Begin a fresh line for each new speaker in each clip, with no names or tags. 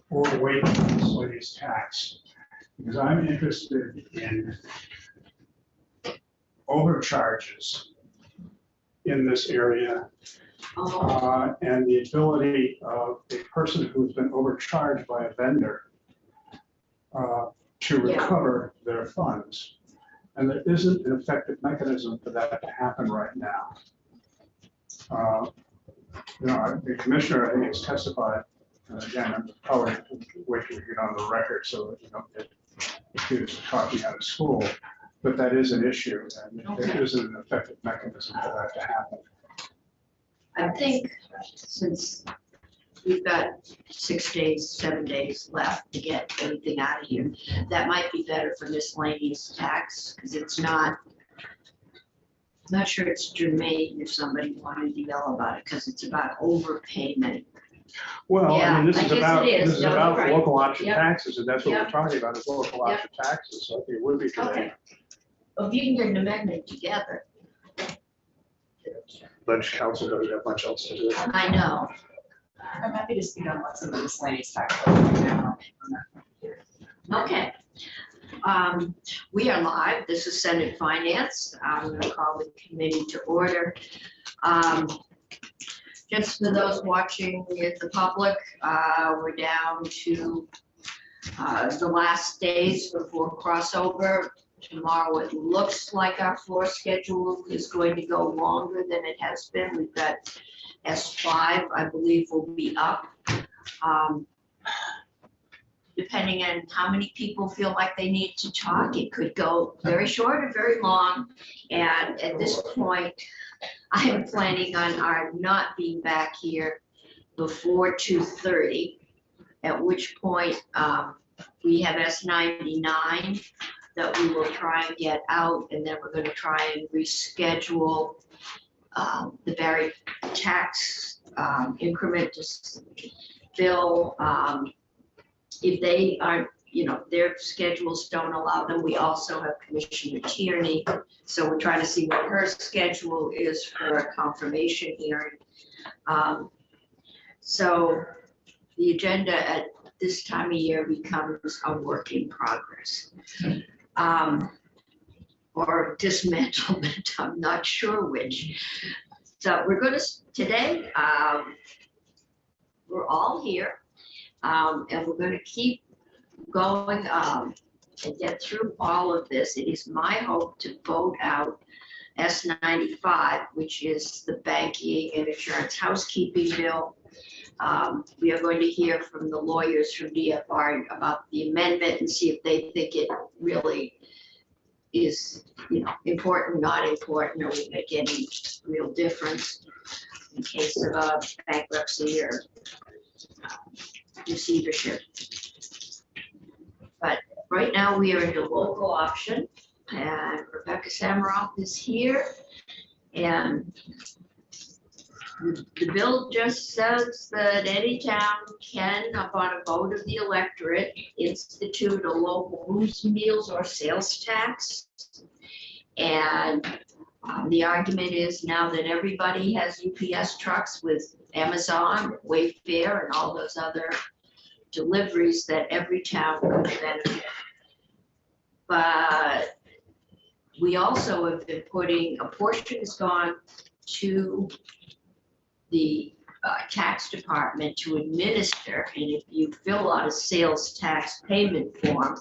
or wait for the miscellaneous tax, because I'm interested in overcharges in this area, and the ability of a person who's been overcharged by a vendor to recover their funds. And there isn't an effective mechanism for that to happen right now. The commissioner, I think, has testified, and again, I'm probably wait to get on the record so that you don't get accused of talking out of school, but that is an issue, and there isn't an effective mechanism for that to happen.
I think since we've got 6 days, 7 days left to get everything out of here, that might be better for miscellaneous tax, because it's not, I'm not sure it's germane if somebody wanted to yell about it, because it's about overpayment.
Well, I mean, this
I
is
guess
about,
it is.
this is
No,
about
you're right.
local option
Yep.
taxes, and that's what
Yep.
we're talking about, is local
Yep.
option taxes, so I think it would be today.
Okay. Well, if you can get an amendment together,
But council doesn't have much else to do.
I know.
I'm happy to speak on what's in the miscellaneous tax bill right now.
Okay. We are live. This is Senate Finance. I'm going to call the committee to order. Just for those watching with the public, we're down to the last days before crossover. Tomorrow, it looks like our floor schedule is going to go longer than it has been. We've got S5, I believe, will be up. Depending on how many people feel like they need to talk, it could go very short or very long. And at this point, I am planning on our not being back here before 2:30, at which point we have S99 that we will try and get out, and then we're going to try and reschedule the Barry tax increment bill. If they aren't, their schedules don't allow them, we also have Commissioner Tierney. So we're trying to see what her schedule is for a confirmation hearing. So the agenda at this time of year becomes a work in progress. Or dismantlement, I'm not sure which. So we're going to, today, we're all here. And we're going to keep going and get through all of this. It is my hope to vote out S95, which is the banking and insurance housekeeping bill. We are going to hear from the lawyers from DFR about the amendment and see if they think it really is, important, not important, or we make any real difference in case of a bankruptcy or receivership. But right now we are in the local option, and Rebecca Samaroff is here, and the bill just says that any town can, upon a vote of the electorate, institute a local rooms, meals, or sales tax. And the argument is now that everybody has UPS trucks with Amazon, Wayfair, and all those other deliveries, that every town could benefit. But we also have been putting, a portion has gone to the tax department to administer, and if you fill out a sales tax payment form,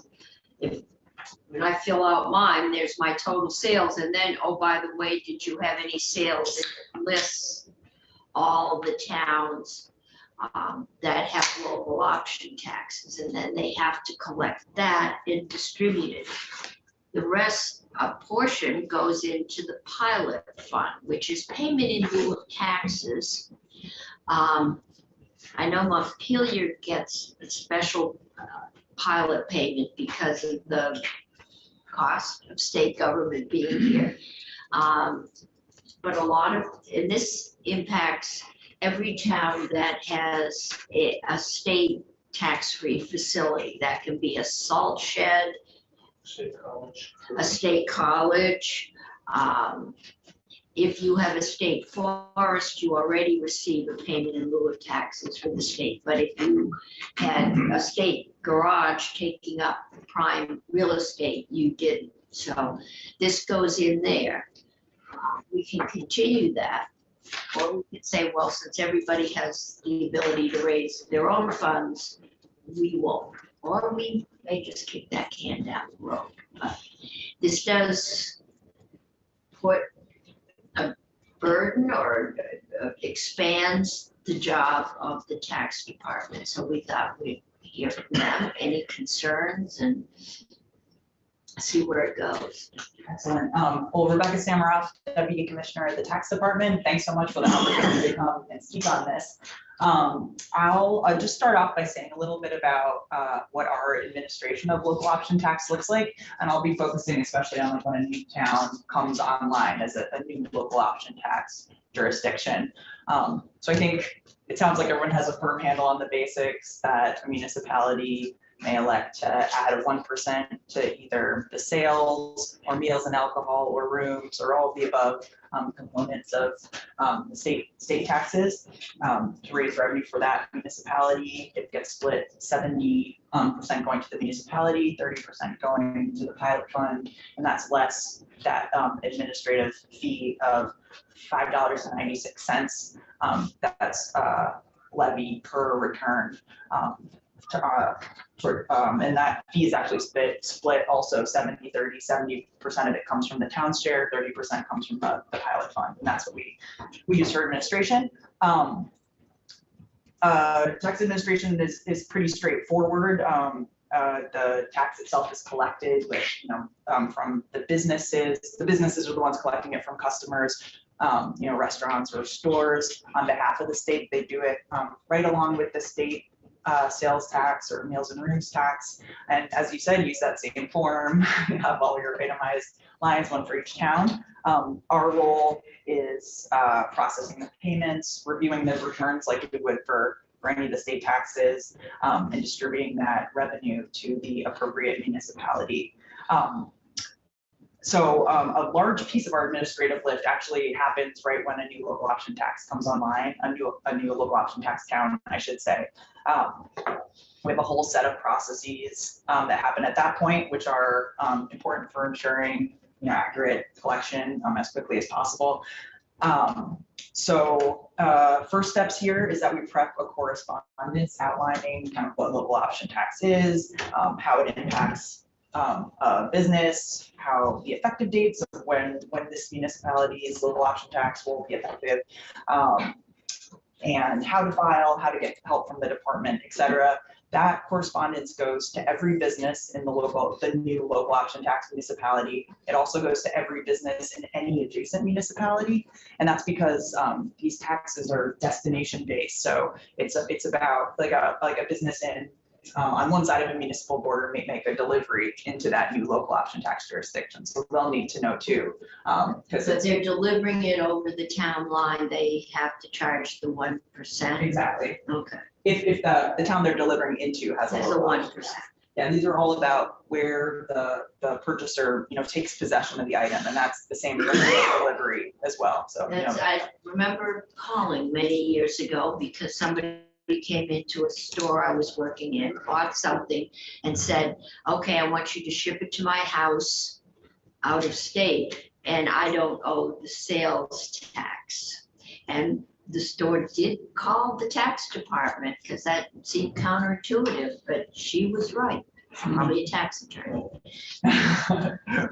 when I fill out mine, there's my total sales, and then, oh, by the way, did you have any sales? It lists all the towns that have local option taxes, and then they have to collect that and distribute it. The rest, a portion, goes into the pilot fund, which is payment in lieu of taxes. I know Montpelier gets a special pilot payment because of the cost of state government being here. But a lot of, and this impacts every town that has a state tax-free facility. That can be a salt shed,
State college.
a state college, if you have a state forest, you already receive a payment in lieu of taxes from the state. But if you had a state garage taking up prime real estate, you didn't. So this goes in there. We can continue that. Or we could say, well, since everybody has the ability to raise their own funds, we won't. Or we may just kick that can down the road. But this does put a burden or expands the job of the tax department. So we thought we'd hear from them, any concerns, and see where it goes.
Excellent. Well, Rebecca Samaroff, Deputy Commissioner at the Tax Department, thanks so much for the opportunity to come and speak on this. I'll just start off by saying a little bit about what our administration of local option tax looks like, and I'll be focusing especially on like when a new town comes online as a new local option tax jurisdiction. So I think it sounds like everyone has a firm handle on the basics that a municipality may elect to add a 1% to either the sales or meals and alcohol or rooms or all of the above components of the state taxes to raise revenue for that municipality. It gets split 70% going to the municipality, 30% going to the pilot fund, and that's less that administrative fee of $5.96. That's levy per return. And that fee is actually split also 70-30, 70% of it comes from the town's share, 30% comes from the pilot fund, and that's what we use for administration. Tax administration is pretty straightforward. The tax itself is collected with, from the businesses. The businesses are the ones collecting it from customers. Restaurants or stores on behalf of the state. They do it right along with the state sales tax or meals and rooms tax. And as you said, use that same form. You have all your itemized lines, one for each town. Our role is processing the payments, reviewing the returns like we would for any of the state taxes, and distributing that revenue to the appropriate municipality. So a large piece of our administrative lift actually happens right when a new local option tax comes online, a new local option tax town, I should say. We have a whole set of processes that happen at that point, which are important for ensuring accurate collection as quickly as possible. First steps here is that we prep a correspondence outlining kind of what local option tax is, how it impacts business, how the effective dates of when this municipality's local option tax will be effective, and how to file, how to get help from the department, etc. That correspondence goes to every business in the new local option tax municipality. It also goes to every business in any adjacent municipality, and that's because these taxes are destination based. So it's about like a business on one side of a municipal border may make a delivery into that new local option tax jurisdiction. So they'll need to know too.
Because if they're delivering it over the town line, they have to charge the 1%.
Exactly.
Okay.
If the town they're delivering into has a
That's a
local
1%.
Yeah, these are all about where the purchaser takes possession of the item, and that's the same for delivery as well. So
I remember calling many years ago because somebody came into a store I was working in, bought something and said, okay, I want you to ship it to my house out of state and I don't owe the sales tax. And the store did call the tax department because that seemed counterintuitive, but she was right. Probably a tax attorney.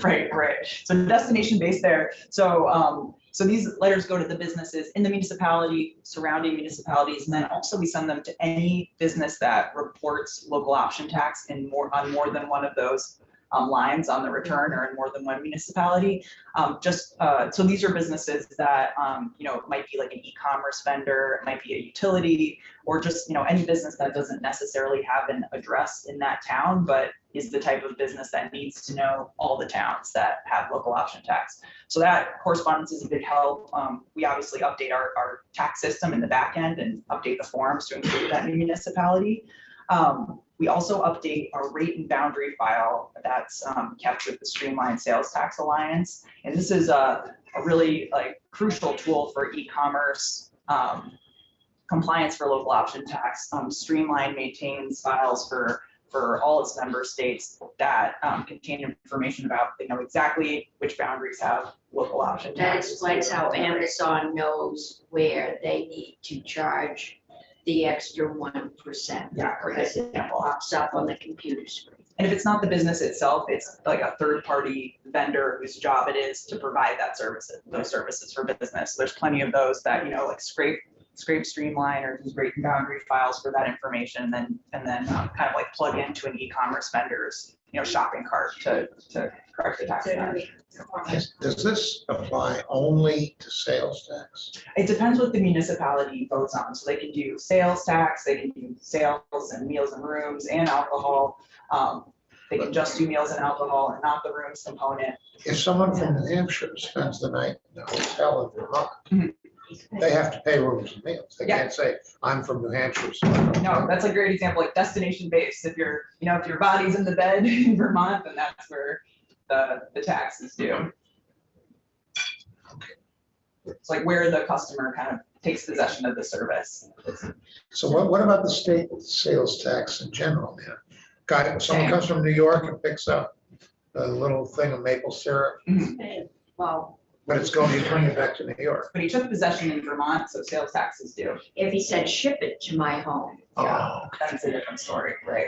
Right. So destination based there. So these letters go to the businesses in the municipality, surrounding municipalities, and then also we send them to any business that reports local option tax on more than one of those lines on the return or in more than one municipality. So these are businesses that might be like an e-commerce vendor, it might be a utility, or just any business that doesn't necessarily have an address in that town, but is the type of business that needs to know all the towns that have local option tax. So that correspondence is a big help. We obviously update our tax system in the back end and update the forms to include that new municipality. We also update our rate and boundary file that's kept with the Streamlined Sales Tax Alliance. And this is a really like crucial tool for e-commerce compliance for local option tax. Streamline maintains files for all its member states that contain information about, they know exactly which boundaries have local option
That
tax.
explains how Amazon knows where they need to charge the extra 1%.
Yeah, great
Because it
example.
pops up on the computer screen.
And if it's not the business itself, it's like a third-party vendor whose job it is to provide those services for business. There's plenty of those that, like scrape Streamline or use rate and boundary files for that information, and then kind of like plug into an e-commerce vendor's, shopping cart to correct the tax.
Does this apply only to sales tax?
It depends what the municipality votes on. So they can do sales tax, they can do sales and meals and rooms and alcohol. They can just do meals and alcohol and not the rooms component.
If someone from New Hampshire spends the night in a hotel in Vermont,
Mhm.
they have to pay rooms and meals. They
Yeah.
can't say, I'm from New Hampshire. So I don't
No,
pay."
that's a great example, like destination based. If if your body's in the bed in Vermont, then that's where the tax is due. It's like where the customer kind of takes possession of the service.
So what about the state sales tax in general, man? Someone comes from New York and picks up a little thing of maple syrup,
Well,
but it's going to bring it back to New York.
But he took possession in Vermont, so sales tax is due.
if he said ship it to my home,
Oh,
That's a different story, right?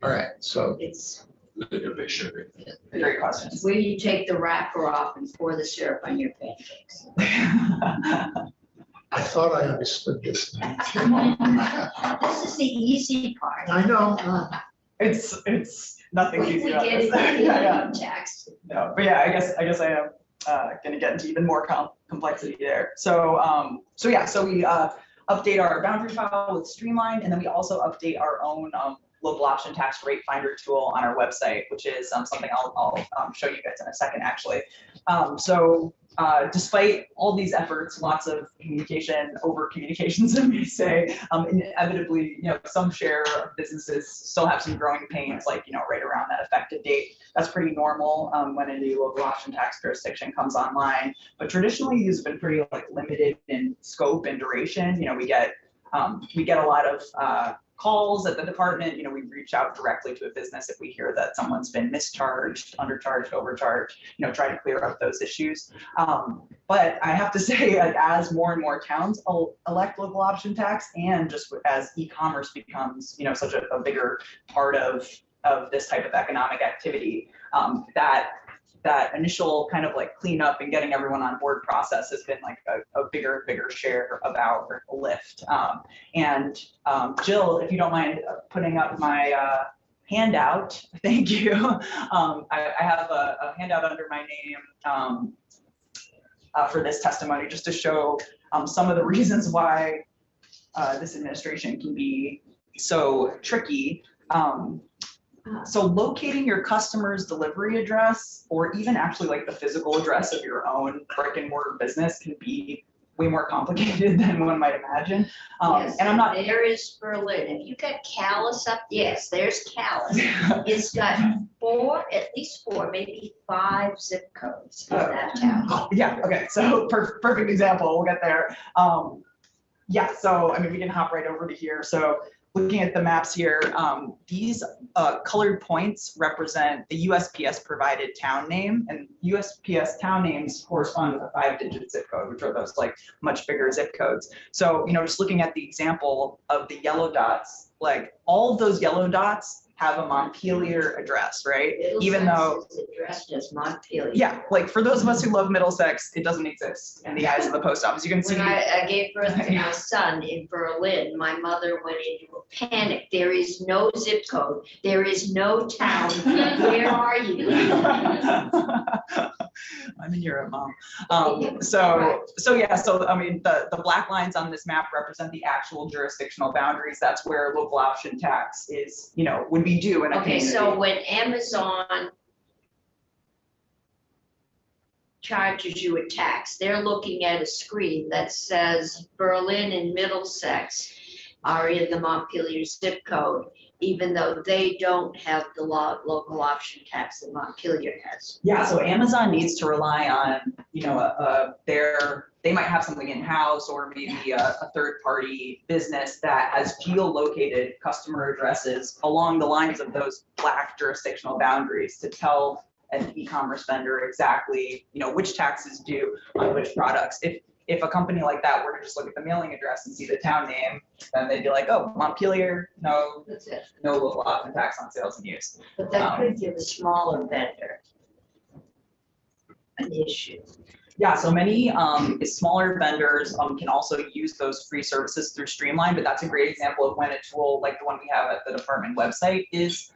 all right, so
it's
Great questions.
where you take the wrapper off and pour the syrup on your pancakes.
I thought I understood this.
This is the easy part.
I know.
It's nothing
We
easy
get
about
it
this.
in
Yeah.
tax.
No, but yeah, I guess I am gonna get into even more complexity there. So so we update our boundary file with Streamline, and then we also update our own local option tax rate finder tool on our website, which is something I'll show you guys in a second, actually. Despite all these efforts, lots of communication, over communications, some may say, inevitably, some share of businesses still have some growing pains, like, right around that effective date. That's pretty normal when a new local option tax jurisdiction comes online. But traditionally, these have been pretty limited in scope and duration. We get a lot of calls at the department. We reach out directly to a business if we hear that someone's been mischarged, undercharged, overcharged, try to clear up those issues. But I have to say, as more and more towns elect local option tax, and just as e-commerce becomes, such a bigger part of this type of economic activity, that initial kind of cleanup and getting everyone on board process has been a bigger share of our lift. Jill, if you don't mind putting up my handout, thank you. I have a handout under my name for this testimony, just to show some of the reasons why this administration can be so tricky. So locating your customer's delivery address, or even actually the physical address of your own brick and mortar business, can be way more complicated than one might imagine.
Yes,
And I'm not.
There is Berlin. If you got Calais up, yes, there's Calais. It's got at least four, maybe 5 zip codes in that town.
Yeah, okay, so perfect example, we'll get there. Yeah, so we can hop right over to here. So looking at the maps here, these colored points represent the USPS provided town name, and USPS town names correspond with a 5-digit zip code, which are those much bigger zip codes. So, just looking at the example of the yellow dots, all of those yellow dots have a Montpelier address, right? Even though
Middlesex is addressed as Montpelier.
yeah, for those of us who love Middlesex, it doesn't exist in the eyes of the post office. You can see.
When I gave birth to my son in Berlin, my mother went into a panic. There is no zip code. There is no town. Where are you?
I'm in Europe, Mom. So the black lines on this map represent the actual jurisdictional boundaries. That's where local option tax is, would be due in a
Okay,
community.
so when Amazon charges you a tax, they're looking at a screen that says Berlin and Middlesex are in the Montpelier zip code, even though they don't have the local option tax that Montpelier has.
Yeah, so Amazon needs to rely on, they might have something in-house or maybe a third-party business that has geolocated customer addresses along the lines of those black jurisdictional boundaries to tell an e-commerce vendor exactly, which taxes due on which products. If a company like that were to just look at the mailing address and see the town name, then they'd be like, oh, Montpelier, no
That's it.
local option tax on sales and use.
But that could give a smaller vendor an issue.
Yeah, so many smaller vendors can also use those free services through Streamline, but that's a great example of when a tool like the one we have at the department website is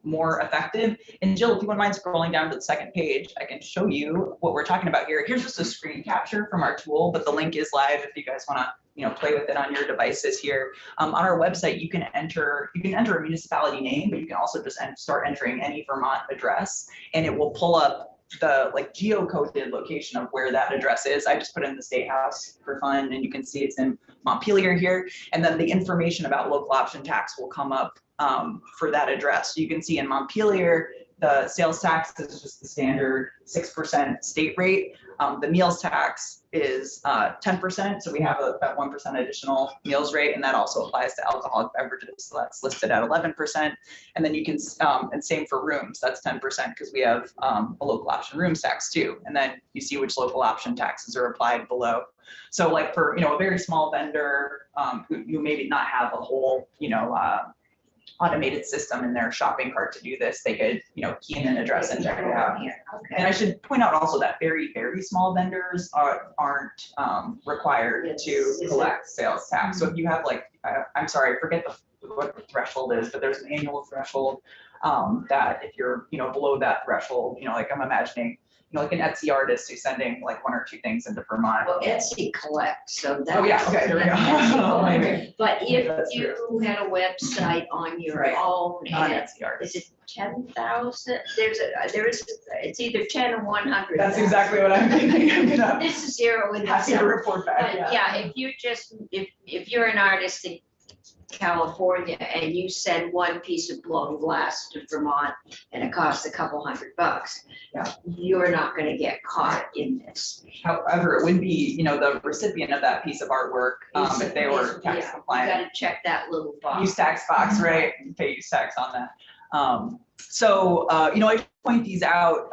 more effective. And Jill, if you wouldn't mind scrolling down to the second page, I can show you what we're talking about here. Here's just a screen capture from our tool, but the link is live if you guys want to play with it on your devices here. On our website, you can enter a municipality name, but you can also just start entering any Vermont address, and it will pull up the geocoded location of where that address is. I just put in the State House for fun, and you can see it's in Montpelier here. And then the information about local option tax will come up for that address. So you can see in Montpelier, the sales tax is just the standard 6% state rate. The meals tax is 10%, so we have that 1% additional meals rate, and that also applies to alcoholic beverages, so that's listed at 11%. And then you can, and same for rooms, that's 10% because we have a local option rooms tax too. And then you see which local option taxes are applied below. So like for a very small vendor who maybe not have a whole automated system in their shopping cart to do this, they could key in an address and check it out.
Okay.
And I should point out also that very, very small vendors aren't required to collect sales tax. So if you have I'm sorry, I forget what the threshold is, but there's an annual threshold that if you're below that threshold, like I'm imagining, like an Etsy artist who's sending one or two things into Vermont.
Well, Etsy collects, so that's.
Oh, yeah, okay, there we go.
Etsy
Maybe.
But if
That's
you had a website on your
Right.
own,
Not
and
Etsy artist.
is it 10,000? It's either 10 or 100.
That's exactly what I'm thinking. I'm gonna
This is zero in
have to
itself.
report back,
But yeah, if you're an artist in California and you send one piece of blown glass to Vermont and it costs a couple $100,
Yeah.
you're not gonna get caught in this.
However, it would be, the recipient of that piece of artwork, if they were tax
Yeah,
compliant.
You gotta check that little box.
Use tax box, right? Pay use tax on that. I point these out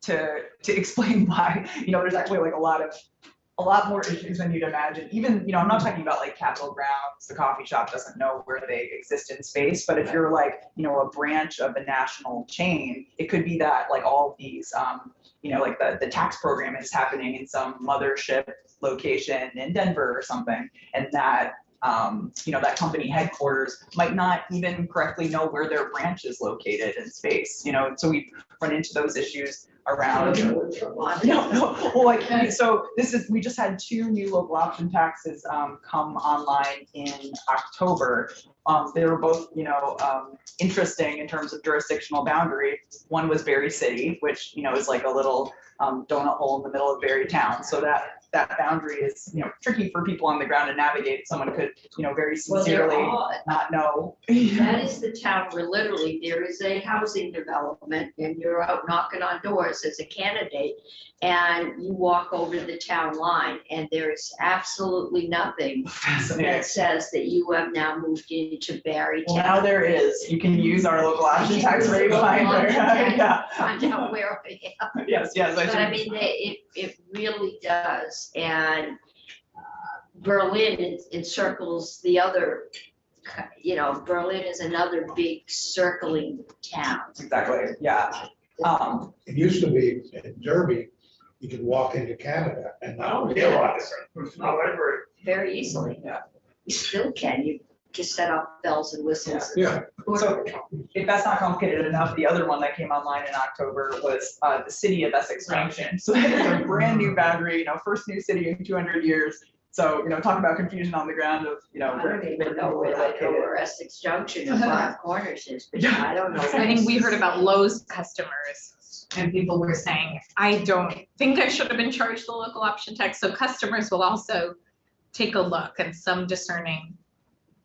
to explain why, there's actually a lot more issues than you'd imagine. Even, I'm not talking about Capitol Grounds, the coffee shop doesn't know where they exist in space, but if you're a branch of a national chain, it could be that all these, the tax program is happening in some mothership location in Denver or something, and that that company headquarters might not even correctly know where their branch is located in space, so we run into those issues around. We just had 2 new local option taxes come online in October. They were both, interesting in terms of jurisdictional boundary. One was Berry City, which, is like a little donut hole in the middle of Berry Town. So that boundary is, tricky for people on the ground to navigate. Someone could, very sincerely not know.
That is the town where literally there is a housing development and you're out knocking on doors as a candidate and you walk over the town line and there is absolutely nothing that says that you have now moved into Barry
Well,
Town.
now there is. You can use our local option tax rate finder. Yeah.
Find out where I am.
Yes.
But I mean, it really does. And Berlin, it encircles the other, Berlin is another big circling town.
Exactly. Yeah.
It used to be in Derby, you could walk into Canada and not realize it.
Very easily.
Yeah.
You still can. You just set off bells and whistles.
Yeah.
So if that's not complicated enough, the other one that came online in October was the city of Essex Junction. So that is a brand new boundary, first new city in 200 years. So, talk about confusion on the ground of,
I don't even know where Essex Junction and Five Corners is, but I don't know.
I think we heard about Lowe's customers and people were saying, I don't think I should have been charged the local option tax. So customers will also take a look, and some discerning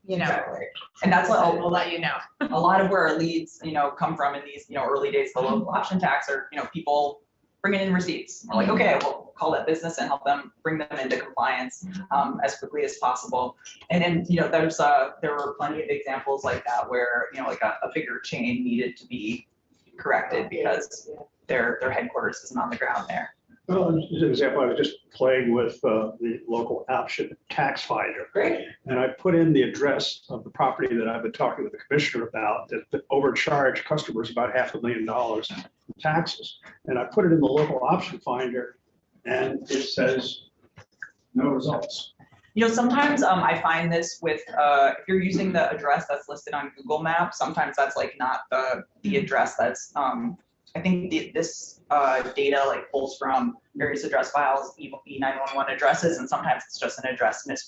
you know,
Exactly. And that's
we'll
what
we'll let you know.
a lot of where our leads, come from in these, early days of the local option tax are, people bringing in receipts. We're like, okay, we'll call that business and help them bring them into compliance as quickly as possible. And then, there were plenty of examples like that where, like a bigger chain needed to be corrected because their headquarters isn't on the ground there.
Well, as an example, I was just playing with the local option tax finder.
Great.
And I put in the address of the property that I've been talking with the commissioner about that overcharged customers about $500,000 in taxes. And I put it in the local option finder and it says no results.
Sometimes I find this with, if you're using the address that's listed on Google Maps, sometimes that's like not the address that's, I think this data like pulls from various address files, E911 addresses, and sometimes it's just an address
Yeah,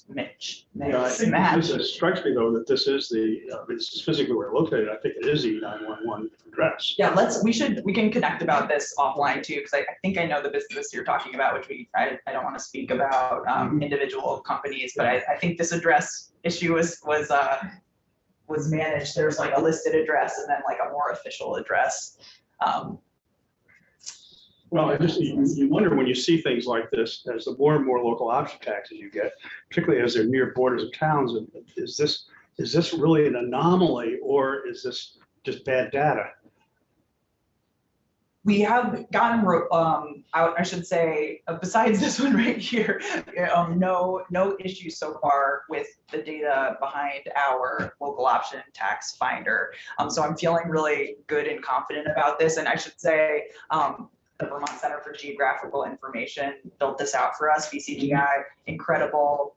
I think this strikes me though that this is this is physically where it's located. I think it is the 911 address.
Yeah, we can connect about this offline too, because I think I know the business you're talking about, which I don't want to speak about individual companies, but I think this address issue was managed. There's like a listed address and then like a more official address.
Well, you wonder when you see things like this, as the more and more local option taxes you get, particularly as they're near borders of towns, is this really an anomaly or is this just bad data?
We have gotten out, I should say, besides this one right here, no issues so far with the data behind our local option tax finder. So I'm feeling really good and confident about this. And I should say, the Vermont Center for Geographical Information built this out for us, VCGI, incredible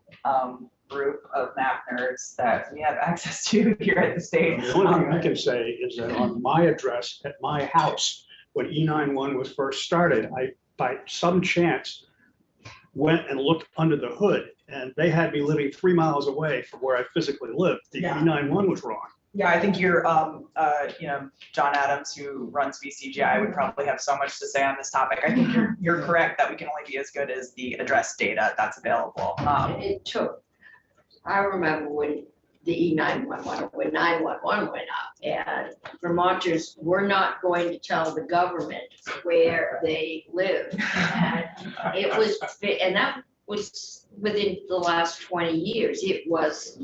group of map nerds that we have access to here at the state.
The only thing I can say is that on my address at my house, when E911 was first started, I, by some chance, went and looked under the hood, and they had me living 3 miles away from where I physically lived. The
Yeah.
E911 was wrong.
Yeah, I think you're, John Adams, who runs VCGI, would probably have so much to say on this topic. I think you're correct that we can only be as good as the address data that's available.
It took, I remember when the E911, when 911 went up, and Vermonters were not going to tell the government where they lived. And it was, and that was within the last 20 years. It was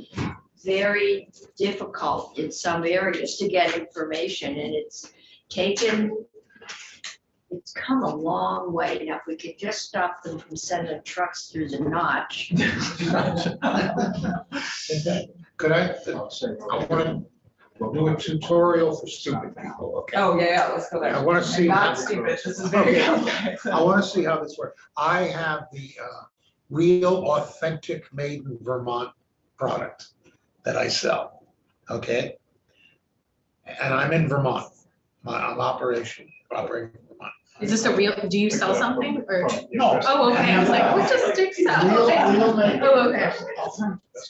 very difficult in some areas to get information, and it's come a long way. Now, if we could just stop them from sending trucks through the notch.
Could I want to do a tutorial for stupid people, okay?
Oh, yeah, let's go there.
I want to see.
Not stupid, this is very complex.
I want to see how this works. I have the real authentic made in Vermont product that I sell, okay? And I'm in Vermont. I'm operating in Vermont.
Is this a real, do you sell something or?
No.
Oh, okay, I was like, what does Dick sell?
Real made.
Oh, okay.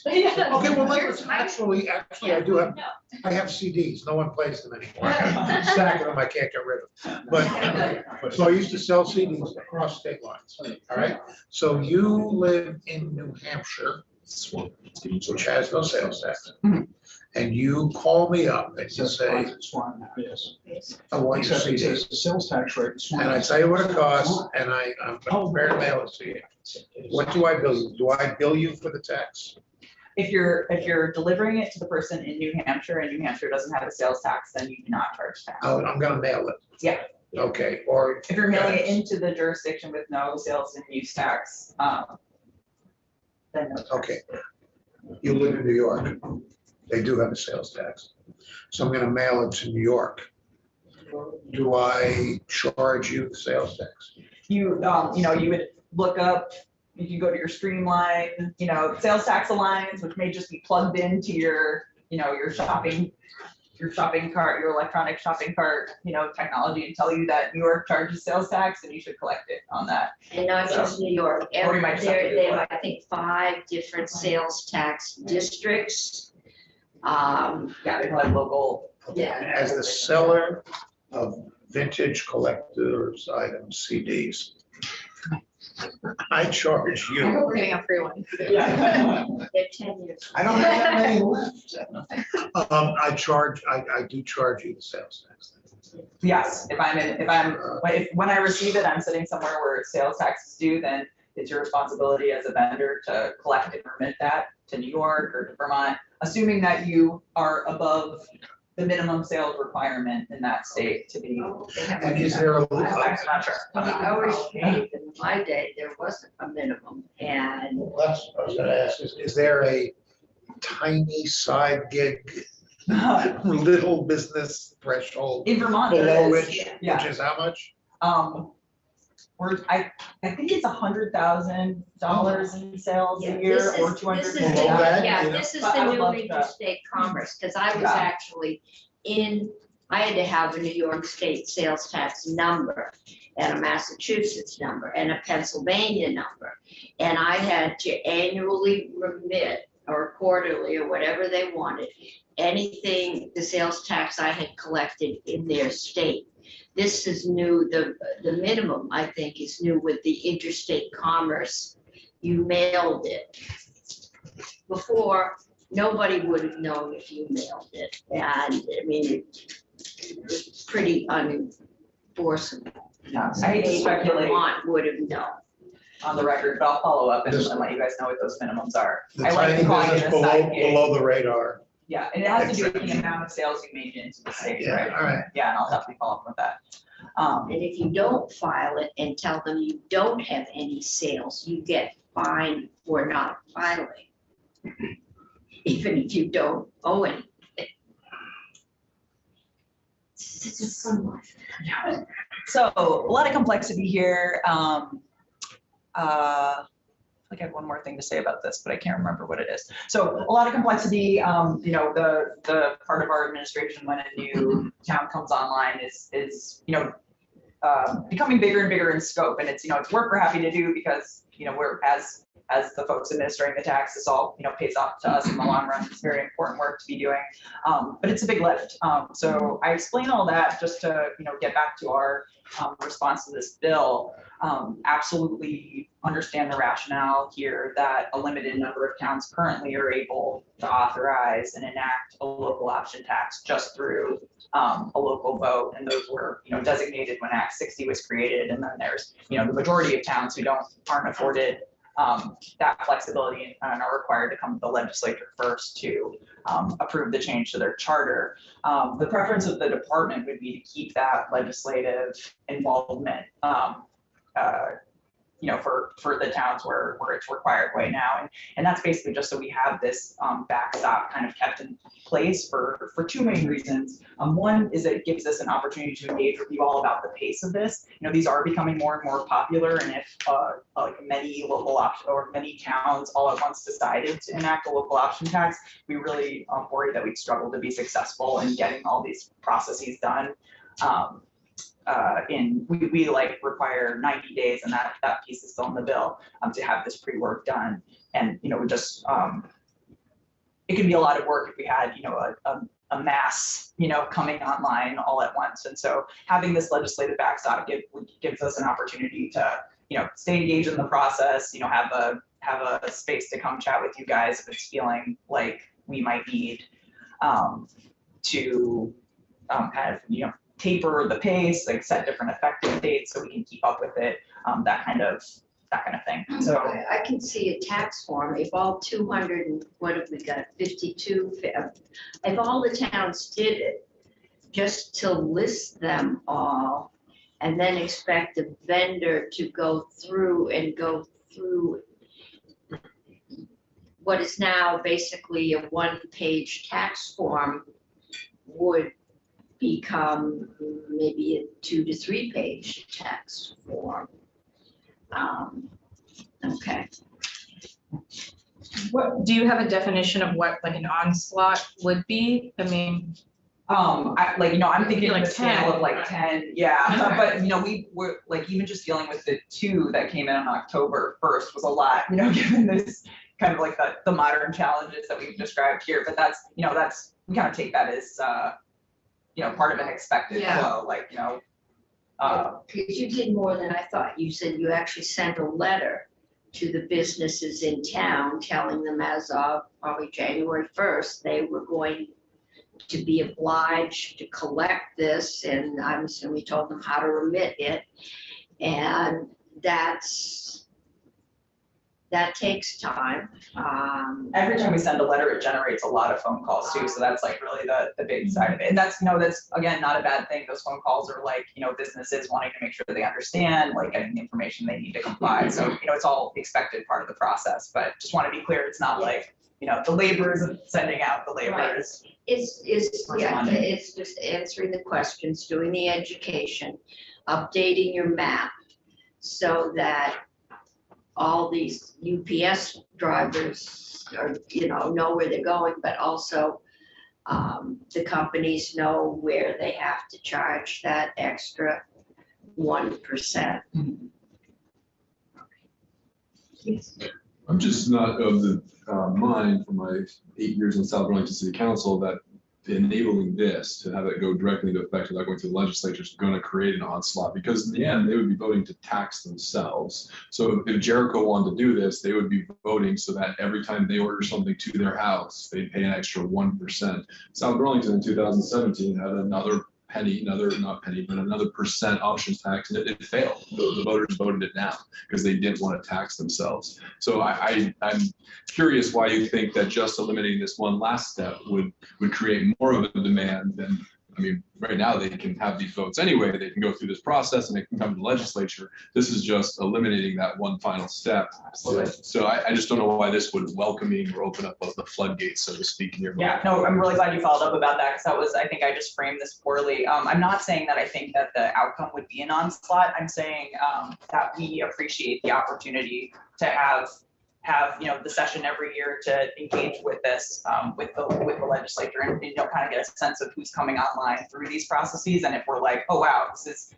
Okay, well, actually, I do have, I have CDs. No one plays them anymore. I have a stack of them, I can't get rid of. But, so I used to sell CDs across state lines, all right? So you live in New Hampshire, which has no sales tax. And you call me up and you say,
Yes.
I want your
Except it
CD.
says the sales tax rate. is
And I tell you what it costs, and I'm prepared to mail it to you. What do I bill you? Do I bill you for the tax?
If you're delivering it to the person in New Hampshire and New Hampshire doesn't have a sales tax, then you do not charge tax.
Oh, I'm gonna mail it.
Yeah.
Okay, or.
If you're mailing it into the jurisdiction with no sales and use tax, then no tax.
Okay. You live in New York. They do have a sales tax. So I'm gonna mail it to New York. Do I charge you the sales tax?
You would look up, you can go to your Streamline, sales tax alliance, which may just be plugged into your shopping cart, your electronic shopping cart, technology, and tell you that New York charges sales tax and you should collect it on that.
And not just New York,
Or you might just have to do
they have,
one.
I think, 5 different sales tax districts.
Yeah, they have local.
Yeah.
As the seller of vintage collector's items, CDs, I charge
I
you.
hope we're getting a free one.
Yeah.
They're 10 years.
I don't have that many left. I do charge you the sales tax.
Yes, when I receive it, I'm sitting somewhere where sales tax is due, then it's your responsibility as a vendor to collect and remit that to New York or to Vermont, assuming that you are above the minimum sales requirement in that state to be.
And is there a,
I'm not sure.
We always paid, in my day, there wasn't a minimum, and
that's, I was gonna ask, is there a tiny side gig, little business threshold
In Vermont,
below
there is,
which,
yeah.
which is how much?
I think it's $100,000 in sales
Yeah,
a year
this
or
is-
200.
this is
Below
the-
that,
Yeah,
you know?
this is
But I
the
would
new
love to-
interstate commerce, because I was
Yeah.
actually I had to have a New York State sales tax number and a Massachusetts number and a Pennsylvania number. And I had to annually remit or quarterly or whatever they wanted, anything, the sales tax I had collected in their state. This is new, the minimum, I think, is new with the interstate commerce. You mailed it. Before, nobody would have known if you mailed it. And I mean, it's pretty unenforceable.
Yeah, I hate to
Maybe
speculate
Vermont would have known.
on the record, but I'll follow up and
This-
let you guys know what those minimums are.
The
I like
tiny
calling it
business
a side
below,
gig.
below the radar.
Yeah, and it has to do with the amount of sales you made into the state,
Yeah,
right?
all right.
Yeah, and I'll definitely follow up with that.
And if you don't file it and tell them you don't have any sales, you get fined for not filing. Even if you don't owe anything. It's just fun life.
So a lot of complexity here. I think I have one more thing to say about this, but I can't remember what it is. So a lot of complexity, you know, the part of our administration when a new town comes online is, you know, becoming bigger and bigger in scope. And it's, you know, it's work we're happy to do because, you know, we're as the folks administering the tax, this all, you know, pays off to us in the long run. It's very important work to be doing, but it's a big lift. So I explain all that just to, you know, get back to our response to this bill. Absolutely understand the rationale here that a limited number of towns currently are able to authorize and enact a local option tax just through a local vote, and those were, you know, designated when Act 60 was created. And then there's, you know, the majority of towns who aren't afforded that flexibility and are required to come to the legislature first to approve the change to their charter. The preference of the department would be to keep that legislative involvement, you know, for the towns where it's required right now. And that's basically just so we have this backstop kind of kept in place for two main reasons. One is that it gives us an opportunity to engage with you all about the pace of this. You know, these are becoming more and more popular, and if like many local option or many towns all at once decided to enact a local option tax, we really worried that we'd struggle to be successful in getting all these processes done. We like require 90 days, and that piece is still in the bill to have this pre-work done. And, you know, we just, it could be a lot of work if we had, you know, a mass, you know, coming online all at once. And so having this legislative backstop gives us an opportunity to, you know, stay engaged in the process, you know, have a space to come chat with you guys if it's feeling like we might need to kind of, you know, taper the pace, like set different effective dates so we can keep up with it, that kind of thing. So
I can see a tax form, if all 200 and what have we got, 52, if all the towns did it, just to list them all and then expect a vendor to go through what is now basically a one-page tax form would become maybe a 2 to 3 page tax form. Okay.
What, do you have a definition of what like an onslaught would be? I mean,
like, you know, I'm thinking
Like
like a scale
10.
of like 10, yeah,
Okay.
but, you know, we're like, even just dealing with the 2 that came in on October 1st was a lot, you know, given this kind of like the modern challenges that we've described here, but that's, you know, we kind of take that as, you know, part of an expected
Yeah.
flow, like, you know,
Because you did more than I thought. You said you actually sent a letter to the businesses in town telling them as of probably January 1st, they were going to be obliged to collect this, and I'm assuming we told them how to remit it. And that takes time.
Every time we send a letter, it generates a lot of phone calls too, so that's like really the big side of it. And that's, that's again, not a bad thing. Those phone calls are like, businesses wanting to make sure they understand, like getting the information they need to comply. So, it's all expected part of the process, but just want to be clear, it's not like, the laborers and sending out the laborers.
It's just answering the questions, doing the education, updating your map so that all these UPS drivers are, know where they're going, but also the companies know where they have to charge that extra 1%.
I'm just not of the mind from my 8 years in South Burlington City Council that enabling this to have it go directly into effect without going through the legislature is going to create an onslaught, because in the end they would be voting to tax themselves. So if Jericho wanted to do this, they would be voting so that every time they order something to their house, they pay an extra 1%. South Burlington in 2017 had another percent options tax, and it failed. The voters voted it down because they didn't want to tax themselves. So I'm curious why you think that just eliminating this one last step would create more of a demand than, right now they can have these votes anyway, they can go through this process and it can come to the legislature. This is just eliminating that one final step. So I just don't know why this would welcoming or open up the floodgates, so to speak, in your vote.
Yeah, no, I'm really glad you followed up about that, because I think I just framed this poorly. I'm not saying that I think that the outcome would be an onslaught. I'm saying that we appreciate the opportunity to have the session every year to engage with this, with the legislature, and kind of get a sense of who's coming online through these processes. And if we're like, oh wow, this is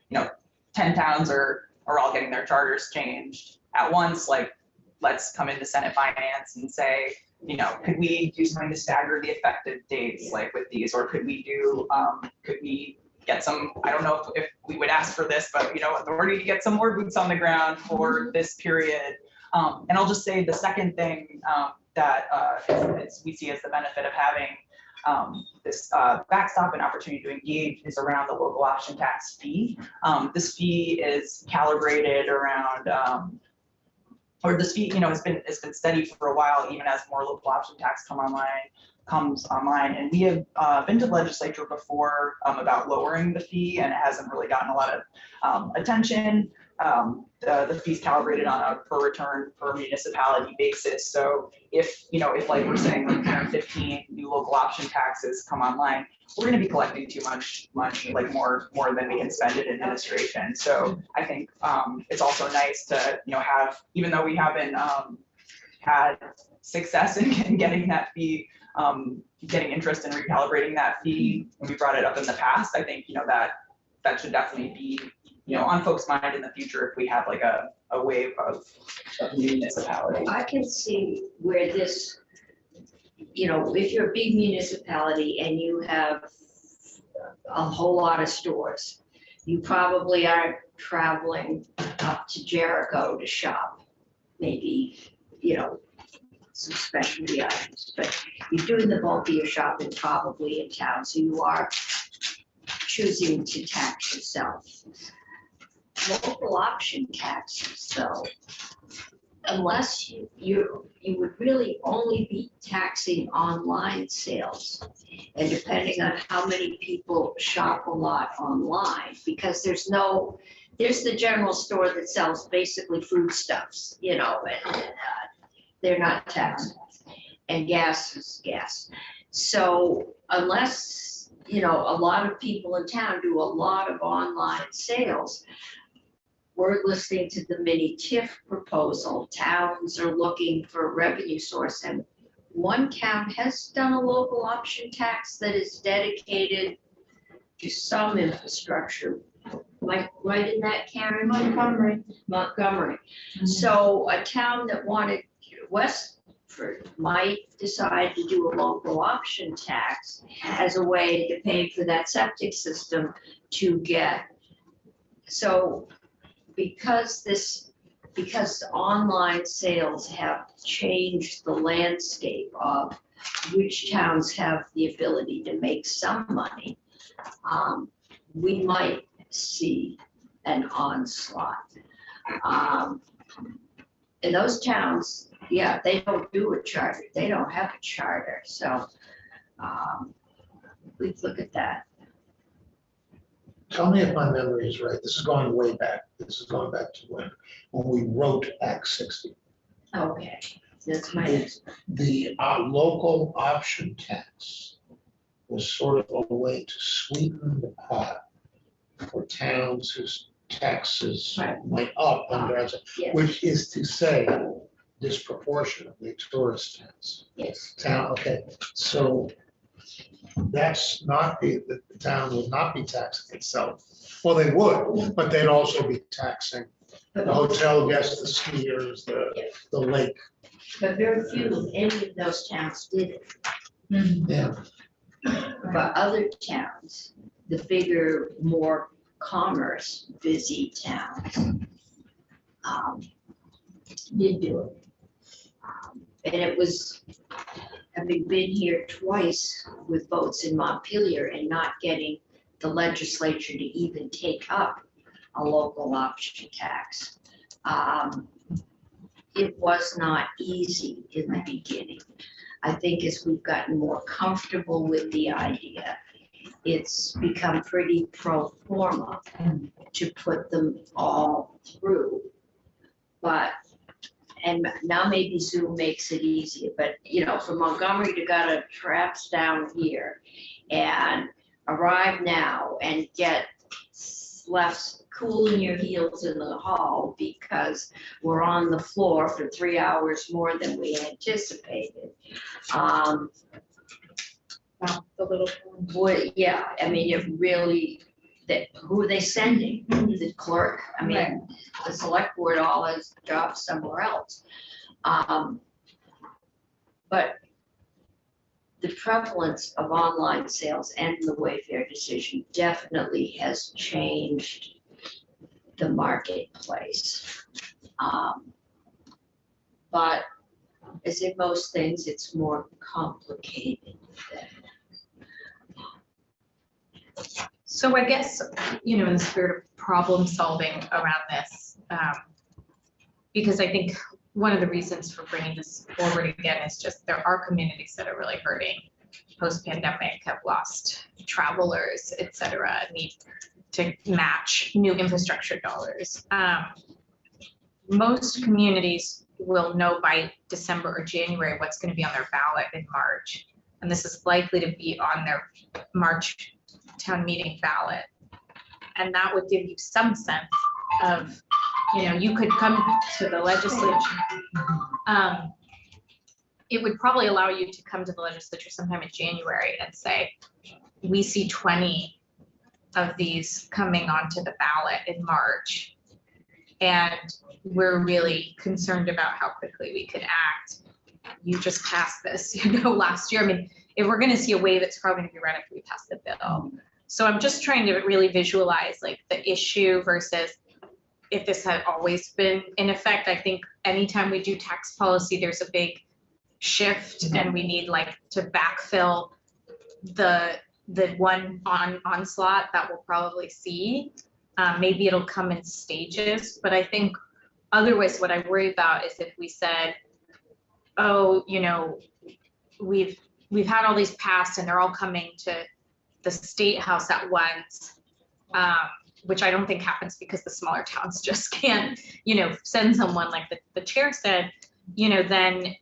10 towns are all getting their charters changed at once, like let's come into Senate Finance and say, could we do something to stagger the effective dates, like with these, or could we get some, I don't know if we would ask for this, but authority to get some more boots on the ground for this period. And I'll just say the second thing that we see as the benefit of having this backstop and opportunity to engage is around the local option tax fee. This fee is calibrated around, or this fee, has been steady for a while, even as more local option tax comes online. And we have been to the legislature before about lowering the fee, and it hasn't really gotten a lot of attention. The fee's calibrated on a per return per municipality basis. So if like we're saying, like 15 new local option taxes come online, we're going to be collecting too much like more than we can spend in administration. So I think it's also nice to have, even though we haven't had success in getting that fee, getting interest in recalibrating that fee when we brought it up in the past, I think that should definitely be on folks' mind in the future if we have like a wave of municipalities.
I can see where this, if you're a big municipality and you have a whole lot of stores, you probably aren't traveling up to Jericho to shop, maybe, some specialty items, but you're doing the bulk of your shopping probably in town, so you are choosing to tax yourself. Local option taxes, though, unless you would really only be taxing online sales, and depending on how many people shop a lot online, because there's the general store that sells basically foodstuffs, and they're not taxed, and gas is gas. So unless a lot of people in town do a lot of online sales, we're listening to the mini TIF proposal. Towns are looking for a revenue source, and one town has done a local option tax that is dedicated to some infrastructure. Like right in that, Karen? Montgomery. Mm-hmm. So a town that wanted Westford might decide to do a local option tax as a way to pay for that septic system to get So because online sales have changed the landscape of which towns have the ability to make some money, we might see an onslaught. In those towns, yeah, they don't do a charter, they don't have a charter, so we look at that.
Tell me if my memory is right. This is going way back. This is going back to when we wrote Act 60.
Okay, that's my next.
The local option tax was sort of a way to sweeten the pot for towns whose taxes
Right.
went up under,
Yes,
which is to say disproportionately tourist towns.
yes,
Okay, so that's not the town would not be taxing itself. Well, they would, but they'd also be taxing the hotel guests, the skiers, the lake.
but very few of any of those towns did it.
Yeah,
But other towns, the bigger, more commerce busy towns, did do it. And it was, having been here twice with votes in Montpelier and not getting the legislature to even take up a local option tax. It was not easy in the beginning. I think as we've gotten more comfortable with the idea, it's become pretty pro forma to put them all through. But, and now maybe Zoom makes it easier, but you know, from Montgomery to gotta traps down here and arrive now and get left cooling your heels in the hall because we're on the floor for 3 hours more than we anticipated.
The little.
Boy, yeah, I mean, it really, who are they sending? The clerk? I mean, the select board all has jobs somewhere else. But the prevalence of online sales and the Wayfair decision definitely has changed the marketplace. But as in most things, it's more complicated than.
So I guess, in the spirit of problem solving around this, because I think one of the reasons for bringing this forward again is just there are communities that are really hurting post-pandemic, have lost travelers, et cetera, need to match new infrastructure dollars. Most communities will know by December or January what's going to be on their ballot in March. And this is likely to be on their March town meeting ballot. And that would give you some sense of, you could come to the legislature. It would probably allow you to come to the legislature sometime in January and say, we see 20 of these coming onto the ballot in March. And we're really concerned about how quickly we could act. You just passed this, last year. I mean, if we're going to see a wave, it's probably going to be right after we pass the bill. So I'm just trying to really visualize like the issue versus if this had always been in effect. I think anytime we do tax policy, there's a big shift and we need to backfill the one onslaught that we'll probably see. Maybe it'll come in stages, but I think otherwise what I worry about is if we said, oh, we've had all these passed and they're all coming to the state house at once, which I don't think happens because the smaller towns just can't, send someone like the chair said, then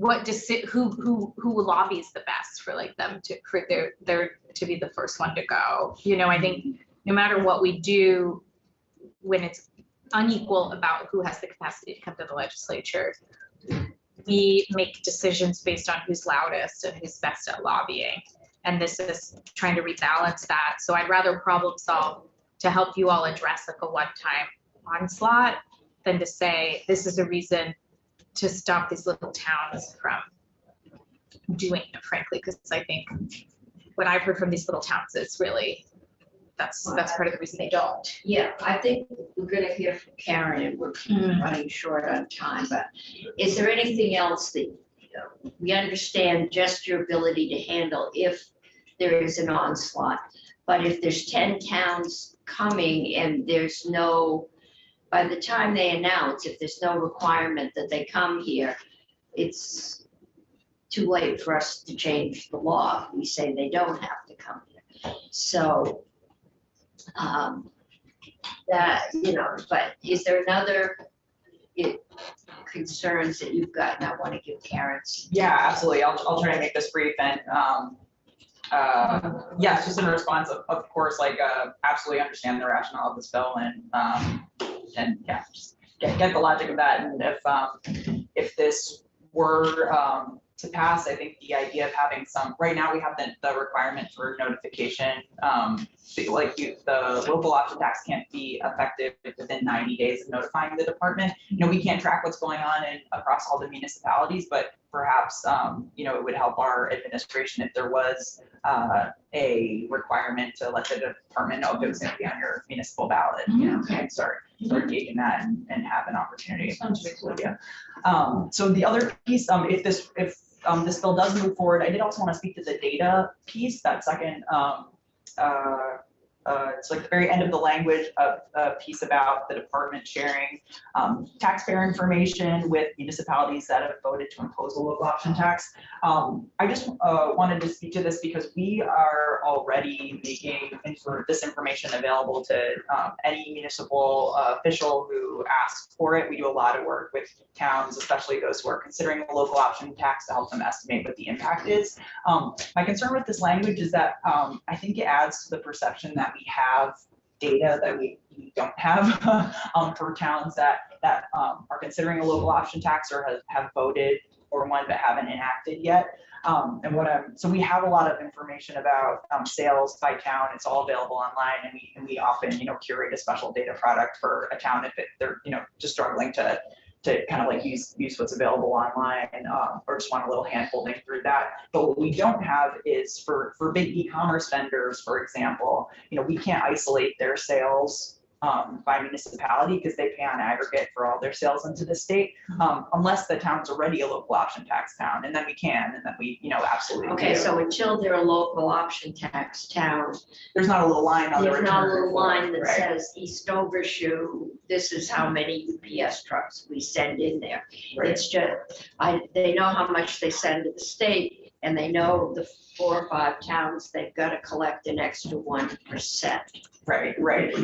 who lobbies the best for them for their to be the first one to go. I think no matter what we do, when it's unequal about who has the capacity to come to the legislature, we make decisions based on who's loudest and who's best at lobbying. And this is trying to rebalance that. So I'd rather problem solve to help you all address a one-time onslaught than to say, this is a reason to stop these little towns from doing it, frankly, because I think what I've heard from these little towns is really that's part of the reason they don't.
Yeah, I think we're gonna hear from Karen and we're running short on time, but is there anything else that, we understand just your ability to handle if there is an onslaught, but if there's 10 towns coming and there's no, by the time they announce, if there's no requirement that they come here, it's too late for us to change the law. We say they don't have to come here. So, that, but is there another concerns that you've got, and I want to give Karen's?
Yeah, absolutely. I'll try to make this brief and, yeah, just in response, of course, like, absolutely understand the rationale of this bill and yeah, just get the logic of that. And if this were, to pass, I think the idea of having some, right now we have the requirement for notification. The local option tax can't be effective within 90 days of notifying the department. We can't track what's going on across all the municipalities, but perhaps, it would help our administration if there was a requirement to let the department know if it was going to be on your municipal ballot, and start gauging that and have an opportunity. So the other piece, if this bill does move forward, I did also want to speak to the data piece, that second, it's like the very end of the language of a piece about the department sharing taxpayer information with municipalities that have voted to impose a local option tax. I just wanted to speak to this because we are already making this information available to any municipal official who asks for it. We do a lot of work with towns, especially those who are considering a local option tax, to help them estimate what the impact is. My concern with this language is that I think it adds to the perception that we have data that we don't have for towns that are considering a local option tax or have voted for one but haven't enacted yet. So we have a lot of information about sales by town. It's all available online, and we often curate a special data product for a town if they're just struggling to kind of like use what's available online, or just want a little hand holding through that. But what we don't have is for big e-commerce vendors, for example, we can't isolate their sales by municipality because they pay on aggregate for all their sales into the state, unless the town's already a local option tax town, and then we can, and then we absolutely
Okay,
do.
so until they're a local option tax town,
There's not a little line on the
there's not a
return
little
form,
line that
right?
says East Overshoe, this is how many UPS trucks we send in there.
Right.
It's just, they know how much they send to the state, and they know the 4 or 5 towns, they've got to collect an extra 1%.
Right.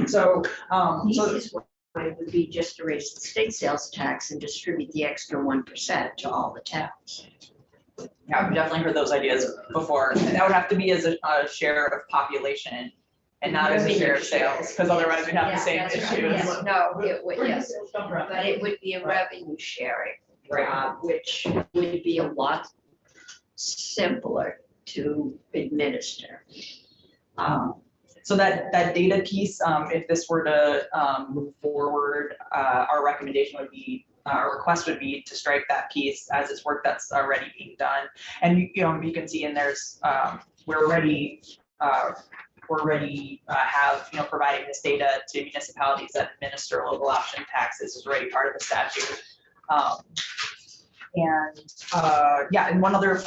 So,
The easiest way would be just to raise the state sales tax and distribute the extra 1% to all the towns.
yeah, I've definitely heard those ideas before, and that would have to be as a share of population and not as a share of sales, because otherwise we'd have the same
Yeah, that's right.
issues.
Yes, no, it would, yes, but it would be a revenue sharing, which would be a lot simpler to administer.
So that data piece, if this were to move forward, our recommendation would be, our request would be to strike that piece as it's work that's already being done. And you can see in there's, we're already have, providing this data to municipalities that administer local option taxes is already part of the statute. And one other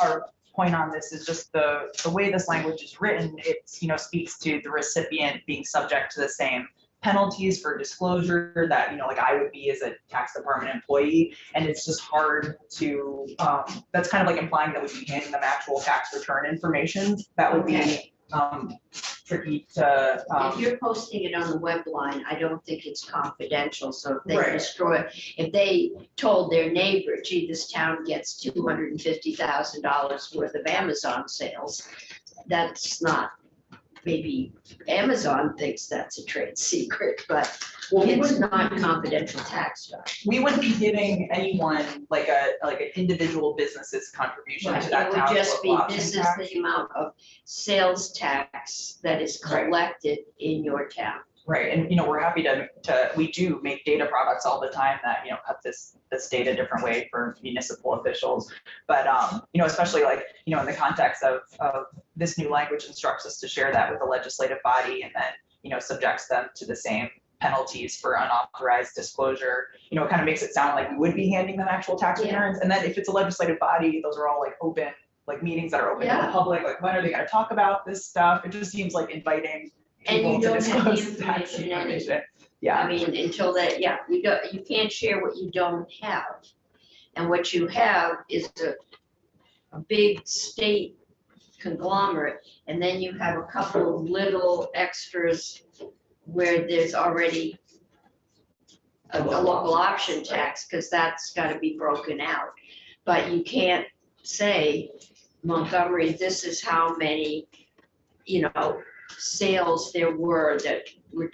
point on this is just the way this language is written. It speaks to the recipient being subject to the same penalties for disclosure that like I would be as a tax department employee, and it's just hard to that's kind of like implying that we'd be handing them actual tax return information. That would be tricky to
If you're posting it on the web line, I don't think it's confidential, so if they
Right.
destroy it, if they told their neighbor, gee, this town gets $250,000 worth of Amazon sales, that's not, maybe Amazon thinks that's a trade secret, but it's not confidential tax stuff.
we wouldn't be giving anyone like an individual business's contribution to that
It would
town's
just
local
be,
option
this is
tax.
the amount of sales tax that is
Right.
collected in your town.
Right, and we're happy to we do make data products all the time that cut this data different way for municipal officials, but especially like in the context of this new language instructs us to share that with the legislative body, and then subjects them to the same penalties for unauthorized disclosure. It kind of makes it sound like we would be handing them actual tax
Yeah.
returns. And then if it's a legislative body, those are all like open, like meetings that are open to the
Yeah.
public. Like, when are they going to talk about this stuff? It just seems like inviting
And you
people to
don't have the
disclose tax
information anyway.
information.
I
Yeah,
mean, until that, yeah, you can't share what you don't have. And what you have is a big state conglomerate, and then you have a couple of little extras where there's already a local option tax, because that's gotta be broken out. But you can't say, Montgomery, this is how many, sales there were that were,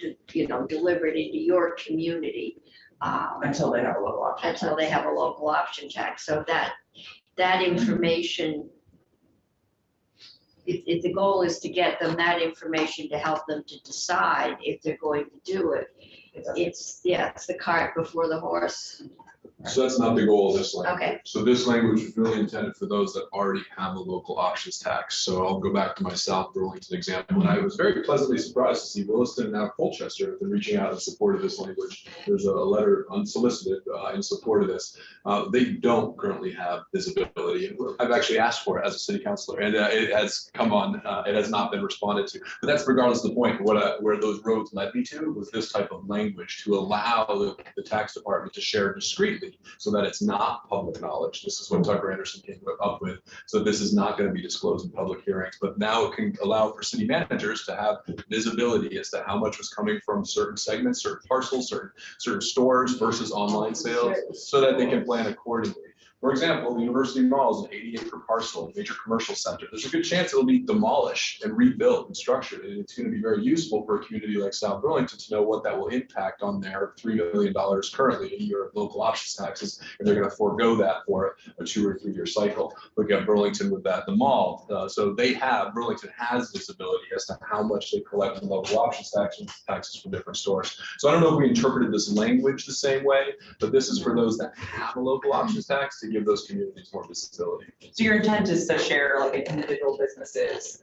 delivered into your community.
until they have a local option.
Until they have a local option tax, so that information, if the goal is to get them that information to help them to decide if they're going to do it, it's the cart before the horse.
So that's not the goal of this language.
Okay.
So this language is really intended for those that already have a local options tax. So I'll go back to my South Burlington example, and I was very pleasantly surprised to see Williston and now Colchester have been reaching out in support of this language. There's a letter unsolicited in support of this. They don't currently have visibility. I've actually asked for it as a city councilor, and it has come on, it has not been responded to. But that's regardless of the point. Where those roads led me to was this type of language to allow the tax department to share discreetly, so that it's not public knowledge. This is what Tucker Anderson came up with. So this is not going to be disclosed in public hearings, but now it can allow for city managers to have visibility as to how much was coming from certain segments, certain parcels, certain stores versus online sales, so that they can plan accordingly. For example, the University Mall is an 80-acre parcel, major commercial center. There's a good chance it'll be demolished and rebuilt and structured. And it's going to be very useful for a community like South Burlington to know what that will impact on their $3 million currently a year of local options taxes. And they're going to forego that for a 2 or 3 year cycle. Look at Burlington with that, the mall. So Burlington has visibility as to how much they collect in local options taxes from different stores. So I don't know if we interpreted this language the same way, but this is for those that have a local options tax to give those communities more visibility.
So your intent is to share like individual businesses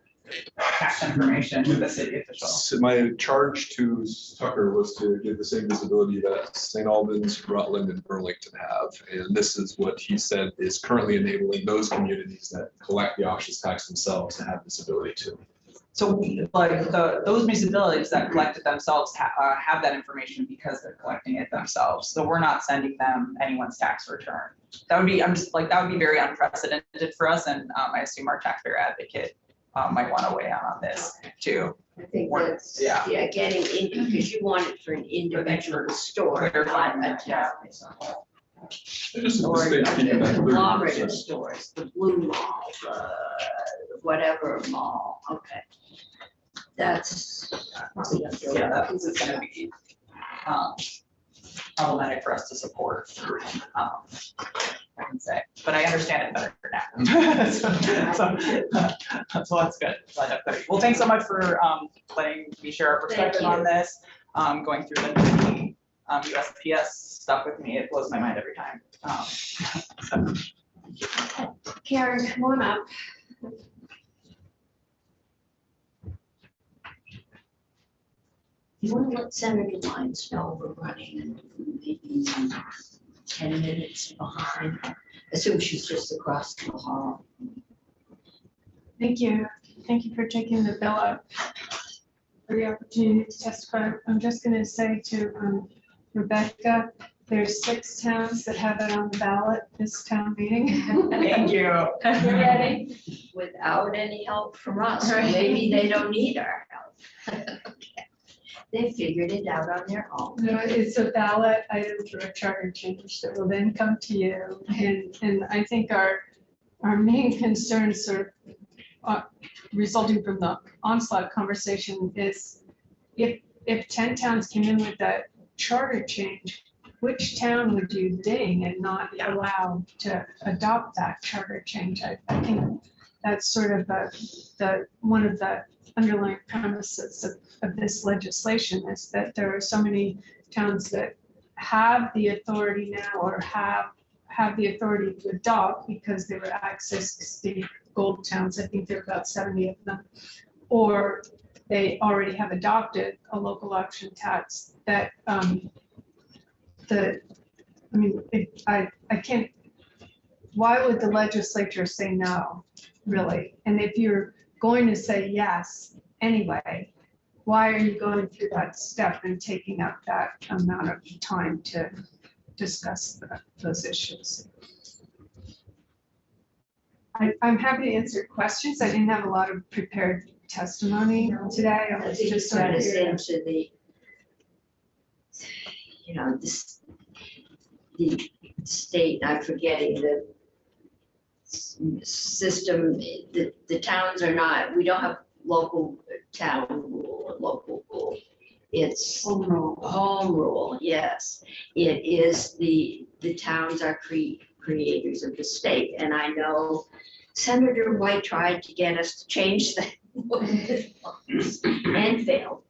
tax information with the city officials?
So my charge to Tucker was to give the same visibility that St. Albans, Rutland, and Burlington have. And this is what he said is currently enabling those communities that collect the options tax themselves to have visibility to.
So like those municipalities that collect it themselves have that information because they're collecting it themselves. So we're not sending them anyone's tax return. That would be, that would be very unprecedented for us. And I assume our taxpayer advocate might want to weigh in on this too.
I think
Or-
that's,
yeah.
getting in, because you want it for an individual store, not a
Yeah.
And just
or
the state keeping that clear.
conglomerate of stores, the Blue Mall, the whatever mall, okay. That's.
Yeah, that is gonna be problematic for us to support. I can say, but I understand it better now. So that's good. Well, thanks so much for letting me share our perspective on this. Going through the USPS stuff with me, it blows my mind every time.
Karen, come on up. You want to let Senator Lyons know we're running maybe 10 minutes behind. Assume she's just across the hall.
Thank you. Thank you for taking the bill up for the opportunity to testify. I'm just going to say to Rebecca, there's 6 towns that have it on the ballot this town meeting.
Thank you.
You ready?
Without any help from us,
Right.
maybe they don't need our help. Okay. They figured it out on their own.
No, it's a ballot item for a charter change that will then come to you. And I think our main concern sort of resulting from the onslaught conversation is if 10 towns came in with that charter change, which town would you ding and not allow to adopt that charter change? I think that's sort of one of the underlying premises of this legislation is that there are so many towns that have the authority now or have the authority to adopt because they were Access State Gold towns. I think there are about 70 of them. Or they already have adopted a local option tax that, I can't, why would the legislature say no, really? And if you're going to say yes anyway, why are you going through that step and taking up that amount of time to discuss those issues? I'm happy to answer questions. I didn't have a lot of prepared testimony today. I
I
was
think
just
it got us
here.
into the, this, the state, I'm forgetting the system, the towns are not, we don't have local town rule or local rule. It's
Home rule.
home rule, yes. It is the towns are creators of the state, and I know Senator White tried to get us to change that and failed.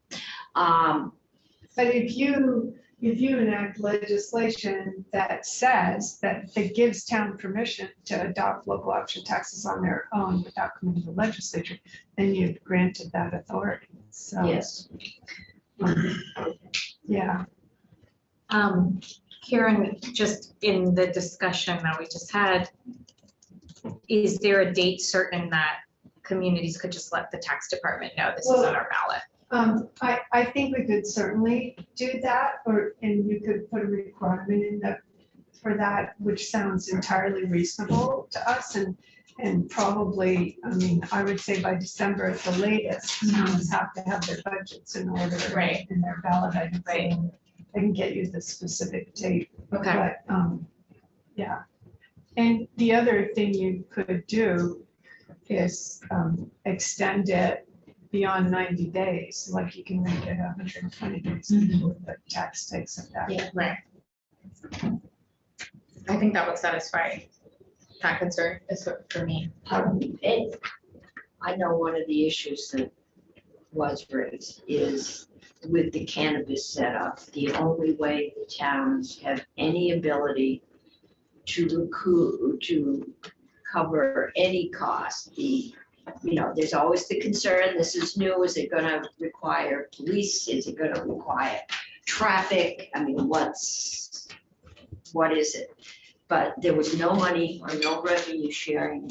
But if you enact legislation that says that gives town permission to adopt local option taxes on their own without coming to the legislature, then you've granted that authority. So,
Yes.
yeah.
Karen, just in the discussion that we just had, is there a date certain that communities could just let the tax department know this is
Well,
on our ballot?
I think we could certainly do that, and you could put a requirement in for that, which sounds entirely reasonable to us, and probably, I would say by December at the latest, towns have to have their budgets in order.
Right.
In their ballot items.
Right.
I can get you the specific date.
Okay.
But, yeah. And the other thing you could do is extend it beyond 90 days, like you can make it 120 days before the tax takes effect.
Yeah, right. I think that would satisfy that concern for me.
And I know one of the issues that was raised is with the cannabis setup, the only way the towns have any ability to cover any cost, there's always the concern, this is new, is it gonna require police, is it gonna require traffic? What is it? But there was no money or no revenue sharing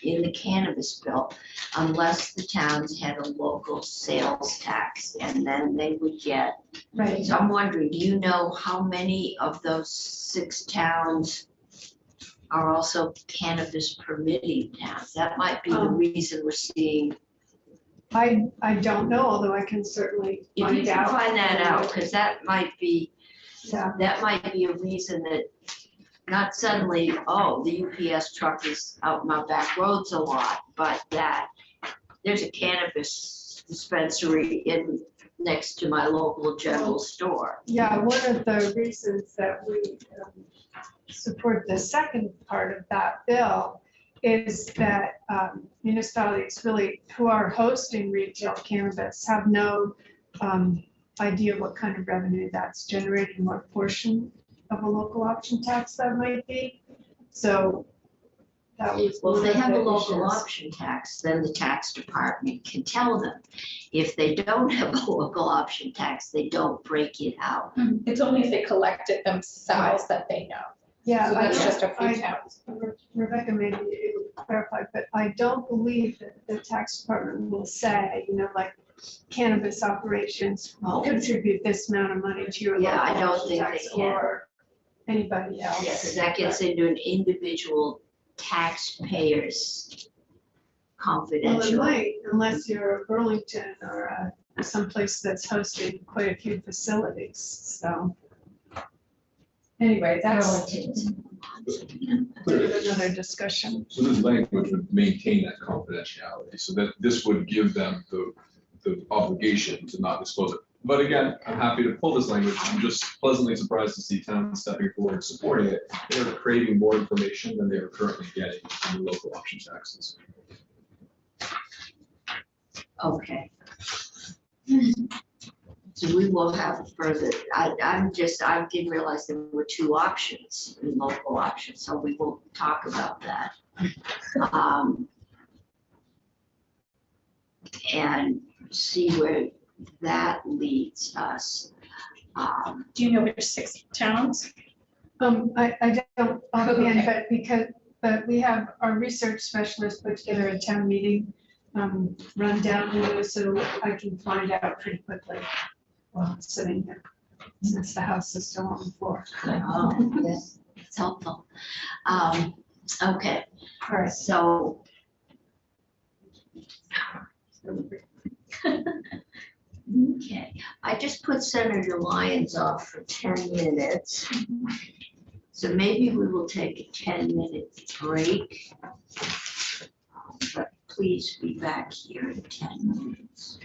in the cannabis bill unless the towns had a local sales tax, and then they would get.
Right.
So I'm wondering, do you know how many of those 6 towns are also cannabis permitting towns? That might be the reason we're seeing.
I don't know, although I can certainly
If you
find
can
out.
find that out, because that might be
Yeah.
a reason that not suddenly, oh, the UPS truck is out my back roads a lot, but that there's a cannabis dispensary next to my local general store.
Yeah, one of the reasons that we support the second part of that bill is that municipalities really who are hosting retail cannabis have no idea what kind of revenue that's generating, what portion of a local option tax that might be. So that was.
Well, if they
one of
have a
the
local
issues.
option tax, then the tax department can tell them. If they don't have a local option tax, they don't break it out.
It's only if they collect it themselves that they know.
Yeah,
So that's just a few
I-
towns.
Rebecca maybe able to clarify, but I don't believe that the tax department will say, like cannabis operations
Oh.
contribute this amount of money to your.
Yeah, I
local
don't
option
think
tax,
they can.
or anybody else.
Yes, that gets into an individual taxpayer's
Well, it
confidential.
might, unless you're Burlington or someplace that's hosting quite a few facilities, so. Anyway, that's another discussion.
So this language would maintain that confidentiality, so that this would give them the obligation to not disclose it. But again, I'm happy to pull this language. I'm just pleasantly surprised to see towns stepping forward and supporting it. They're creating more information than they are currently getting in the local option taxes.
Okay. So we will have further, I didn't realize there were 2 options, local options, so we will talk about that. And see where that leads us.
Do you know which 6 towns?
I don't offhand,
Okay.
but we have our research specialist put together a town meeting rundown, so I can find out pretty quickly while I'm sitting here, since the house is still on the floor.
Oh, that's helpful. Okay,
All right.
so. Okay, I just put Senator Lyons off for 10 minutes. So maybe we will take a 10-minute break. But please be back here in 10 minutes.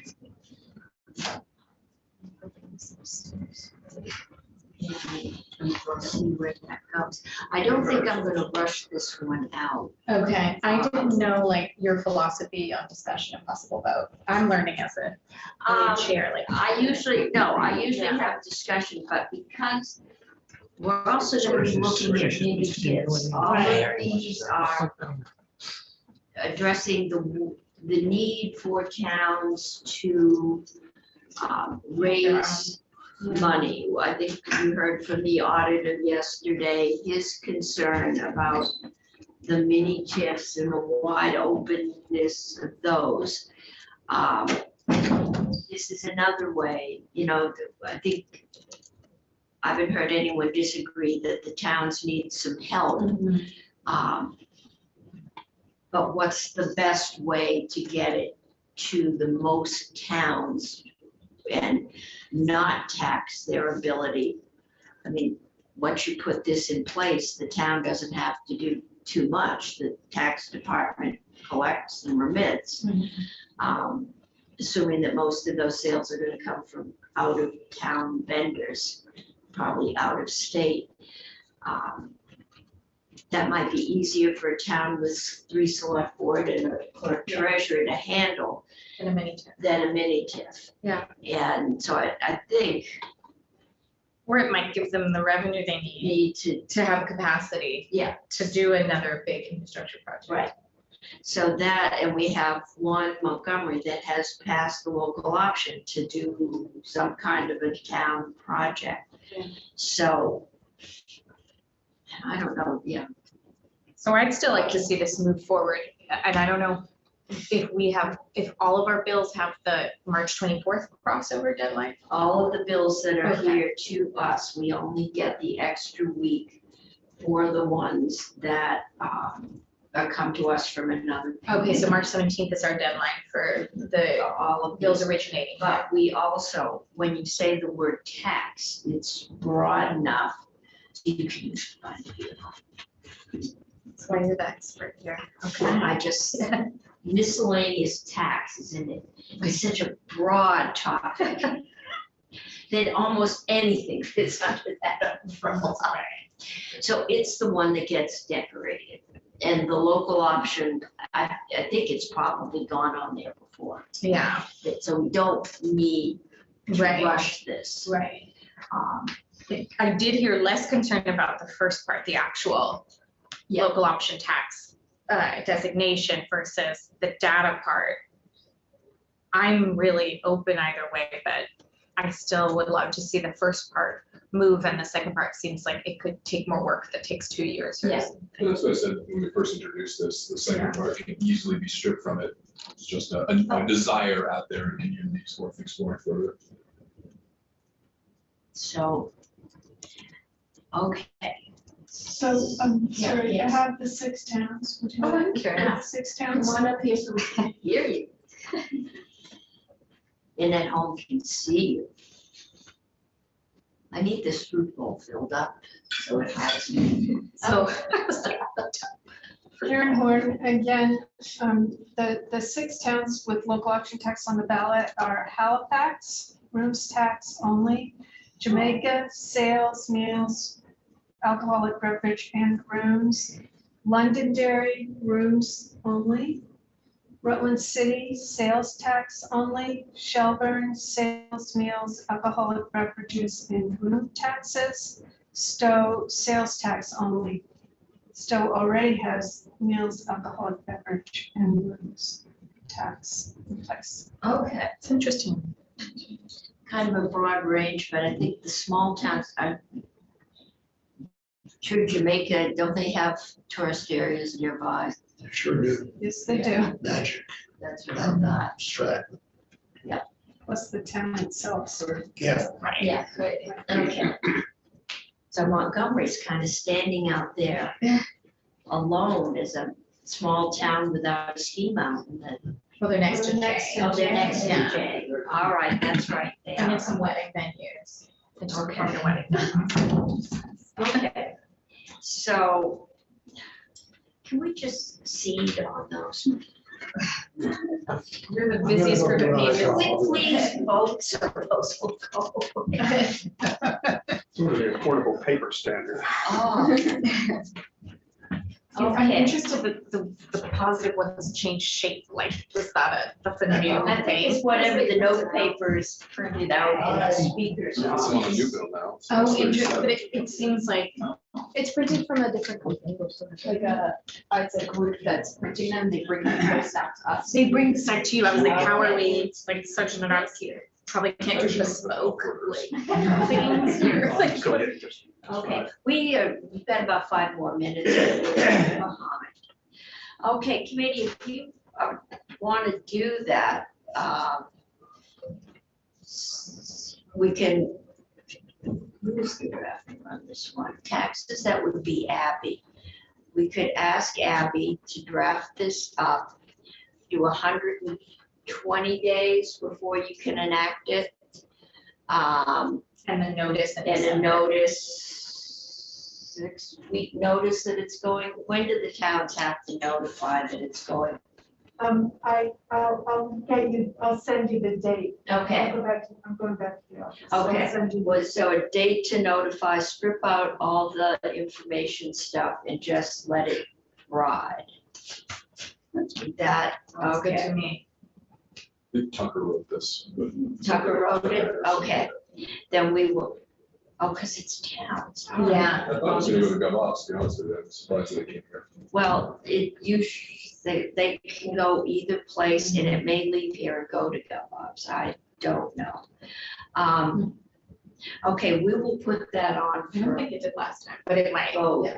And we'll see where that goes. I don't think I'm gonna rush this one out.
Okay, I didn't know like your philosophy on discussion and possible vote. I'm learning as a chair, like.
I usually have discussion, but because we're also gonna be looking at mini kids, all of these are addressing the need for towns to raise money. I think you heard from the auditor yesterday, his concern about the mini TIFs and the wide openness of those. This is another way, I think I haven't heard anyone disagree that the towns need some help. But what's the best way to get it to the most towns and not tax their ability? I mean, once you put this in place, the town doesn't have to do too much. The tax department collects and remits. Assuming that most of those sales are gonna come from out of town vendors, probably out of state. That might be easier for a town with 3 select board and a clerk treasurer to handle
In a mini TIF.
than a mini TIF.
Yeah.
And so I think
Or it might give them the revenue they
you
need
need to,
to have capacity.
Yeah.
To do another big infrastructure project.
right. So that, and we have one Montgomery that has passed the local option to do some kind of a town project.
Yeah.
So, I don't know,
So I'd still like to see this move forward, and I don't know if all of our bills have the March 24th crossover deadline.
all of the bills that are
Okay.
here to us, we only get the extra week for the ones that come to us from another.
Okay, so March 17th is our deadline for the
All of
bills
these.
originating.
But we also, when you say the word tax, it's broad enough, so you can use it by vehicle.
That's why you're the expert here.
I just, miscellaneous tax, isn't it? It's such a broad topic. That almost anything fits under that umbrella. So it's the one that gets decorated. And the local option, I think it's probably gone on there before.
Yeah,
So we don't need to
right,
rush this.
right.
Um,
I did hear less concerned about the first part, the actual
Yeah.
local option tax designation versus the data part. I'm really open either way, but I still would love to see the first part move, and the second part seems like it could take more work that takes 2 years or
Yeah.
something.
And that's what I said when we first introduced this, the second part can easily be stripped from it. It's just a desire out there and you need to worth exploring further.
So, okay.
So,
Yeah,
sorry, I
yes.
have the 6 towns. Would you
Oh, I'm
like
curious.
the 6 towns?
Come on up here so we can hear you. And at home can see you. I need this fruit bowl filled up, so it has.
So,
Karen Horn, again, the 6 towns with local option tax on the ballot are Halifax, rooms tax only, Jamaica, sales, meals, alcoholic beverage and rooms, Londonderry, rooms only, Rutland City, sales tax only, Shelburne, sales, meals, alcoholic beverages and room taxes, Stowe, sales tax only. Stowe already has meals, alcoholic beverage and rooms.
tax place.
Okay,
It's interesting.
kind of a broad range, but I think the small towns are. Sure, Jamaica, don't they have tourist areas nearby?
Sure do.
Yes, they do.
Magic,
That's what I thought.
abstract.
Plus the town itself sort of.
Yeah.
Right.
Yeah, good. Okay. So Montgomery's kind of standing out there alone as a small town without a ski mountain.
Well, they're next to
Next
Jay.
to
Oh, they're next to
Yeah.
Jay. All right, that's right. They
And
are.
it's some wedding venues. It's just
Okay.
from the wedding.
Okay. So can we just cede on those?
We're the busiest group of
Can
pages.
we please vote so those will go?
Sort of the affordable paper standard.
Oh.
I'm
Okay.
interested that the positive ones change shape, like, was that that's a new
I think
thing?
it's whatever the note papers printed out in the speakers.
It's on the new bill now. so
Oh,
it's
interesting,
37.
but it seems like it's printed from a different company.
Like it's a group that's printing them, they bring them post out to us.
They bring stuff to you, I was like, how are we, like, such an obscure, probably can't do the smoke, like, things, you're like,
Go ahead, just-
Okay, we've got about 5 more minutes. Okay, committee, if you want to do that, we can, who's the drafter on this one? Taxes, that would be Abby. We could ask Abby to draft this up, do 120 days before you can enact it.
and the notice.
And a notice, 6-week notice that it's going, when do the towns have to notify that it's going?
I'll send you the date.
Okay,
I'm going back to the office. So I'll
Okay.
send you-
was so a date to notify, strip out all the information stuff and just let it ride. That,
Sounds good to
okay,
me.
I think Tucker wrote this, but.
Tucker wrote it, okay, then we will, oh, cause it's towns.
Yeah.
I thought it was gonna go to GovOps, to be honest with you, I'm surprised they came here.
Well, they can go either place and it may leave here and go to GovOps, I don't know. Okay, we will put that on
I don't
for
think it did last time, but it might.
vote.
Yeah.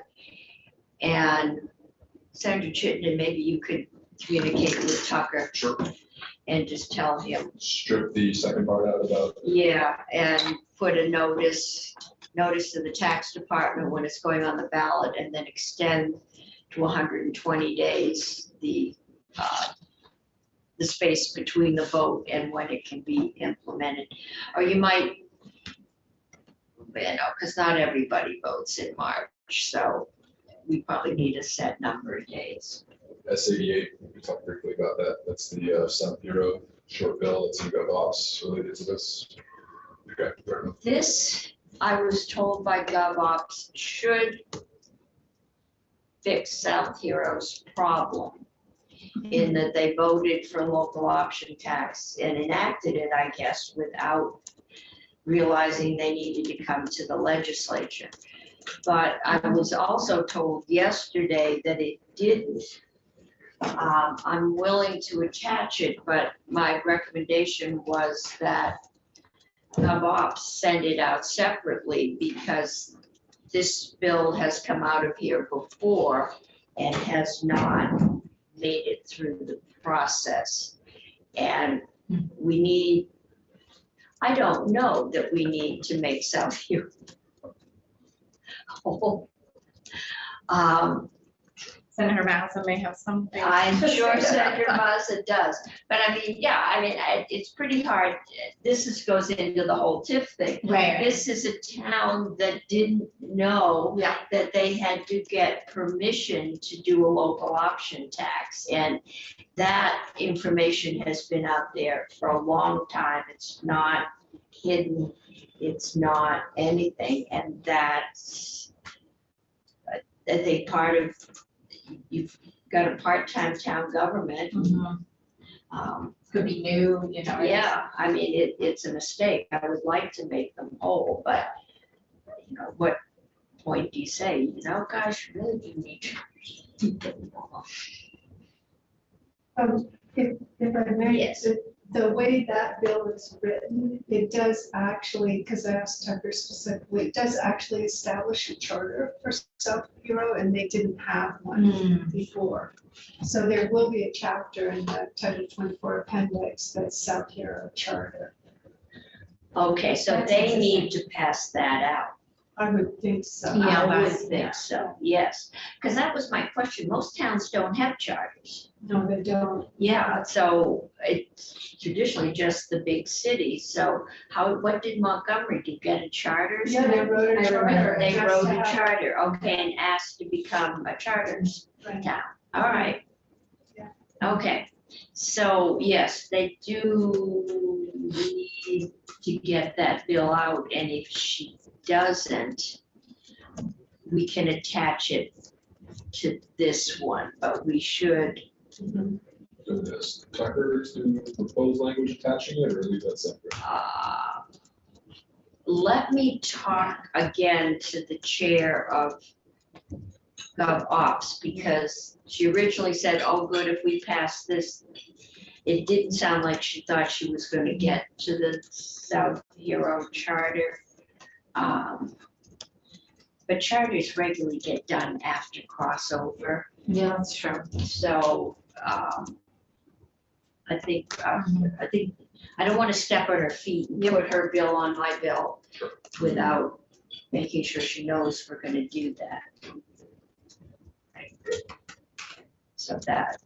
And Senator Chittenden, maybe you could communicate with Tucker
Sure.
and just tell him,
Strip the second part out about,
yeah, and put a notice to the tax department when it's going on the ballot and then extend to 120 days the space between the vote and when it can be implemented. Or you might, because not everybody votes in March, so we probably need a set number of days.
S88, we talked briefly about that, that's the South Bureau short bill, it's in GovOps related to this. Okay, fair enough.
This, I was told by GovOps, should fix South Hero's problem in that they voted for local option tax and enacted it, I guess, without realizing they needed to come to the legislature. But I was also told yesterday that it didn't. I'm willing to attach it, but my recommendation was that GovOps send it out separately because this bill has come out of here before and has not made it through the process. And we need, I don't know that we need to make South Hero whole.
Senator Massa may have something.
I'm
to say
sure
about
Senator
that.
Mazza does, but I mean, yeah, I mean, it's pretty hard. Goes into the whole TIF thing.
Right.
This is a town that didn't know
Yeah.
that they had to get permission to do a local option tax. And that information has been out there for a long time. It's not hidden. It's not anything. And that's, I think, part of, you've got a part-time town government.
Mhm. Could be new, you know.
Yeah, I mean, it's a mistake. I would like to make them whole, but, you know, what point do you say, you know, gosh, really, you need to keep them all.
If I may,
Yes.
the way that bill is written, it does actually, because I asked Tucker specifically, it does actually establish a charter for South Bureau, and they didn't have one before. So there will be a chapter in the Title 24 appendix that's South Bureau Charter.
Okay, so
That's
they
interesting.
need to pass that out.
I would think so.
I would
that's-
think so, yes. Because that was my question. Most towns don't have charters.
No, they don't.
Yeah, so it's traditionally just the big cities. So what did Montgomery do? Get a charter?
Yeah, they wrote a charter.
They
just
wrote
to
a
have-
charter, okay, and asked to become a charter
Right.
town. All right.
Yeah.
Okay, so yes, they do need to get that bill out, and if she doesn't, we can attach it to this one, but we should,
Do this. Tucker to propose language attaching it or leave that separate?
let me talk again to the chair of Gov Ops, because she originally said, oh, good, if we pass this. It didn't sound like she thought she was gonna get to the South Hero Charter. But charters regularly get done after crossover,
Yeah, that's true.
so, I think, I don't wanna step on her feet and put her bill on my bill
Sure.
without making sure she knows we're gonna do that. So that,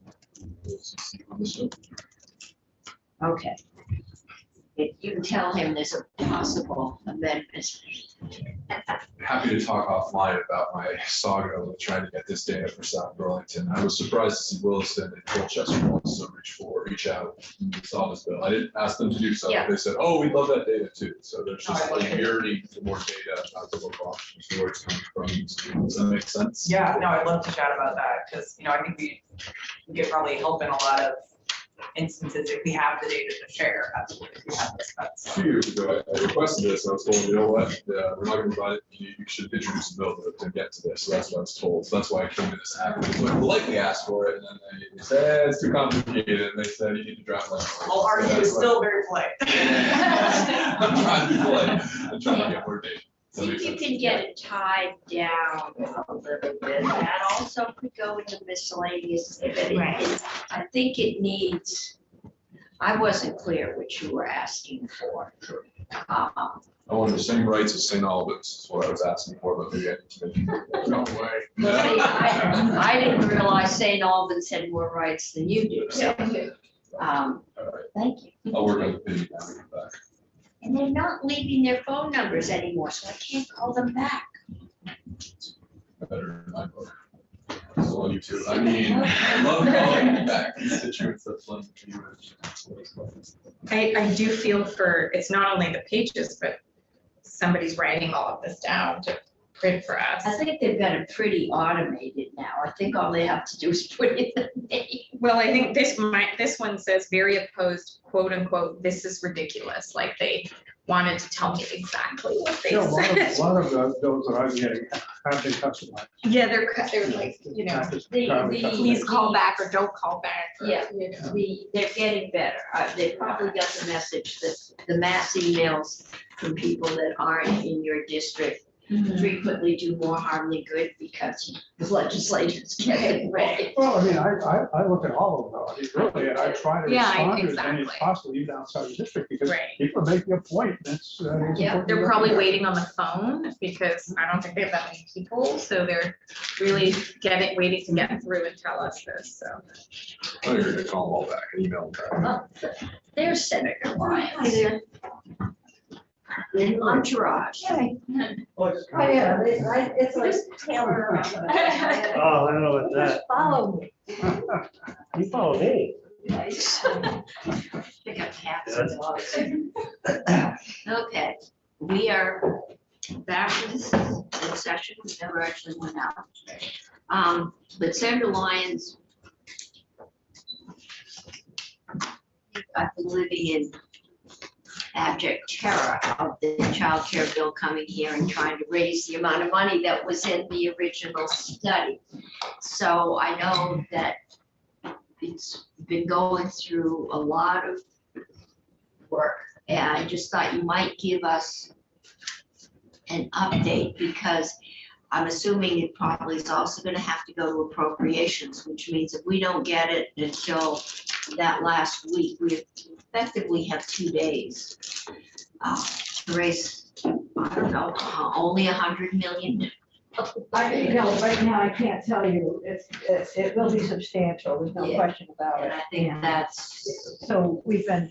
okay. If you can tell him there's a possible amendment.
Happy to talk offline about my saga with trying to get this data for South Burlington. I was surprised to see Williston and Colchester also reach out and saw this bill. I didn't ask them to do so.
Yeah.
They said, oh, we'd love that data too. So there's just like yearning for more data about the local options, where it's coming from. Does that make sense?
Yeah, no, I'd love to chat about that, because, you know, I think we could probably help in a lot of instances if we have the data to share, absolutely, if we have this,
A
that's.
few years ago, I requested this, and I was told, you know what, we're not gonna provide it, you should introduce a bill to get to this, so that's what I was told, so that's why I came to this avenue. So I politely asked for it, and then they said, it's too complicated, and they said, you need to draft language.
I'll argue, it's still very polite.
I'm trying to be polite, I'm trying to get more data.
I think you can get it tied down a little bit. That also could go into miscellaneous. But I think it needs, I wasn't clear what you were asking for.
I wanted the same rights as St. Albans, is what I was asking for, but maybe I need to make it. No way.
Well, see, I didn't realize St. Albans had more rights than you do, so,
All right,
thank you.
I'll work on the page now, and get back.
And they're not leaving their phone numbers anymore, so I can't call them back.
Better than my book. It's all you two. I mean, I love calling back constituents that fund you.
I do feel for, it's not only the pages, but somebody's writing all of this down to print for us.
I think they've got it pretty automated now. I think all they have to do is put in the name.
Well, I think this one says very opposed, quote unquote, this is ridiculous, like they wanted to tell me exactly what they
Yeah,
said.
a lot of those that I'm getting have been customized.
Yeah, they're like, you know,
Not just
the-
entirely
the-
customized.
please call back or don't call back. or,
Yeah.
you know.
They're getting better. They probably got the message that the mass emails from people that aren't in your district frequently do more harm than good because the legislators get it ready.
Well, I mean, I look at all of them, though. I mean, really, and I try to
Yeah,
respond to as many as
exactly.
possible, even outside the district, because
Right.
people are making a point, that's.
Yeah,
They're probably waiting on the phone because I don't think they have that many people, so they're really waiting to get through and tell us this, so.
Oh, you're gonna call them all back and email them back.
There's Senator Lyons. In entourage.
It's like Taylor.
Oh, I don't know about that.
Follow me.
You follow me.
Pick up hats and gloves. Okay, we are back in session. We never actually went out. But Senator Lyons, I've been living in abject terror of the child care bill coming here and trying to raise the amount of money that was in the original study. So I know that it's been going through a lot of work. And I just thought you might give us an update, because I'm assuming it probably is also gonna have to go to appropriations, which means if we don't get it until that last week, we effectively have 2 days. To raise, I don't know, only 100 million.
You know, right now, I can't tell you, it will be substantial, there's no
Yeah.
question about
And
it.
I think that's,
So we've been,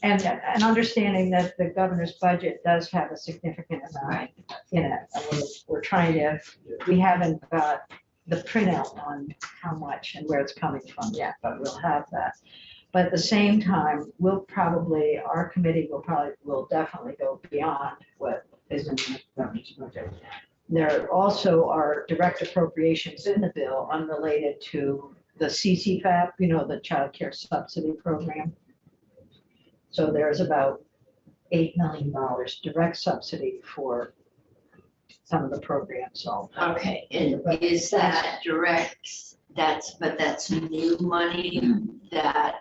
and understanding that the governor's budget does have a significant amount
right,
in it. And we're trying to, we haven't got the printout on how much and where it's coming from yet, but we'll have that. But at the same time, our committee will definitely go beyond what is in the governor's budget. There also are direct appropriations in the bill unrelated to the CCFAP, you know, the child care subsidy program. So there's about $8 million direct subsidy for some of the programs, so.
okay, and is that direct, but that's new money that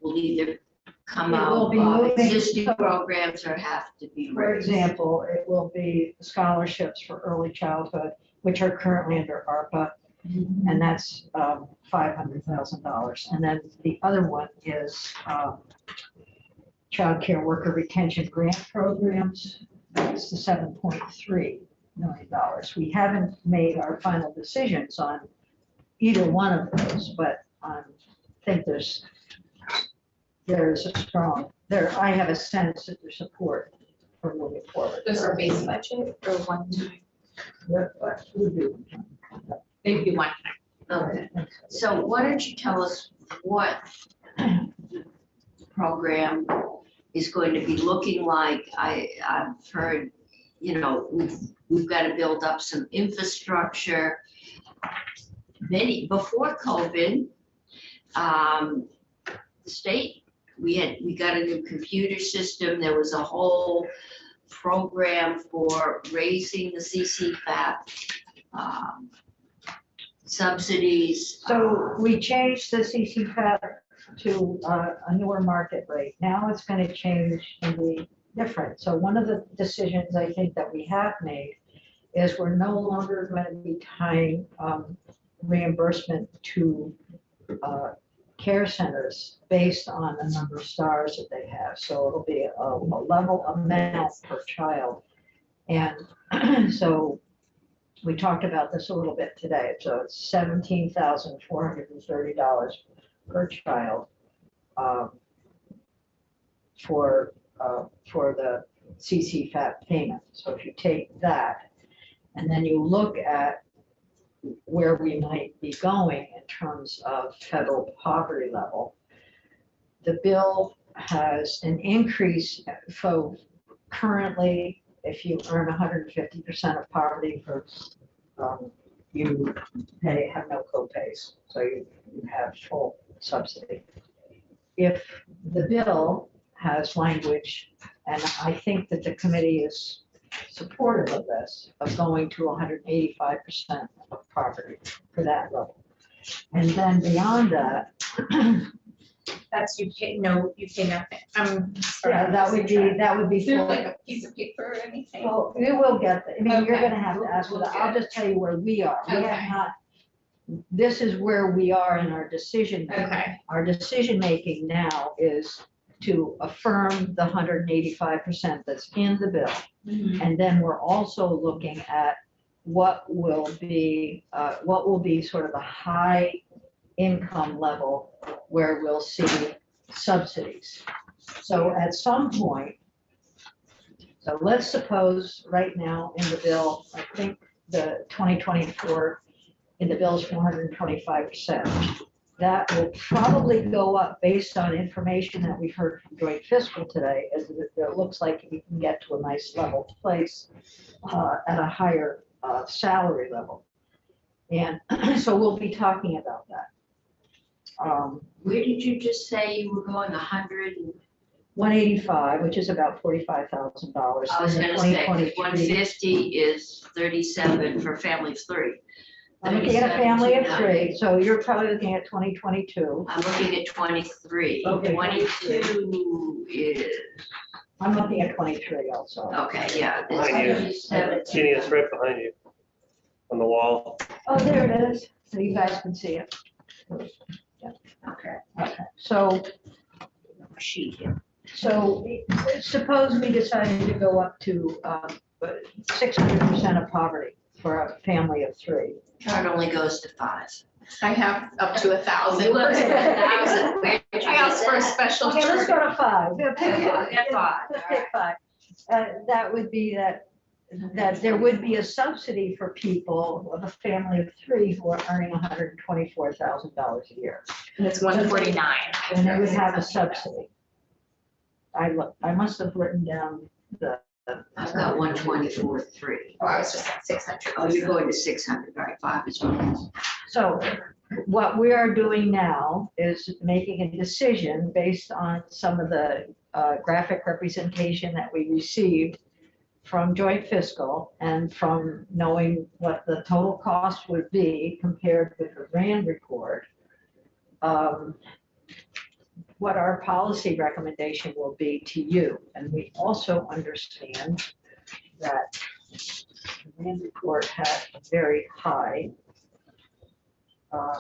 will either come
It will
out
be
of
moving-
existing programs or have to be
For
raised?
example, it will be scholarships for early childhood, which are currently under ARPA, and that's $500,000. And then the other one is child care worker retention grant programs. It's the $7.3 million. We haven't made our final decisions on either one of those, but I think there's a strong, I have a sense that there's support for moving forward.
Those are base budget or one time?
What would be-
Maybe one time.
Okay, so why don't you tell us what the program is going to be looking like? I've heard, you know, we've got to build up some infrastructure. Before COVID, the state, we got a new computer system. There was a whole program for raising the CCFAP subsidies.
So we changed the CCFAP to a newer market rate. Now it's going to change and be different. So one of the decisions I think that we have made is we're no longer going to be tying reimbursement to care centers based on the number of stars that they have. So it'll be a level amount per child. And so we talked about this a little bit today. So it's $17,430 per child for the CCFAP payment. So if you take that and then you look at where we might be going in terms of federal poverty level, the bill has an increase. So currently, if you earn 150% of poverty, you have no co-pays, so you have full subsidy. If the bill has language, and I think that the committee is supportive of this, of going to 185% of poverty for that level. And then beyond that,
That's you pay nothing.
yeah, that would be
Is there
full.
like a piece of paper or anything?
Well, we will get, I mean, you're
Okay.
gonna have to ask for that. I'll just tell you where we are. We have
Okay.
not, this is where we are in our decision. making.
Okay,
Our decision making now is to affirm the 185% that's in the bill. And then we're also looking at what will be sort of a high income level where we'll see subsidies. So at some point, so let's suppose right now in the bill, I think the 2024 in the bill is 425%. That will probably go up based on information that we've heard from Joint Fiscal today, as it looks like we can get to a nice level place at a higher salary level. And so we'll be talking about that.
Where did you just say you were going
185, which is about $45,000.
I was
in
gonna say,
2023.
150 is 37 for family of 3.
I'm looking at a family of 3, so you're probably looking at 2022.
I'm looking at 23.
Okay,
22 is,
I'm looking at 23 also.
okay, yeah. this
Behind you.
is 17.
Jeannie, it's right behind you on the wall.
Oh, there it is, so you guys can see it.
Okay.
Okay, so
Sheet here.
So suppose we decided to go up to 600% of poverty for a family of 3.
Chart only goes to 5.
I have up to 1,000.
Where'd you
I
get
asked for a
that?
special.
Okay, let's go to 5. Yeah, pick
Okay,
5.
get 5.
Let's pick 5. That would be that there would be a subsidy for people of a family of 3 who are earning $124,000 a year.
And it's 149.
And they would have a subsidy. I must have written down the.
I've got 124.3.
Oh, I was just at 600.
Oh, you're going to 600, right? 5 is one.
So what we are doing now is making a decision based on some of the graphic representation that we received from joint fiscal and from knowing what the total cost would be compared with the RAND report. What our policy recommendation will be to you. And we also understand that the RAND report had a very high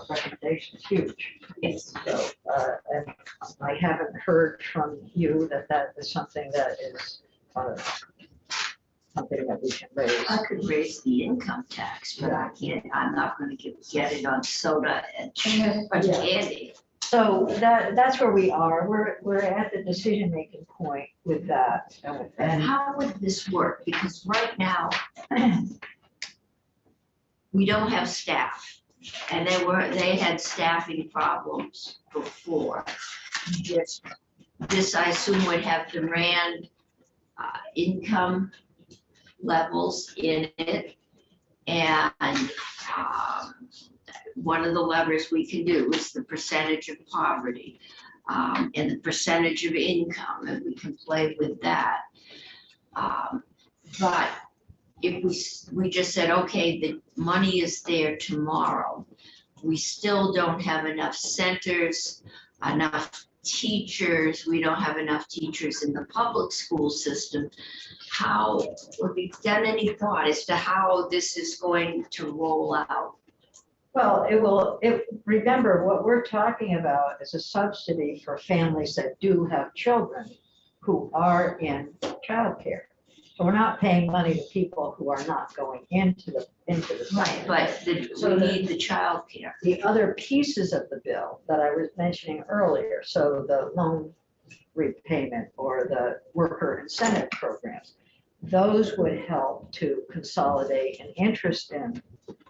recommendations, huge.
Yes.
So, and I haven't heard from you that that is something that is something that we can raise.
I could raise the income tax, but I can't, I'm not gonna get it on soda and candy.
So that's where we are. We're at the decision-making point with that.
And
And
how would this work? Because right now, we don't have staff. And they had staffing problems before. This, I assume, would have the RAND income levels in it. And one of the levers we can do is the percentage of poverty and the percentage of income, and we can play with that. But if we just said, okay, the money is there tomorrow, we still don't have enough centers, enough teachers, we don't have enough teachers in the public school system. How, have you done any thought as to how this is going to roll out?
well, remember, what we're talking about is a subsidy for families that do have children who are in childcare. So we're not paying money to people who are not going into the.
Right, but we need the childcare.
The other pieces of the bill that I was mentioning earlier, so the loan repayment or the worker incentive programs, those would help to consolidate an interest in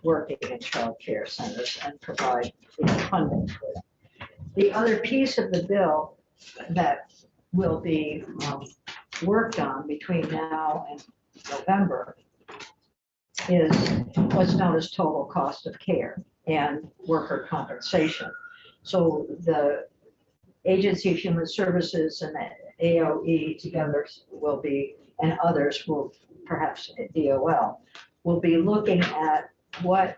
working in childcare centers and provide funding for them. The other piece of the bill that will be worked on between now and November is what's known as total cost of care and worker compensation. So the Agency of Human Services and the AOE together will be, and others will, perhaps DOL, will be looking at what,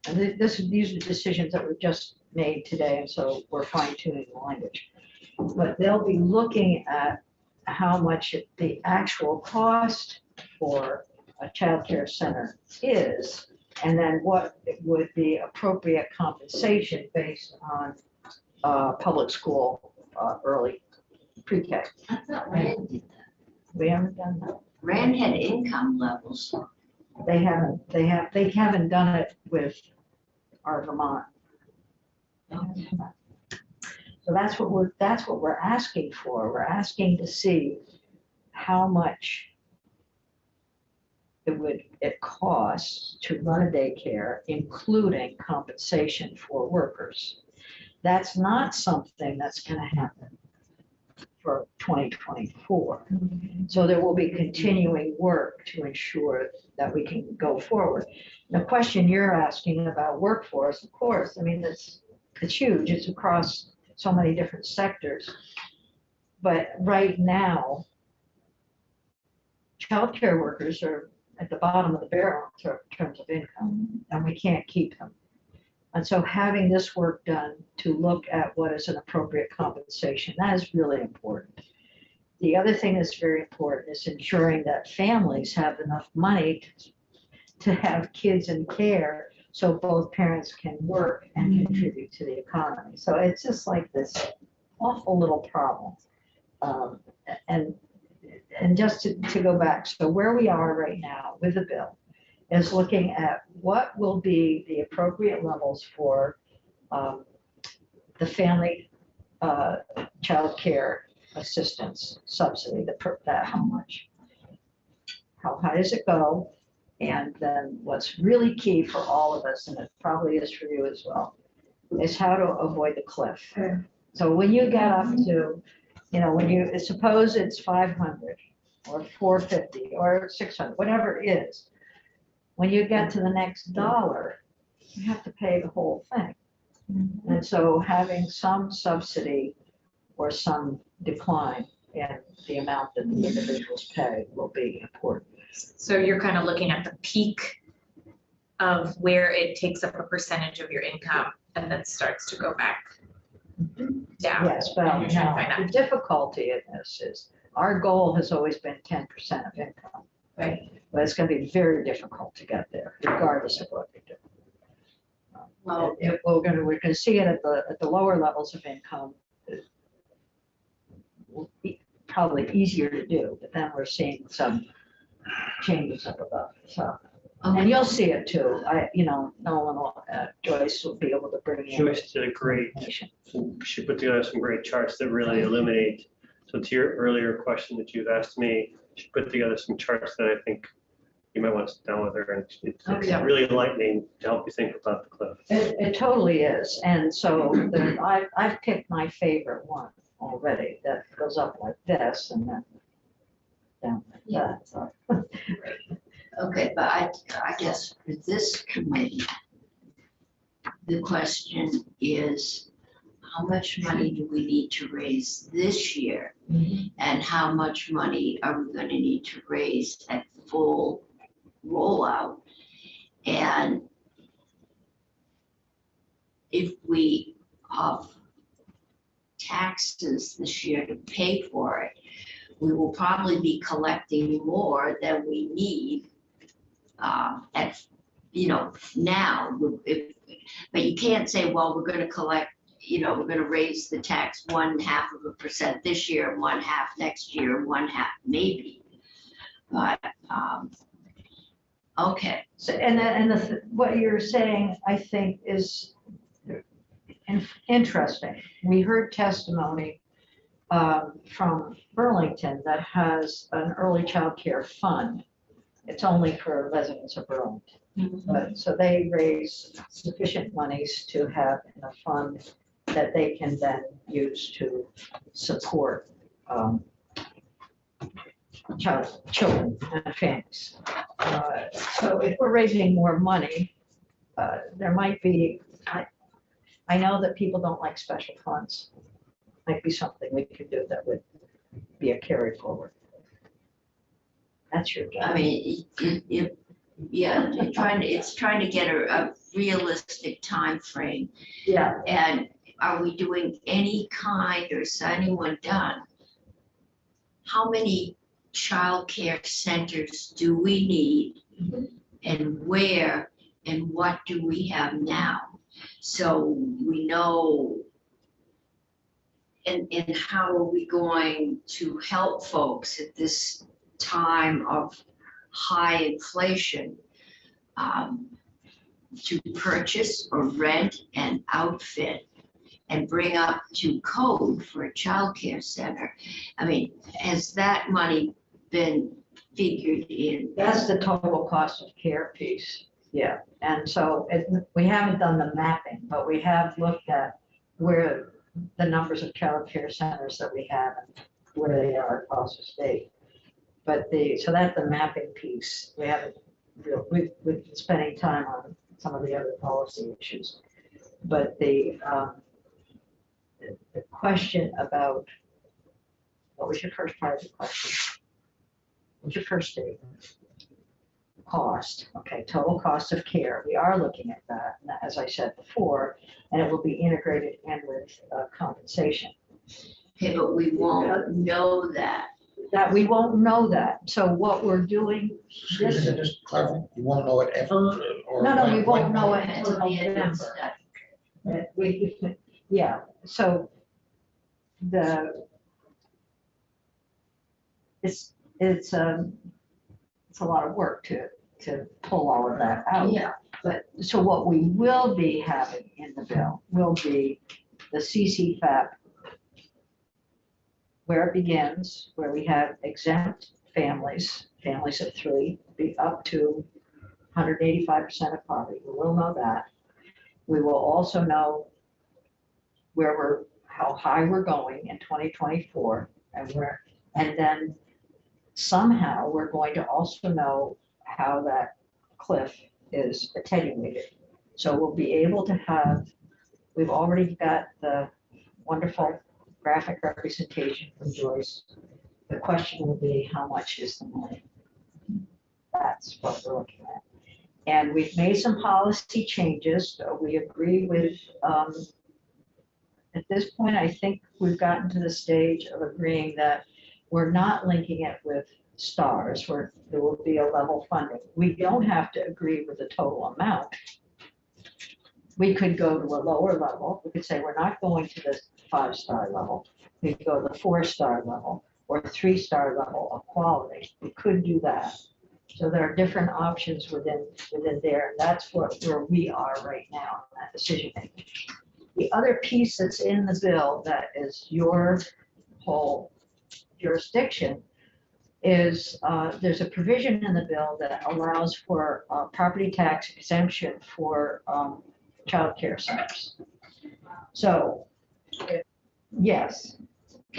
and these are decisions that were just made today, and so we're fine tuning the language. But they'll be looking at how much the actual cost for a childcare center is, and then what would be appropriate compensation based on public school early pre-K.
I thought RAND did that.
We haven't done that.
RAND had income levels.
They haven't done it with our Vermont. So that's what we're asking for. We're asking to see how much it costs to run a daycare, including compensation for workers. That's not something that's gonna happen for 2024. So there will be continuing work to ensure that we can go forward. The question you're asking about workforce, of course, I mean, it's huge. It's across so many different sectors. But right now, childcare workers are at the bottom of the barrel in terms of income, and we can't keep them. And so having this work done to look at what is an appropriate compensation, that is really important. The other thing that's very important is ensuring that families have enough money to have kids in care so both parents can work and contribute to the economy. So it's just like this awful little problem. And just to go back, so where we are right now with the bill is looking at what will be the appropriate levels for the family child care assistance subsidy, that how much? How high does it go? And then what's really key for all of us, and it probably is for you as well, is how to avoid the cliff. So when you get up to, when you, suppose it's 500 or 450 or 600, whatever it is, when you get to the next dollar, you have to pay the whole thing. And so having some subsidy or some decline in the amount that the individuals pay will be important.
So you're kind of looking at the peak of where it takes up a percentage of your income and then starts to go back down.
Yes, but
And you're trying to find
now,
out.
the difficulty in this is, our goal has always been 10% of income.
Right.
But it's gonna be very difficult to get there, regardless of what we do.
Well,
We're gonna see it at the lower levels of income. It will be probably easier to do, but then we're seeing some changes up above, so. And you'll see it too. Nolan, Joyce will be able to bring in.
Joyce did a great,
information.
she put together some great charts that really illuminate. So to your earlier question that you've asked me, she put together some charts that I think you might want to sit down with her, and it's
Okay.
really enlightening to help you think about the cliff.
It totally is, and so I've picked my favorite one already, that goes up like this and then down like that, so.
okay, but I guess for this committee, the question is, how much money do we need to raise this year? And how much money are we gonna need to raise at full rollout? And if we have taxes this year to pay for it, we will probably be collecting more than we need now. But you can't say, well, we're gonna collect, we're gonna raise the tax 0.5% this year, and 1/2 next year, and 1/2 maybe. But, okay.
So, what you're saying, I think, is interesting. We heard testimony from Burlington that has an early child care fund. It's only for residents of Burlington. But, so they raise sufficient monies to have in a fund that they can then use to support children and families. So if we're raising more money, there might be, I know that people don't like special funds. Might be something we could do that would be a carry forward. That's your job.
I mean, it's trying to get a realistic time frame.
Yeah.
And are we doing any kind, or has anyone done? How many childcare centers do we need? And where, and what do we have now? So we know, and how are we going to help folks at this time of high inflation to purchase or rent an outfit and bring up to code for a childcare center? I mean, has that money been figured in?
That's the total cost of care piece. Yeah. And so we haven't done the mapping, but we have looked at where the numbers of child care centers that we have and where they are across the state. But so that's the mapping piece. We haven't, we've been spending time on some of the other policy issues. But the question about, what was your first part of the question? What was your first statement? cost, okay, total cost of care. We are looking at that, and as I said before, and it will be integrated in with compensation.
Okay, but we won't know that.
That we won't know that. So what we're doing,
Excuse me, just clarify, you won't know it ever, or?
no, we
when-
won't
when-
know it
Until
until
the end of the
November.
study.
Yeah, so it's a lot of work to pull all of that out.
Yeah,
But, so what we will be having in the bill will be the CCFAP, where it begins, where we have exempt families of three, be up to 185% of poverty. We will know that. We will also know how high we're going in 2024 and then somehow we're going to also know how that cliff is attenuated. So we'll be able to have, we've already got the wonderful graphic representation from Joyce. The question will be, how much is the money? That's what we're looking at. And we've made some policy changes. So we agree with, at this point, I think we've gotten to the stage of agreeing that we're not linking it with stars, where there will be a level funding. We don't have to agree with the total amount. We could go to a lower level. We could say we're not going to the 5-star level. We could go to the 4-star level or 3-star level of quality. We could do that. So there are different options within there. And that's where we are right now in that decision making. The other piece that's in the bill that is your whole jurisdiction is there's a provision in the bill that allows for property tax exemption for childcare centers. So, yes,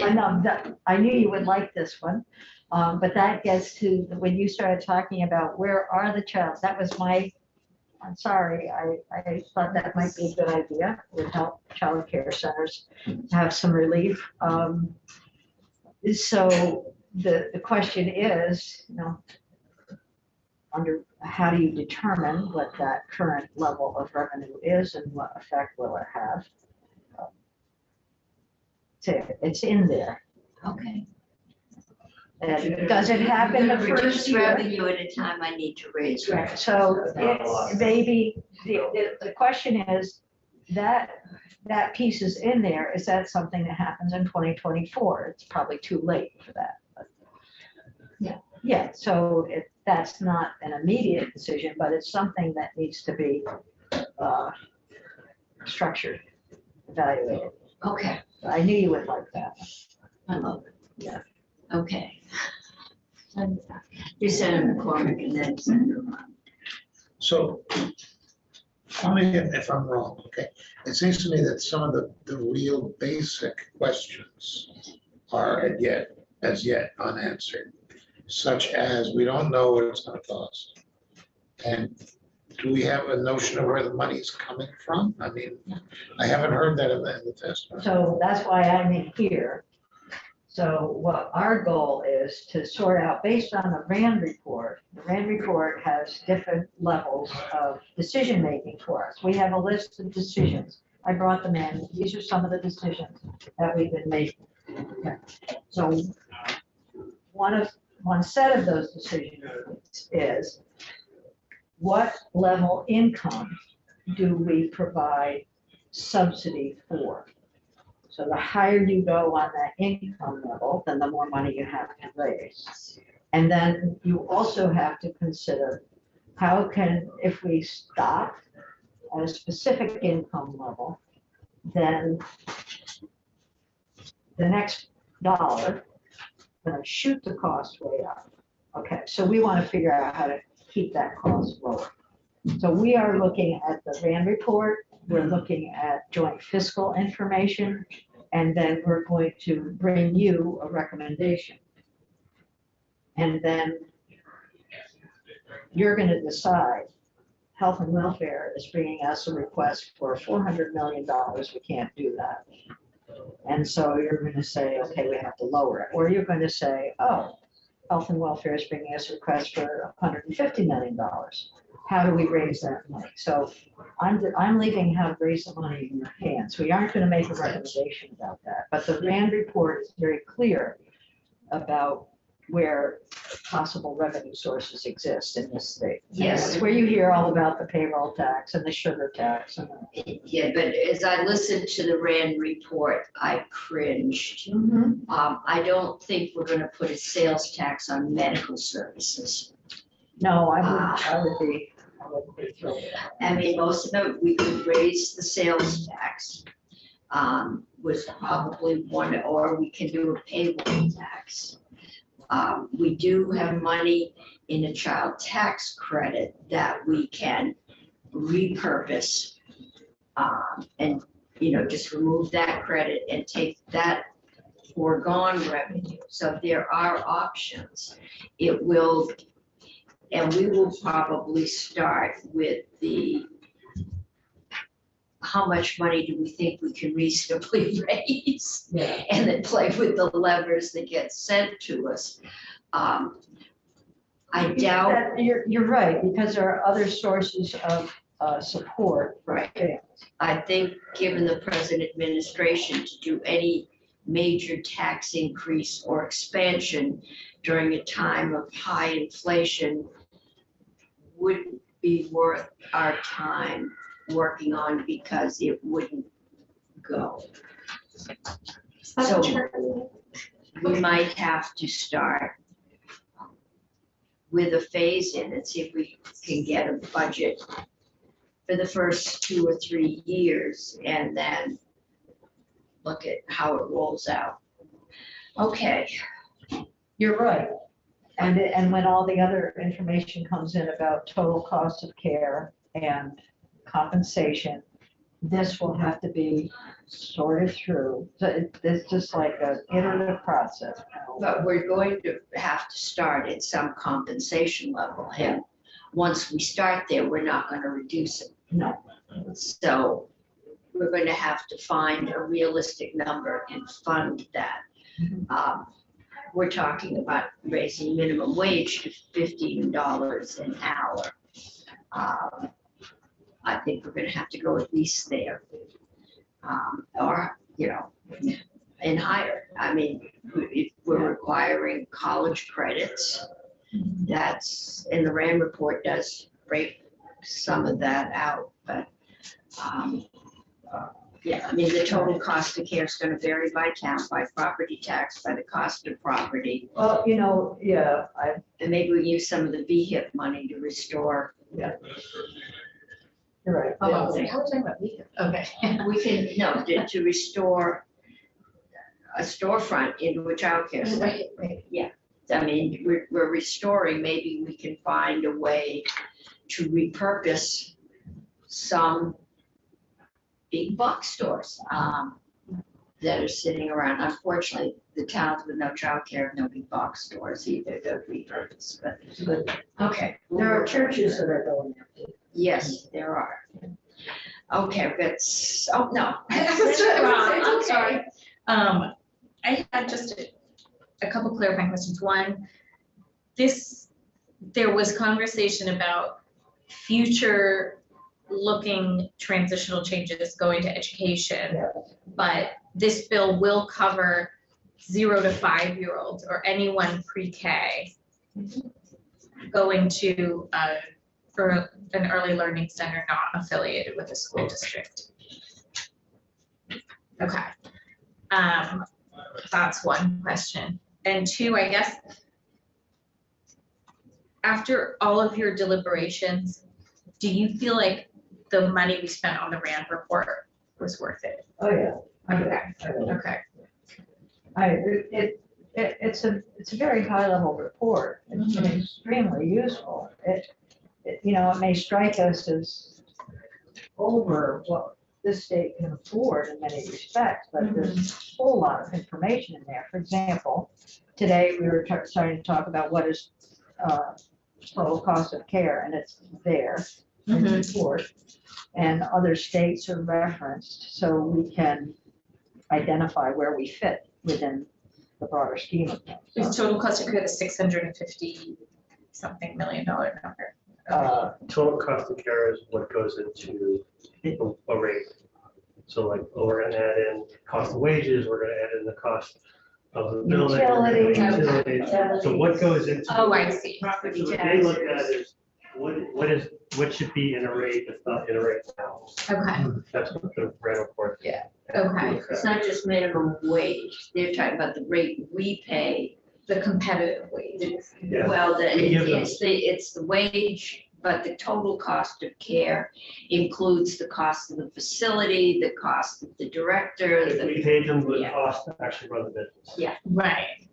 I knew you would like this one, but that gets to when you started talking about where are the child. That was I'm sorry, I thought that might be a good idea. It would help child care centers have some relief. So the question is, under how do you determine what that current level of revenue is and what effect will it have? So it's in there.
okay.
And does it happen the
Reduce
first year?
revenue at a time I need to raise.
Right, so it's maybe, the question is, that piece is in there, is that something that happens in 2024? It's probably too late for that. But yeah, so that's not an immediate decision, but it's something that needs to be structured, evaluated.
Okay,
I knew you would like that.
I love it.
Yeah.
Okay. You Senator McCormick and then Senator Ron.
So, tell me if I'm wrong, okay? It seems to me that some of the real basic questions are as yet unanswered, such as we don't know what it's gonna cost. And do we have a notion of where the money's coming from? I mean, I haven't heard that in the testimony.
So that's why I'm in here. So what our goal is to sort out, based on the RAND report, the RAND report has different levels of decision-making for us. We have a list of decisions. I brought them in. These are some of the decisions that we've been making. Okay. So one set of those decisions is, what level income do we provide subsidy for? So the higher you go on that income level, then the more money you have to raise. And then you also have to consider if we stop at a specific income level, then the next dollar going to shoot the cost way up. Okay, so we want to figure out how to keep that cost lower. So we are looking at the RAND report, we're looking at joint fiscal information, and then we're going to bring you a recommendation. And then you're going to decide. Health and Welfare is bringing us a request for $400 million. We can't do that. And so you're going to say, okay, we have to lower it. Or you're going to say, oh, Health and Welfare is bringing us a request for $150 million. How do we raise that money? So I'm leaving how to raise the money in your hands. We aren't going to make a recommendation about that, but the RAND report is very clear about where possible revenue sources exist in this state.
Yes.
It's where you hear all about the payroll tax and the sugar tax and
Yeah, but as I listened to the RAND report, I cringed. I don't think we're gonna put a sales tax on medical services.
no, I wouldn't be thrilled with that.
I mean, most of it, we could raise the sales tax. Was probably one, or we can do a payroll tax. We do have money in a child tax credit that we can repurpose. And, just remove that credit and take that foregone revenue. So there are options. It will, and we will probably start with how much money do we think we can reasonably raise?
Yeah.
And then play with the levers that get sent to us. I doubt,
That- You're right, because there are other sources of support for
Right.
families.
I think given the present administration to do any major tax increase or expansion during a time of high inflation wouldn't be worth our time working on because it wouldn't go. So we might have to start with a phase in and see if we can get a budget for the first 2 or 3 years and then look at how it rolls out. Okay,
You're right. And when all the other information comes in about total cost of care and compensation, this will have to be sorted through. So it's just like an iterative process.
but we're going to have to start at some compensation level. And once we start there, we're not going to reduce it.
No.
So we're going to have to find a realistic number and fund that. We're talking about raising minimum wage to $15 an hour. I think we're going to have to go at least there. Or, and higher. I mean, if we're requiring college credits, that's, and the RAND report does break some of that out, but, yeah, I mean, the total cost of care is gonna vary by town, by property tax, by the cost of property.
Well, yeah,
And maybe we use some of the VHIP money to restore.
you're right.
How about saying, how are we talking about legal? Okay.
We can, no, to restore a storefront into a childcare center.
Right.
I mean, we're restoring, maybe we can find a way to repurpose some big box stores that are sitting around. Unfortunately, the towns with no childcare have no big box stores either, they're repurposed, but, okay.
There are churches that are going there.
Yes, there are. Okay, oh, no.
I'm sorry. I had just a couple clarifying questions. One, there was conversation about future looking transitional changes going to education,
Yeah.
but this bill will cover 0 to 5-year-olds or anyone pre-K going to for an early learning center not affiliated with a school district. Okay. That's one question. And two, I guess, after all of your deliberations, do you feel like the money we spent on the RAND report was worth it?
Oh, yeah.
Okay.
It's a very high level report. It's extremely useful. It may strike us as over what this state can afford in many respects, but there's a whole lot of information in there. For example, today we were starting to talk about what is total cost of care, and it's there in the report. And other states are referenced, so we can identify where we fit within the the broader scheme of things.
Is total cost of care the $650 something million number?
Total cost of care is what goes into a rate. So like, we're gonna add in cost of wages, we're gonna add in the cost of the building. we're gonna add utilities. So what goes into?
Oh, I see.
So what they look at is, what should be in a rate that's not in a rate now?
Okay,
That's what the red report.
Yeah.
okay.
It's not just minimum wage, they're talking about the rate we pay.
The competitive wage.
Yeah.
Well,
We give them-
it's the wage, but the total cost of care includes the cost of the facility, the cost of the director,
If we paid them the
Yeah.
cost to actually run the business.
Right.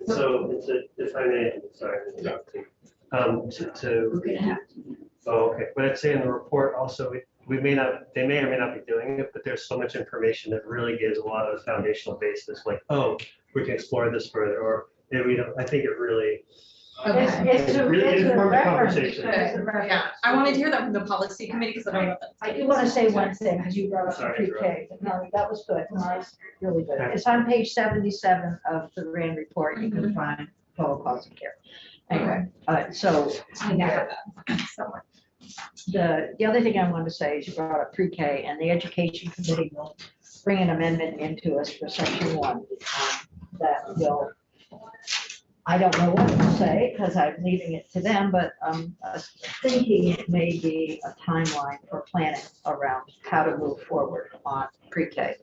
So it's a, if I may, sorry, I'm interrupting.
we're gonna have to.
Oh, okay, but I'd say in the report also, we may not, they may or may not be doing it, but there's so much information that really gives a lot of foundational basis, like, oh, we can explore this further, or maybe we don't, I think it really.
Okay.
It's a,
Really
it's a
informed the
reference.
conversation.
It's a reference.
Yeah, I wanted to hear that from the policy committee because I don't know.
I do want to say one thing, because you brought up the
Sorry to
pre-K. No, that was good. No, it's really good. It's on page 77 of the RAND report. You can find total cost of care. Anyway, so
I never that. Somewhere.
the other thing I wanted to say is you brought up pre-K, and the education committee will bring an amendment into us for section 1 that will, I don't know what to say because I'm leaving it to them, but I'm thinking it may be a timeline for planning around how to move forward on pre-K.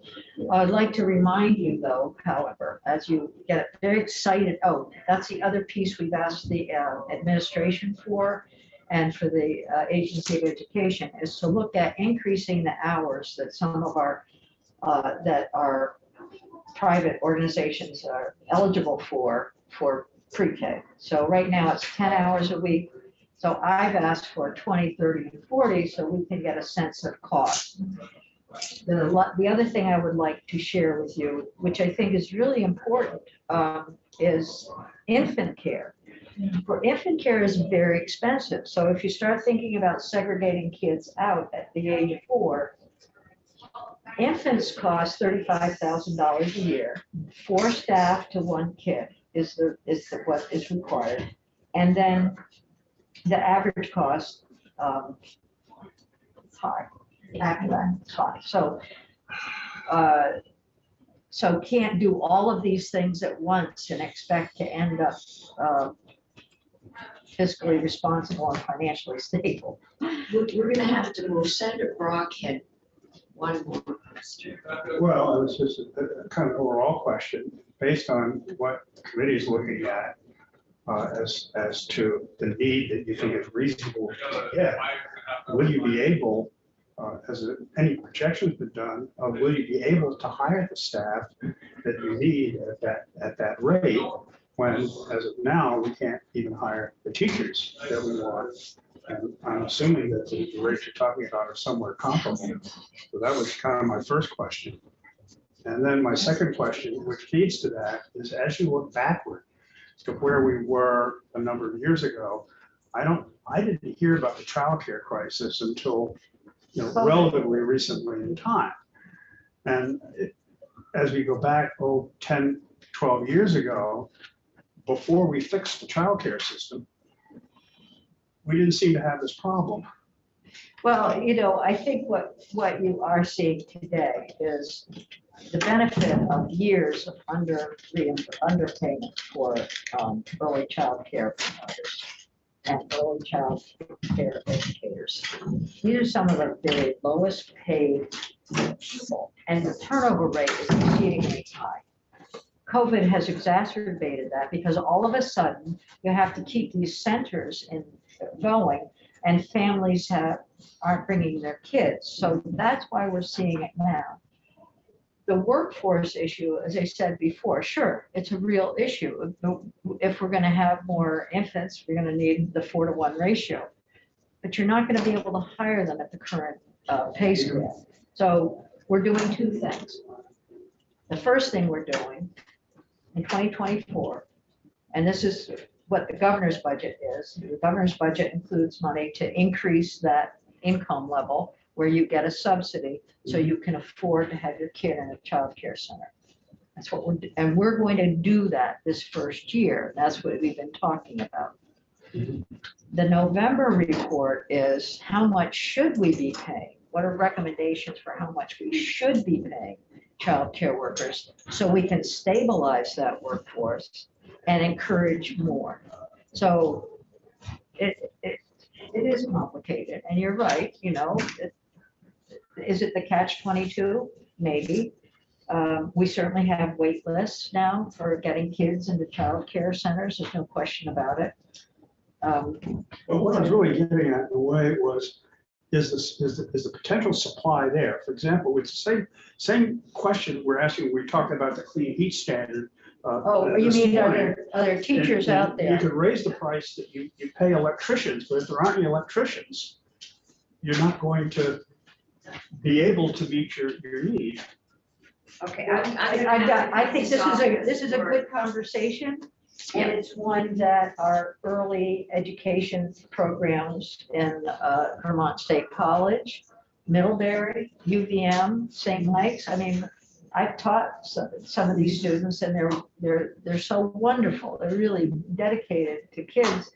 I'd like to remind you though, however, as you get very excited, oh, that's the other piece we've asked the administration for and for the Agency of Education is to look at increasing the hours that some of our, that our private organizations are eligible for pre-K. So right now it's 10 hours a week. So I've asked for 20, 30, and 40 so we can get a sense of cost. The other thing I would like to share with you, which I think is really important, is infant care. For infant care is very expensive. So if you start thinking about segregating kids out at the age of 4, infants cost $35,000 a year, 4 staff to 1 kid is what is required. And then the average cost, it's high, after that, it's high. So can't do all of these things at once and expect to end up fiscally responsible and financially stable.
We're gonna have to move. Senator Brock had one more question.
Well, it was just a kind of overall question, based on what the committee is looking at, as to the need that you think is reasonable to get. Will you be able, any projections been done, will you be able to hire the staff that you need at that rate, when, as of now, we can't even hire the teachers that we want? And I'm assuming that the rates you're talking about are somewhere comparable. So that was kind of my first question. And then my second question, which feeds to that, is as you look backward to where we were a number of years ago, I didn't hear about the childcare crisis until, relatively recently in time. And as we go back, 10, 12 years ago, before we fixed the childcare system, we didn't seem to have this problem.
Well, I think what you are seeing today is the benefit of years of underpayment for early child care providers and early child care educators. These are some of the very lowest paid people, and the turnover rate is exceedingly high. COVID has exacerbated that because all of a sudden you have to keep these centers going, and families aren't bringing their kids. So that's why we're seeing it now. The workforce issue, as I said before, sure, it's a real issue. If we're going to have more infants, we're going to need the 4-to-1 ratio. But you're not going to be able to hire them at the current pay scale. So we're doing 2 things. The first thing we're doing in 2024, and this is what the governor's budget is. The governor's budget includes money to increase that income level where you get a subsidy so you can afford to have your kid in a child care center. That's what and we're going to do that this first year. That's what we've been talking about. The November report is how much should we be paying? What are recommendations for how much we should be paying childcare workers so we can stabilize that workforce and encourage more? So it is complicated, and you're right, you know, is it the catch-22? Maybe. We certainly have wait lists now for getting kids into childcare centers. There's no question about it.
But what I was really getting at in a way was, is the potential supply there? For example, it's the same question we're asking, we're talking about the clean heat standard.
Oh, you
this
mean
morning.
other teachers
And
out
You
there?
could raise the price that you pay electricians, but if there aren't any electricians, you're not going to be able to meet your need.
Okay,
I think this is a good conversation. And it's one that our early education programs in Vermont State College, Middlebury, UVM, St. Mike's. I mean, I've taught some of these students, and they're so wonderful. They're really dedicated to kids,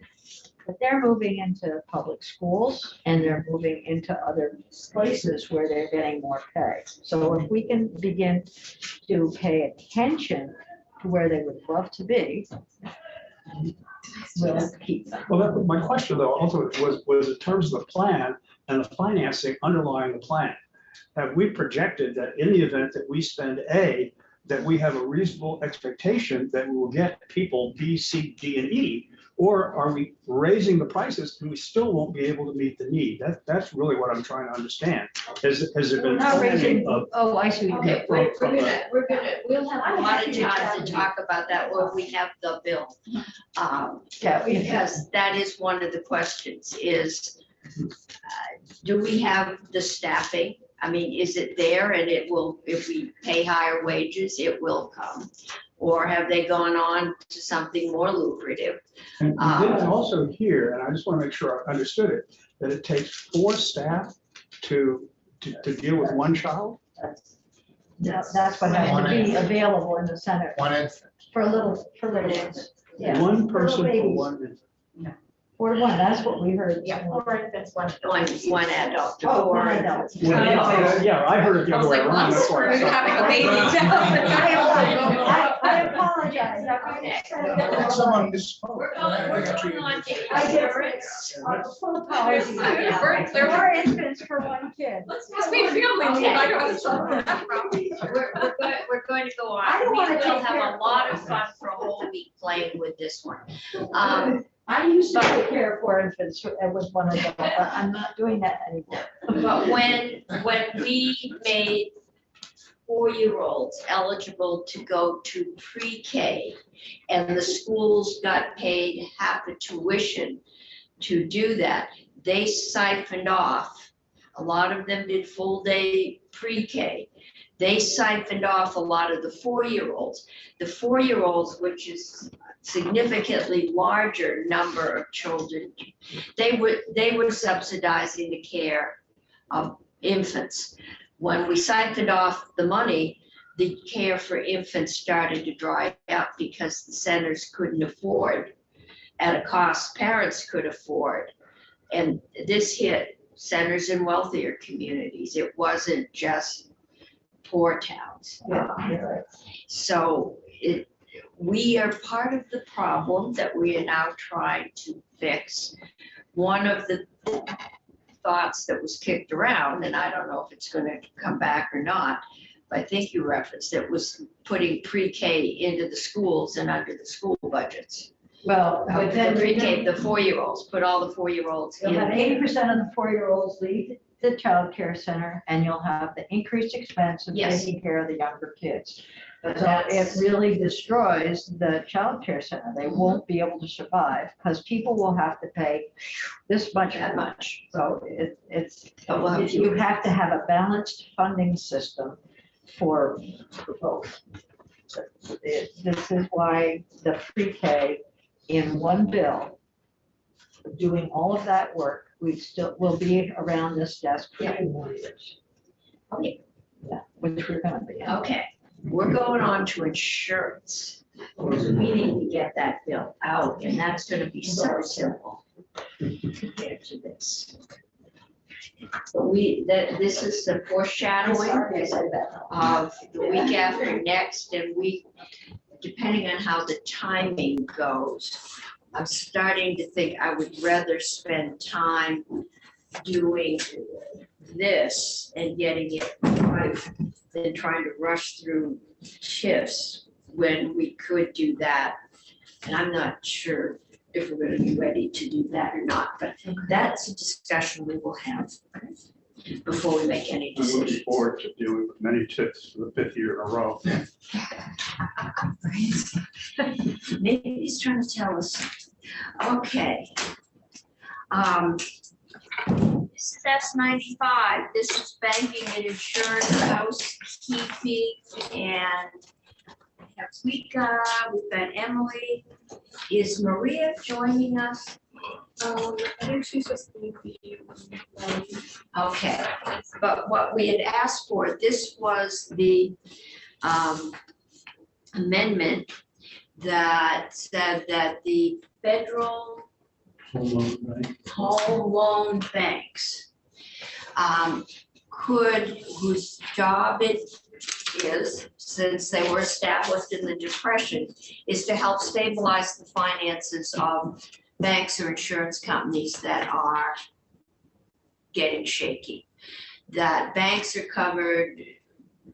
but they're moving into public schools and they're moving into other places where they're getting more pay. So if we can begin to pay attention to where they would love to be, we'll keep them.
Well, my question though also was in terms of the plan and the financing underlying the plan. Have we projected that in the event that we spend A, that we have a reasonable expectation that we will get people B, C, D, and E? Or are we raising the prices and we still won't be able to meet the need? That's really what I'm trying to understand. Has there been
Not raising,
planning of?
oh, I see. what you
Okay,
mean.
we'll have a lot of time to talk about that when we have the bill.
Yeah, we-
Because that is one of the questions is, do we have the staffing? I mean, is it there and it will, if we pay higher wages, it will come? Or have they gone on to something more lucrative?
And did I also hear, and I just want to make sure I understood it, that it takes 4 staff to deal with 1 child?
That's what has to be available in the center
One infant.
for little ones. Yeah.
1 person for
babies.
1 infant.
4 to 1, that's what we heard.
Yeah, 4 infants, 1
One adult to
Oh,
4.
one adult.
Yeah, I heard it the
I
other
was
way
like,
around.
once
That's why I
we're
stopped.
having a baby.
I apologize.
Someone misspoke.
We're going on to
I did.
insurance.
Full apology.
We're-
4 infants for 1 kid.
Let's be family.
Okay.
I got this.
We're going to go
I
on.
don't
We
wanna
will
take care
have a
of
lot of fun for a whole week playing with this one.
I used to take care of 4 infants with 1 adult, but I'm not doing that anymore.
But when we made 4-year-olds eligible to go to pre-K and the schools got paid half the tuition to do that, they siphoned off, a lot of them did full-day pre-K. They siphoned off a lot of the 4-year-olds. The 4-year-olds, which is significantly larger number of children, they were subsidizing the care of infants. When we siphoned off the money, the care for infants started to dry up because the centers couldn't afford at a cost parents could afford. And this hit centers in wealthier communities. It wasn't just poor towns. So we are part of the problem that we are now trying to fix. One of the thoughts that was kicked around, and I don't know if it's going to come back or not, but I think you referenced it, was putting pre-K into the schools and under the school budgets.
Well, but
The
then
pre-K, the 4-year-olds, put all the 4-year-olds
you'll have
in.
80% of the 4-year-olds leave the childcare center, and you'll have the increased expense of
Yes.
taking care of the younger kids.
But
So it
that's,
really destroys the childcare center. They won't be able to survive because people will have to pay this much.
that much.
So
But we'll have
you have to have a balanced funding system for both. This is why the pre-K in one bill, doing all of that work, will be around this desk for 2 more years.
Okay.
Yeah, which we're gonna be.
Okay, we're going on to insurance. We need to get that bill out, and that's gonna be so simple compared to this. But this is the foreshadowing of the week after next, and depending on how the timing goes, I'm starting to think I would rather spend time doing this and getting it right than trying to rush through shifts when we could do that. And I'm not sure if we're gonna be ready to do that or not, but that's a discussion we will have before we make any
I'm looking
decisions.
forward to dealing with many TIFs for the 5th year in a row.
Maybe he's trying to tell us something. Okay. This is S95. This is banking and insurance housekeeping, and we have Tweeka, we've got Emily. Is Maria joining us?
I think she's just going to be.
Okay, but what we had asked for, this was the amendment that said that the federal home loan banks whose job it is, since they were established in the Depression, is to help stabilize the finances of banks or insurance companies that are getting shaky. That banks are covered,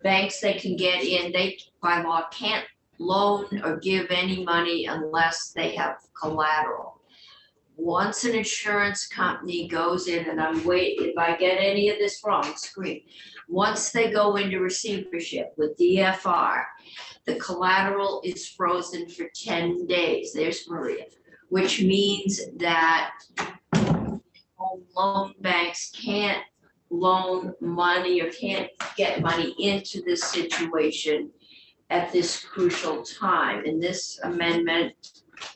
banks they can get in, they by law can't loan or give any money unless they have collateral. Once an insurance company goes in, and I'm waiting, if I get any of this wrong, scream. Once they go into receivership with DFR, the collateral is frozen for 10 days. There's Maria, which means that home loan banks can't loan money or can't get money into this situation at this crucial time. And this amendment,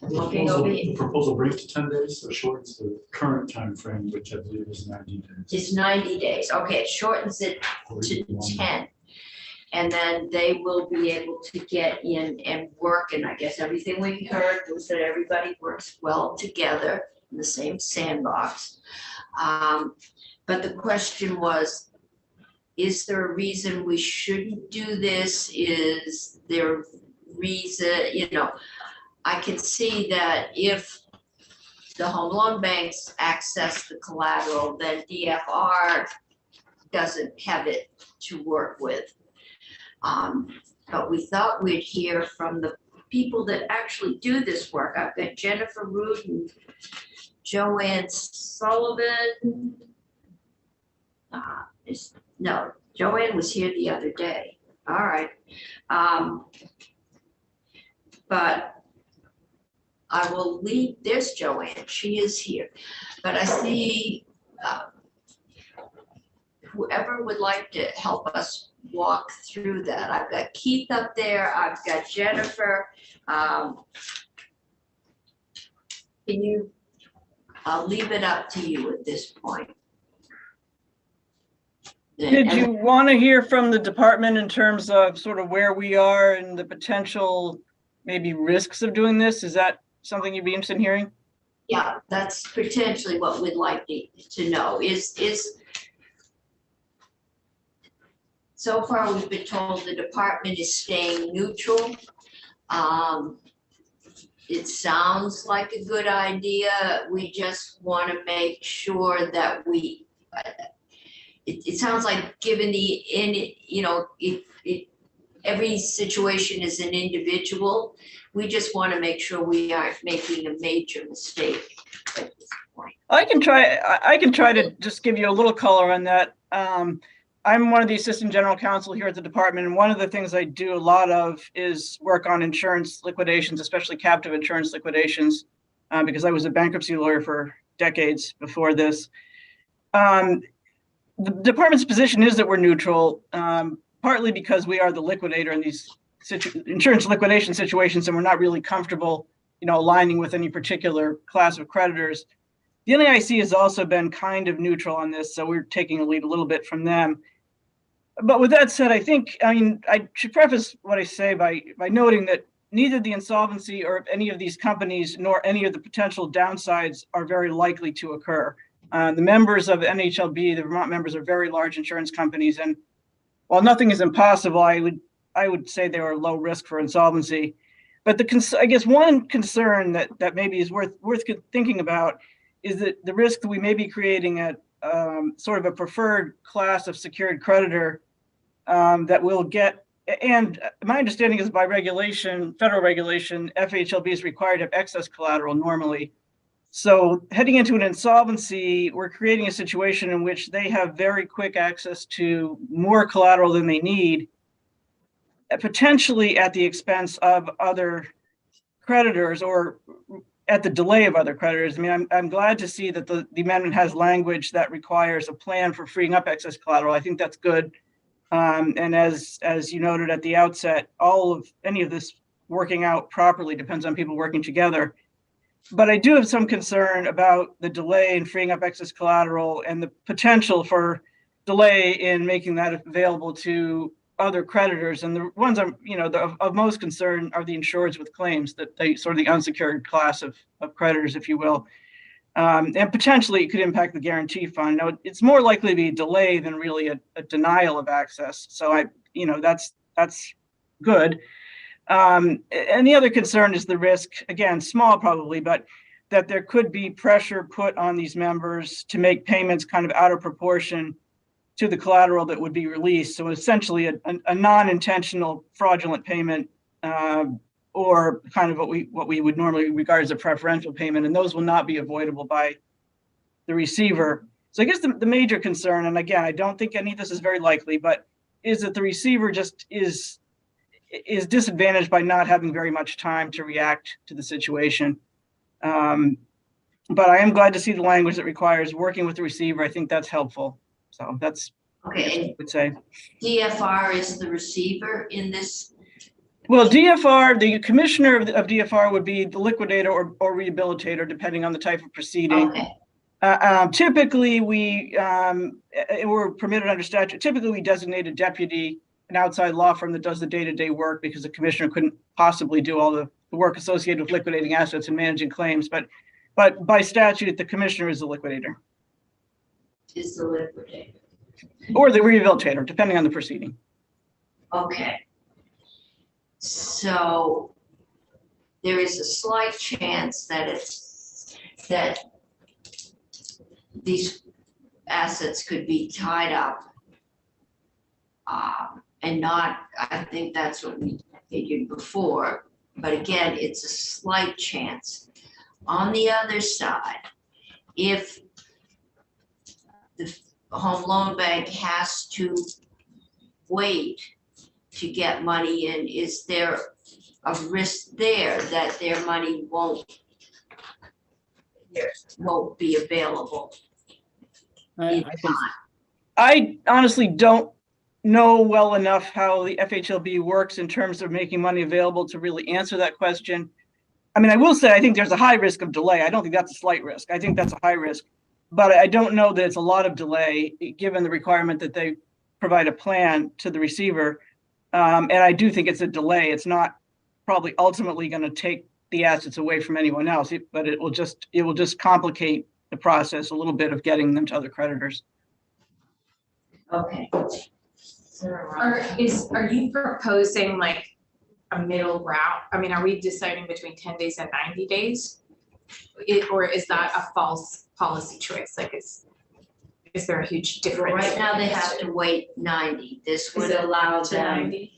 looking over
The
here,
proposal brings to 10 days, so shortens the current time frame, which I believe is 90 days.
it's 90 days. Okay, it shortens it to 10. And then they will be able to get in and work. And I guess everything we heard was that everybody works well together in the same sandbox. But the question was, is there a reason we shouldn't do this? Is there a reason, I can see that if the home loan banks access the collateral, then DFR doesn't have it to work with. But we thought we'd hear from the people that actually do this work. I've got Jennifer Root and Joanne Sullivan. No, Joanne was here the other day. All right. But I will leave, there's Joanne, she is here. But I see whoever would like to help us walk through that. I've got Keith up there, I've got Jennifer. Can you, I'll leave it up to you at this point.
Did you want to hear from the department in terms of sort of where we are and the potential maybe risks of doing this? Is that something you'd be interested in hearing?
Yeah, that's potentially what we'd like to know is so far we've been told the department is staying neutral. It sounds like a good idea. We just want to make sure that it sounds like given every situation is an individual. We just want to make sure we aren't making a major mistake at this point.
I can try to just give you a little color on that. I'm one of the assistant general counsel here at the department, and one of the things I do a lot of is work on insurance liquidations, especially captive insurance liquidations, because I was a bankruptcy lawyer for decades before this. The department's position is that we're neutral, partly because we are the liquidator in these insurance liquidation situations, and we're not really comfortable, aligning with any particular class of creditors. The NAIC has also been kind of neutral on this, so we're taking a lead a little bit from them. But with that said, I should preface what I say by noting that neither the insolvency or any of these companies nor any of the potential downsides are very likely to occur. The members of NHLB, the Vermont members, are very large insurance companies, and while nothing is impossible, I would say they are low risk for insolvency. But I guess one concern that maybe is worth thinking about is that the risk that we may be creating a sort of a preferred class of secured creditor that will get. And my understanding is by regulation, federal regulation, FHLB is required to have excess collateral normally. So heading into an insolvency, we're creating a situation in which they have very quick access to more collateral than they need, potentially at the expense of other creditors or at the delay of other creditors. I mean, I'm glad to see that the amendment has language that requires a plan for freeing up excess collateral. I think that's good. And as you noted at the outset, any of this working out properly depends on people working together. But I do have some concern about the delay in freeing up excess collateral and the potential for delay in making that available to other creditors. And the ones of most concern are the insureds with claims, that they sort of the unsecured class of creditors, if you will. And potentially it could impact the guarantee fund. Now, it's more likely to be a delay than really a denial of access. So that's good. And the other concern is the risk, again, small probably, but that there could be pressure put on these members to make payments kind of out of proportion to the collateral that would be released. So essentially a non-intentional fraudulent payment, or kind of what we would normally regard as a preferential payment, and those will not be avoidable by the receiver. So I guess the major concern, and again, I don't think any of this is very likely, but is that the receiver just is disadvantaged by not having very much time to react to the situation. But I am glad to see the language that requires working with the receiver. I think that's helpful. So that's
Okay,
what I would say.
DFR is the receiver in this.
Well, DFR, the commissioner of DFR would be the liquidator or rehabilitator, depending on the type of proceeding.
Okay,
Typically, we're permitted under statute. Typically, we designate a deputy, an outside law firm that does the day-to-day work, because the commissioner couldn't possibly do all the work associated with liquidating assets and managing claims. But by statute, the commissioner is the liquidator.
is the liquidator.
Or the rehabilitator, depending on the proceeding.
Okay. So there is a slight chance that these assets could be tied up. And not, I think that's what we figured before, but again, it's a slight chance. On the other side, if the Home Loan Bank has to wait to get money in, is there a risk there that their money won't be available in time?
I honestly don't know well enough how the FHLB works in terms of making money available to really answer that question. I mean, I will say I think there's a high risk of delay. I don't think that's a slight risk. I think that's a high risk. But I don't know that it's a lot of delay, given the requirement that they provide a plan to the receiver. And I do think it's a delay. It's not probably ultimately going to take the assets away from anyone else, but it will just complicate the process a little bit of getting them to other creditors.
Okay.
Are you proposing like a middle route? I mean, are we deciding between 10 days and 90 days? Or is that a false policy choice? Like, is there a huge difference?
Right now, they have to wait 90. This
Is
would
it
allow
to
them
90?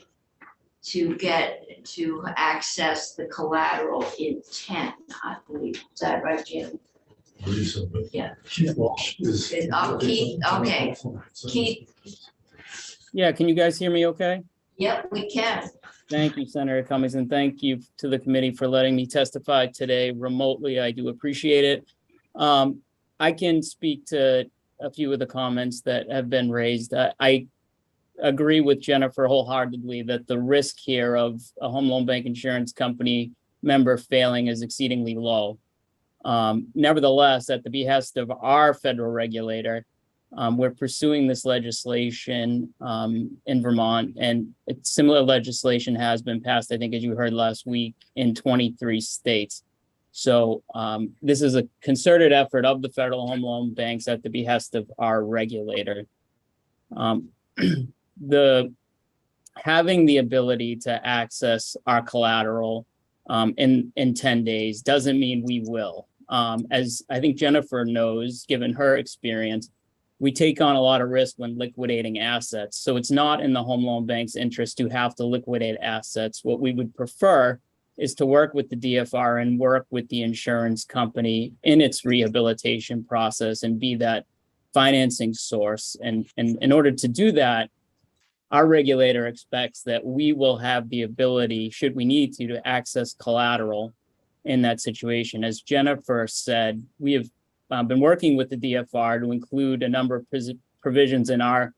to access the collateral in 10, I believe. Is that right, Jim? Yeah.
Keith Walsh is.
Keith, okay. Keith,
Yeah, can you guys hear me okay?
yep, we can.
Thank you, Senator Cummings, and thank you to the committee for letting me testify today remotely. I do appreciate it. I can speak to a few of the comments that have been raised. I agree with Jennifer wholeheartedly that the risk here of a home loan bank insurance company member failing is exceedingly low. Nevertheless, at the behest of our federal regulator, We're pursuing this legislation in Vermont, and similar legislation has been passed, I think, as you heard last week, in 23 states. So this is a concerted effort of the federal home loan banks at the behest of our regulator. Having the ability to access our collateral in 10 days doesn't mean we will. As I think Jennifer knows, given her experience, we take on a lot of risk when liquidating assets. So it's not in the home loan bank's interest to have to liquidate assets. What we would prefer is to work with the DFR and work with the insurance company in its rehabilitation process and be that financing source. And in order to do that, our regulator expects that we will have the ability, should we need to access collateral in that situation. As Jennifer said, we have been working with the DFR to include a number of provisions in our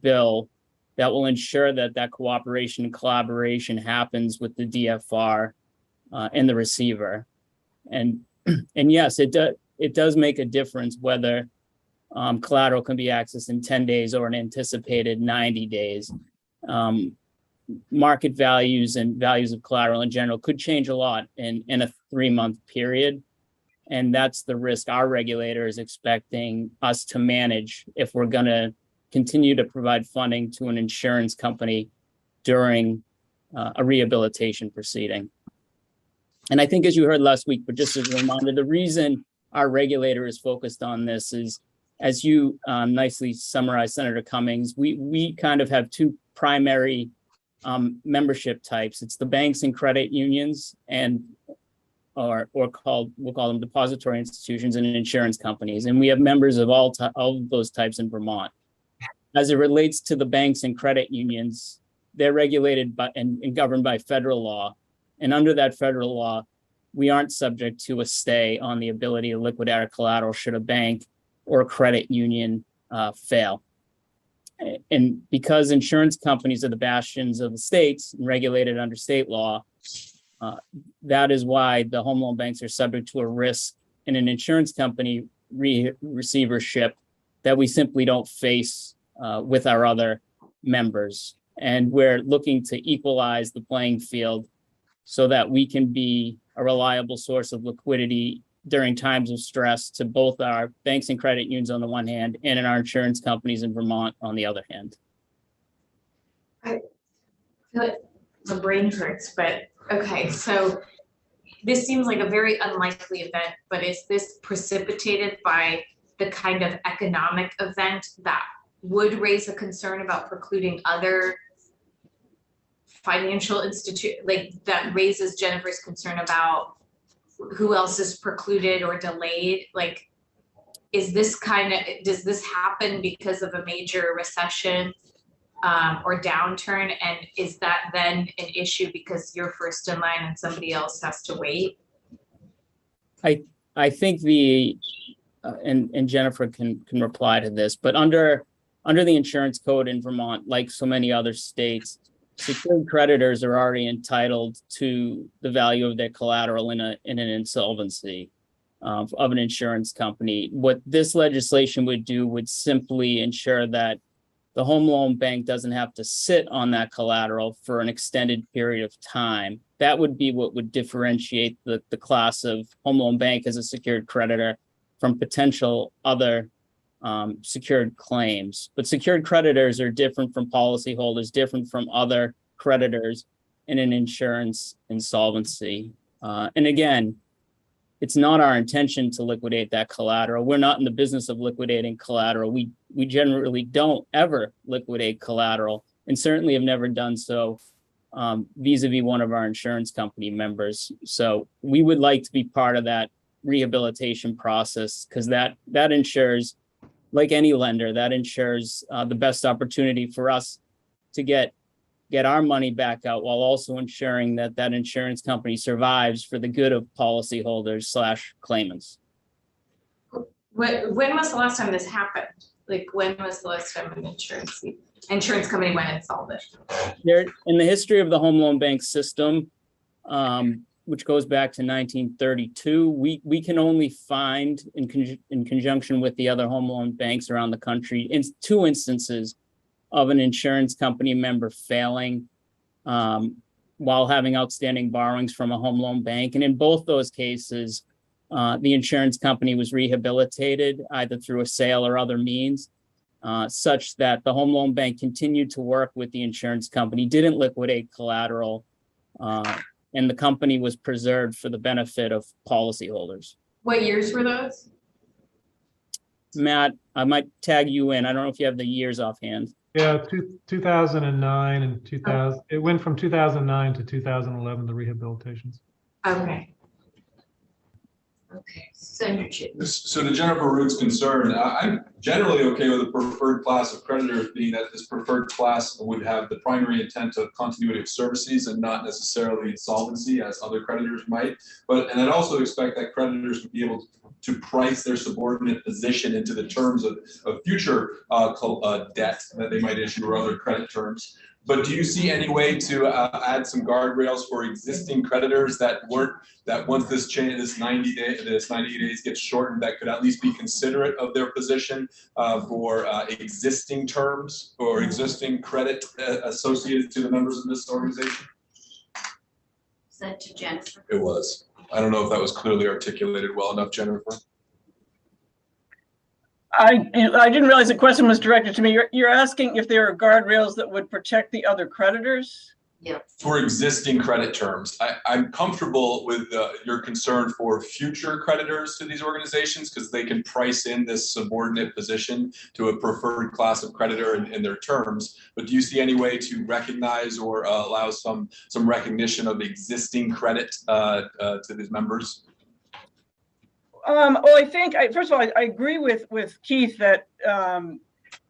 bill that will ensure that that cooperation and collaboration happens with the DFR and the receiver. And yes, it does make a difference whether collateral can be accessed in 10 days or an anticipated 90 days. Market values and values of collateral in general could change a lot in a 3-month period. And that's the risk our regulator is expecting us to manage if we're going to continue to provide funding to an insurance company during a rehabilitation proceeding. And I think, as you heard last week, but just as a reminder, the reason our regulator is focused on this is, as you nicely summarized, Senator Cummings, we kind of have two primary membership types. It's the banks and credit unions, and we'll call them depository institutions and insurance companies. And we have members of all of those types in Vermont. As it relates to the banks and credit unions, they're regulated by and governed by federal law. And under that federal law, we aren't subject to a stay on the ability to liquidate our collateral should a bank or a credit union fail. And because insurance companies are the bastions of the states and regulated under state law, that is why the home loan banks are subject to a risk in an insurance company receivership that we simply don't face with our other members. And we're looking to equalize the playing field so that we can be a reliable source of liquidity during times of stress to both our banks and credit unions on the one hand, and in our insurance companies in Vermont on the other hand.
I feel like the brain hurts, but okay, so this seems like a very unlikely event, but is this precipitated by the kind of economic event that would raise a concern about precluding other financial institute, like that raises Jennifer's concern about who else is precluded or delayed? Like, is this does this happen because of a major recession or downturn? And is that then an issue because you're first in line and somebody else has to wait?
I think and Jennifer can reply to this, but under the insurance code in Vermont, like so many other states, secured creditors are already entitled to the value of their collateral in an insolvency of an insurance company. What this legislation would do would simply ensure that the home loan bank doesn't have to sit on that collateral for an extended period of time. That would be what would differentiate the class of home loan bank as a secured creditor from potential other secured claims. But secured creditors are different from policyholders, different from other creditors in an insurance insolvency. And again, it's not our intention to liquidate that collateral. We're not in the business of liquidating collateral. We generally don't ever liquidate collateral, and certainly have never done so vis-a-vis one of our insurance company members. So we would like to be part of that rehabilitation process, because that ensures, like any lender, that ensures the best opportunity for us to get our money back out, while also ensuring that that insurance company survives for the good of policyholders / claimants.
When was the last time this happened? Like, when was the last time an insurance company went insolvent?
There, in the history of the home loan bank system, which goes back to 1932. We can only find in conjunction with the other home loan banks around the country in 2 instances of an insurance company member failing while having outstanding borrowings from a home loan bank. And in both those cases, the insurance company was rehabilitated either through a sale or other means, such that the home loan bank continued to work with the insurance company, didn't liquidate collateral, and the company was preserved for the benefit of policyholders.
What years were those?
Matt, I might tag you in. I don't know if you have the years offhand.
Yeah, 2009 and 2000, it went from 2009 to 2011, the rehabilitations.
Okay.
Okay, Senator Chitty.
So to Jennifer Root's concern, I'm generally okay with a preferred class of creditors being that this preferred class would have the primary intent of continuity of services and not necessarily insolvency as other creditors might. And I'd also expect that creditors would be able to price their subordinate position into the terms of future debt that they might issue or other credit terms. But do you see any way to add some guardrails for existing creditors that once this change, this 90 days gets shortened, that could at least be considerate of their position for existing terms or existing credit associated to the members of this organization?
Is that to Jennifer?
It was. I don't know if that was clearly articulated well enough, Jennifer.
I didn't realize the question was directed to me. You're asking if there are guardrails that would protect the other creditors?
Yeah.
For existing credit terms, I'm comfortable with your concern for future creditors to these organizations because they can price in this subordinate position to a preferred class of creditor in their terms. But do you see any way to recognize or allow some recognition of existing credit to these members?
Well, I think, first of all, I agree with Keith that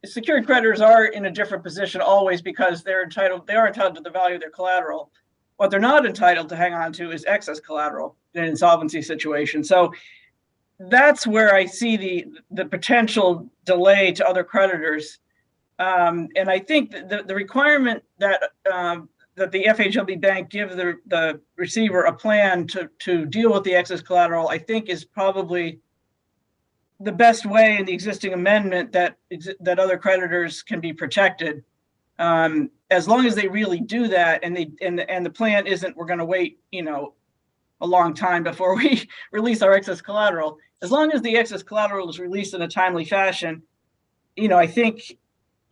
secured creditors are in a different position always because they are entitled to the value of their collateral. What they're not entitled to hang on to is excess collateral in an insolvency situation. So that's where I see the potential delay to other creditors. And I think the requirement that the FHLB bank give the receiver a plan to deal with the excess collateral, I think is probably the best way in the existing amendment that other creditors can be protected. As long as they really do that and the plan isn't, we're going to wait, a long time before we release our excess collateral. As long as the excess collateral is released in a timely fashion, I think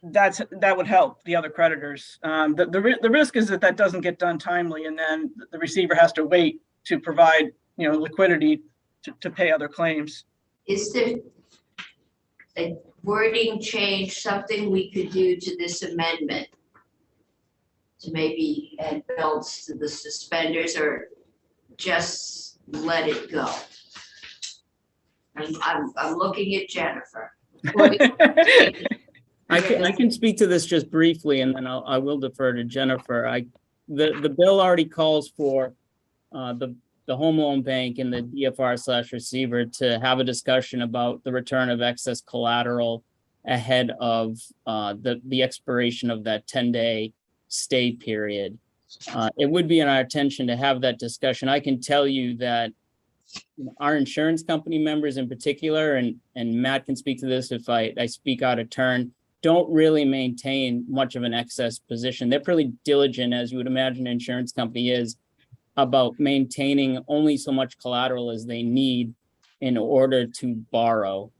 that would help the other creditors. The risk is that doesn't get done timely, and then the receiver has to wait to provide liquidity to pay other claims.
Is there a wording change, something we could do to this amendment to maybe add belts to the suspenders, or just let it go? I'm looking at Jennifer.
I can speak to this just briefly, and then I will defer to Jennifer. The bill already calls for the home loan bank and the DFR/receiver to have a discussion about the return of excess collateral ahead of the expiration of that 10-day stay period. It would be in our intention to have that discussion. I can tell you that our insurance company members in particular, and Matt can speak to this if I speak out of turn, don't really maintain much of an excess position. They're pretty diligent, as you would imagine an insurance company is, about maintaining only so much collateral as they need in order to borrow.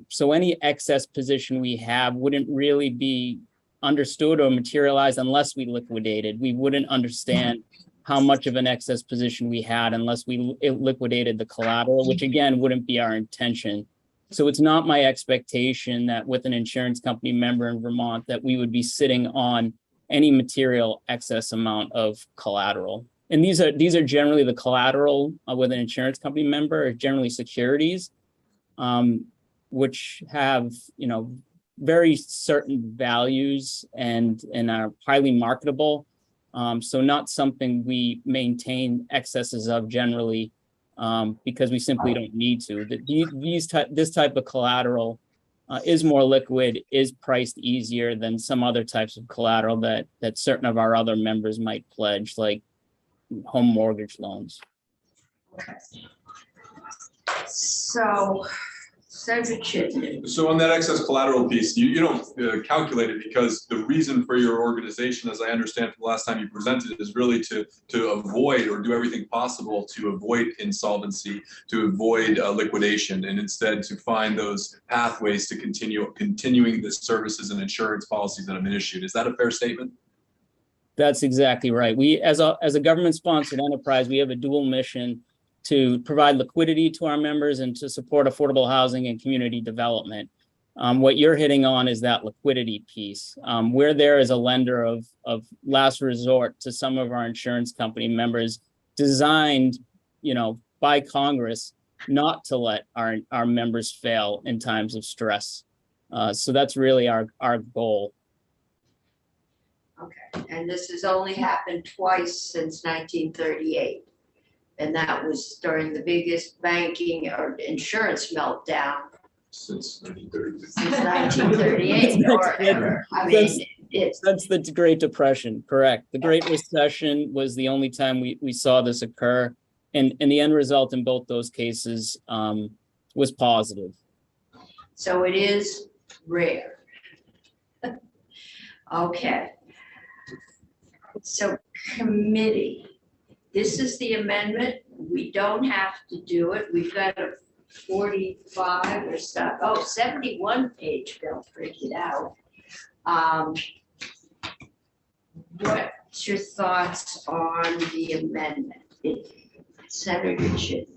So any excess position we have wouldn't really be understood or materialized unless we liquidated. We wouldn't understand how much of an excess position we had unless we liquidated the collateral, which again, wouldn't be our intention. So it's not my expectation that with an insurance company member in Vermont that we would be sitting on any material excess amount of collateral. And these are generally the collateral with an insurance company member, generally securities, which have very certain values and are highly marketable. So not something we maintain excesses of generally, because we simply don't need to. This type of collateral is more liquid, is priced easier than some other types of collateral that certain of our other members might pledge, like home mortgage loans.
So, Senator Chittenden.
So on that excess collateral piece, you don't calculate it because the reason for your organization, as I understand from the last time you presented, is really to avoid or do everything possible to avoid insolvency, to avoid liquidation, and instead to find those pathways to continuing the services and insurance policies that have been issued. Is that a fair statement?
That's exactly right. We, as a government-sponsored enterprise, we have a dual mission to provide liquidity to our members and to support affordable housing and community development. What you're hitting on is that liquidity piece. We're there as a lender of last resort to some of our insurance company members, designed, by Congress not to let our members fail in times of stress. So that's really our goal.
Okay, and this has only happened twice since 1938. And that was during the biggest banking or insurance meltdown
Since 1930.
since 1938 or ever. I mean,
That's the Great Depression, correct. The Great Recession was the only time we saw this occur. And the end result in both those cases was positive.
so it is rare. Okay. So committee, this is the amendment. We don't have to do it. We've got a 45 or stuff. 71 page bill, freak it out. What's your thoughts on the amendment? Senator Chittenden.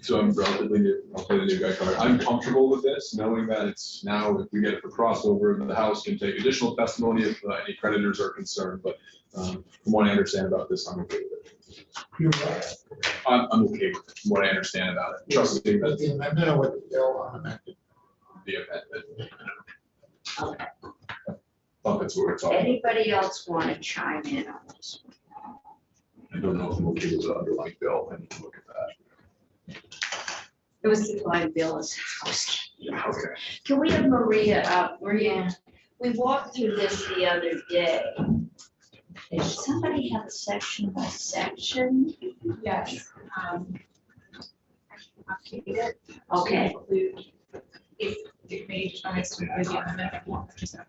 So I'm relatively new, I'll play the new guy card. I'm comfortable with this, knowing that it's now, if we get it for crossover, the House can take additional testimony if any creditors are concerned, but from what I understand about this, I'm okay with it.
You're right.
I'm okay with it, from what I understand about it, trusting that
The amendment or what the bill unamended?
the amendment.
Okay.
I thought that's what we're talking about.
Anybody else want to chime in on this?
I don't know if I'm okay with the underlying bill, I need to look at that.
It was the line bill as housekeeping.
Okay.
Can we have Maria up? Maria, we walked through this the other day. Does somebody have a section by section?
Yes.
Okay.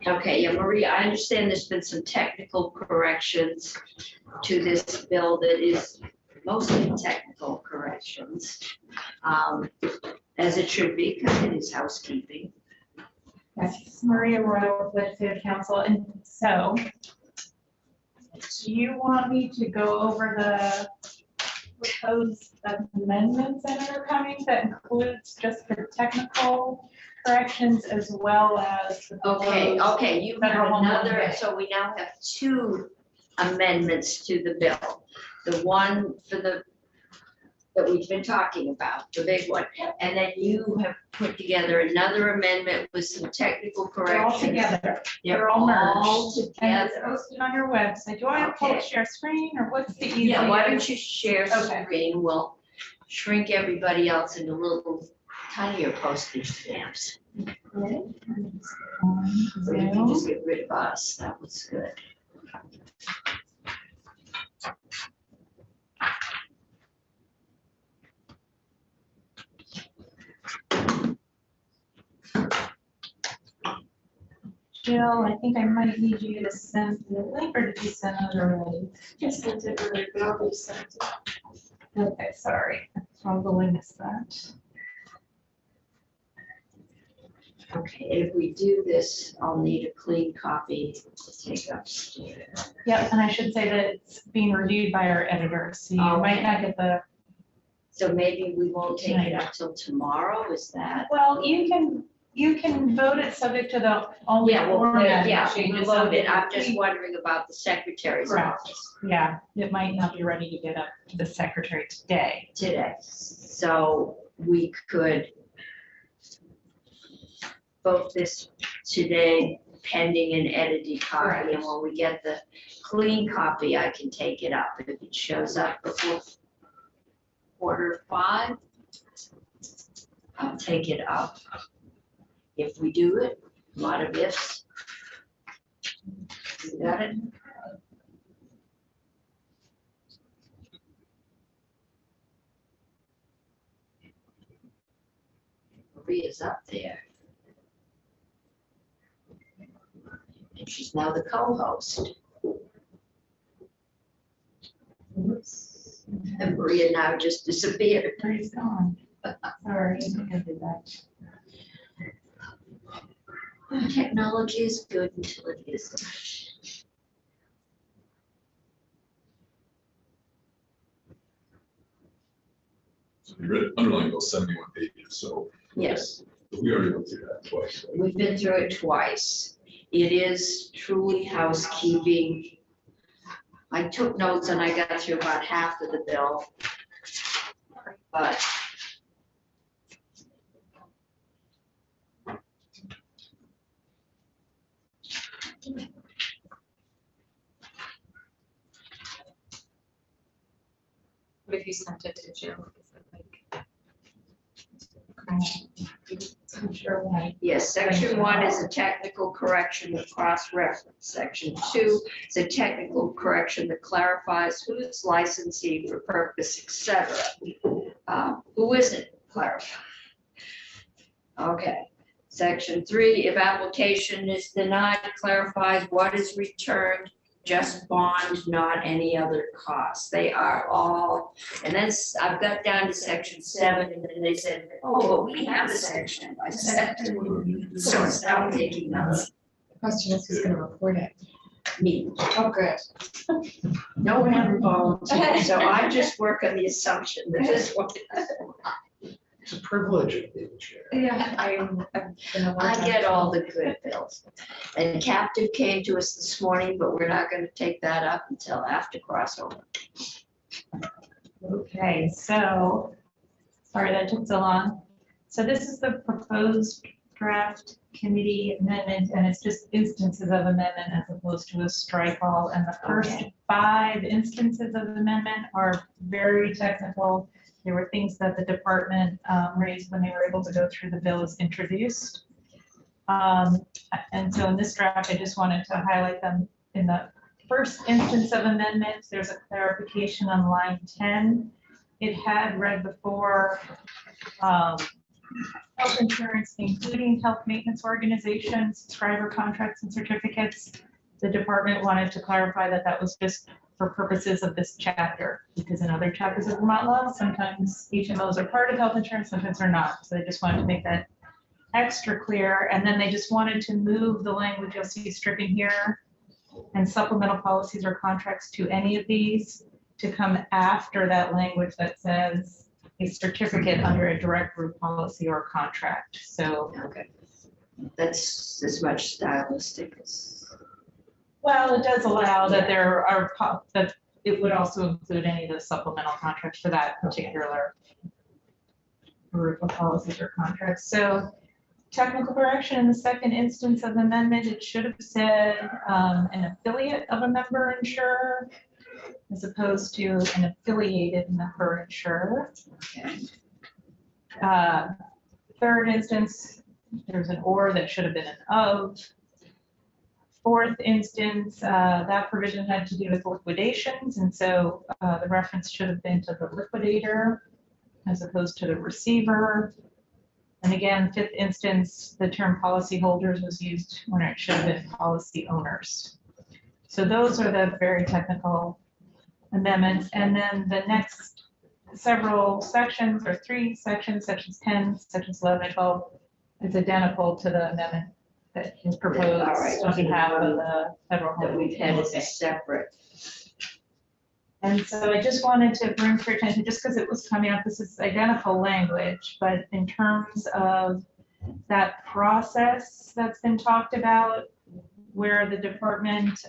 Okay, yeah, Maria, I understand there's been some technical corrections to this bill that is mostly technical corrections, as it should be, because it is housekeeping.
Yes, Maria Royal with Legislative Council, and so do you want me to go over the proposed amendments that are coming that includes just the technical corrections as well as the
Okay, you have
federal home
another,
rule?
so we now have two amendments to the bill. The one for that we've been talking about, the big one, and then you have put together another amendment with some technical
They're all
corrections.
together.
They're all
merged. And it's
together.
posted on your website. Do I have to
Okay.
share screen or what's the easiest?
Yeah, why don't you share
Okay.
screen? We'll shrink everybody else into little tinier postage stamps. Or you can just get rid of us, that was good.
Jill, I think I might need you to send the link, or did you send it already?
Just sent it earlier, but I'll resend it.
Okay, sorry. Probably missed that.
Okay, if we do this, I'll need a clean copy to take upstairs.
Yep, and I should say that it's being reviewed by our editor, so you might not get the,
So maybe we won't take it up till tomorrow, is that?
well, you can vote it subject to the only
Yeah, well,
format
yeah, we
changes.
load it. I'm just wondering about the secretary's
Correct.
office
Yeah, it might not be ready to get up to the secretary today.
today. So we could vote this today pending an edited copy, and when we get the clean copy, I can take it up. If it shows up before 4:45, I'll take it up. If we do it, a lot of ifs. You got it? Maria's up there. And she's now the co-host. And Maria now just disappeared.
Maria's gone. Sorry, I think I did that.
Technology is good until it isn't.
So you read, underlined those 71 pages, so
Yes,
we already went through that twice.
we've been through it twice. It is truly housekeeping. I took notes and I got through about half of the bill. But
What if you sent it to Jill? Is it like-
I'm sure why.
yes, section 1 is a technical correction of cross-reference. Section 2 is a technical correction that clarifies who's licensee for purpose, etc. Who isn't clarified? Okay. Section 3, if application is denied, clarifies what is returned, just bond, not any other costs. They are all, and then I've got down to section 7, and then they said, oh, but we have a section. I said, so it's now taking notes.
The question is, who's gonna report it?
Me.
Oh, good.
No one ever volunteered, so I just work on the assumption that this one.
It's a privilege of being chair.
Yeah, I've been a
I get all the good bills. And Captive came to us this morning, but we're not gonna take that up until after crossover.
Okay, so, sorry that took so long. So this is the proposed draft committee amendment, and it's just instances of amendment as opposed to a strike all. And the first 5 instances of amendment are very technical. There were things that the department raised when they were able to go through the bill as introduced. And so in this draft, I just wanted to highlight them. In the first instance of amendment, there's a clarification on line 10. It had read before, health insurance, including health maintenance organizations, subscriber contracts and certificates. The department wanted to clarify that that was just for purposes of this chapter, because in other chapters of Vermont law, sometimes HMOs are part of health insurance, sometimes they're not. So they just wanted to make that extra clear. And then they just wanted to move the language you'll see stricken here and supplemental policies or contracts to any of these to come after that language that says a certificate under a direct group policy or contract. So.
Okay. That's as much stylistic as.
Well, it does allow that there are, that it would also include any of the supplemental contracts for that particular group of policies or contracts. So technical correction in the second instance of amendment, it should have said an affiliate of a member insurer as opposed to an affiliated member insurer. Third instance, there's an or that should have been an of. Fourth instance, that provision had to do with liquidations, and so the reference should have been to the liquidator as opposed to the receiver. And again, fifth instance, the term policyholders was used when it should have been policy owners. So those are the very technical amendments. And then the next several sections, or 3 sections, sections 10, sections 11 and 12, is identical to the amendment that is proposed on behalf of the federal
That
home
we've had as a
office.
separate.
And so I just wanted to bring for your attention, just because it was coming up, this is identical language, but in terms of that process that's been talked about, where the department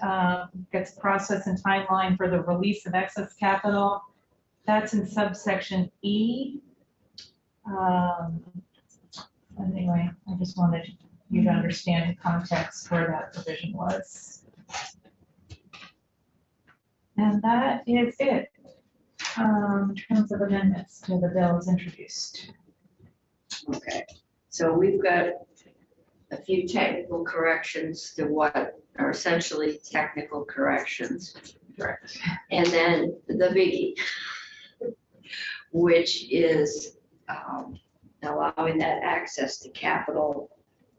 gets process and timeline for the release of excess capital, that's in subsection E. Anyway, I just wanted you to understand the context where that provision was. And that is it, in terms of amendments to the bill as introduced.
Okay, so we've got a few technical corrections to what are essentially technical corrections.
Correct.
And then the biggie, which is allowing that access to capital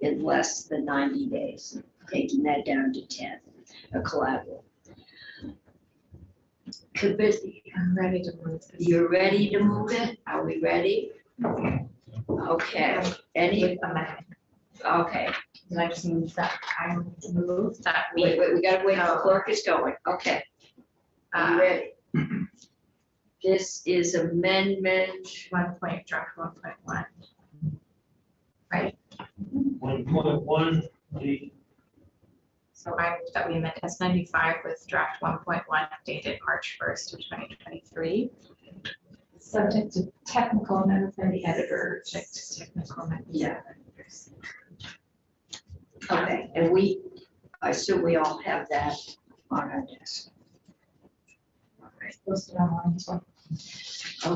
in less than 90 days, taking that down to 10, a collateral.
I'm ready to move this.
You're ready to move it? Are we ready? Okay, any, okay,
Did I just move that? I moved that.
wait, we gotta wait, the clerk is going, okay. Are you ready? This is amendment,
1.1. Right?
1.1,
So I moved that we amend S95 with draft 1.1 dated March 1st of 2023.
Subject to technical amendment from the editor.
Subject to technical amendment.
Yeah. okay, and I assume we all have that on our desk.
Posted online as well.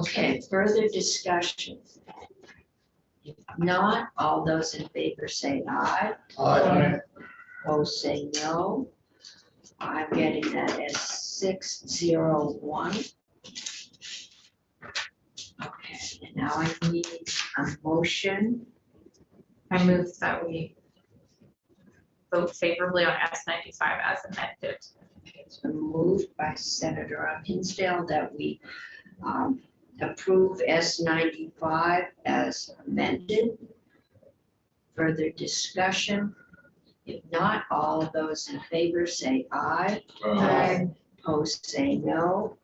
Okay, further discussion? If not, all those in favor say aye.
Aye.
Opposed say no. I'm getting that as 601. Okay, and now I need a motion.
I moved that we vote favorably on S95 as amended.
It's been moved by Senator Hinsdale that we approve S95 as amended. Further discussion? If not, all of those in favor say aye.
Aye.
Opposed say no.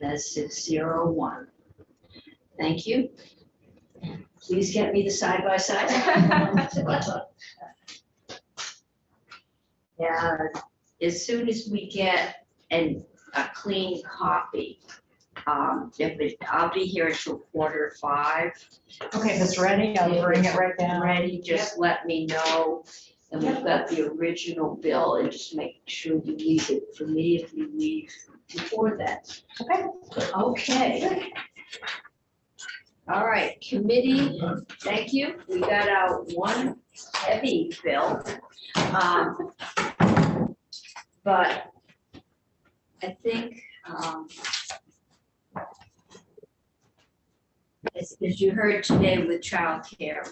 That's 601. Thank you. Please get me the side by side. Yeah, as soon as we get a clean copy, I'll be here until 4:45.
Okay, if it's ready, I'll bring it right down.
Ready, just let me know. And we've got the original bill and just make sure you leave it for me if you leave before that.
Okay.
Okay. All right, committee, thank you. We got out one heavy bill. But I think, as you heard today with childcare,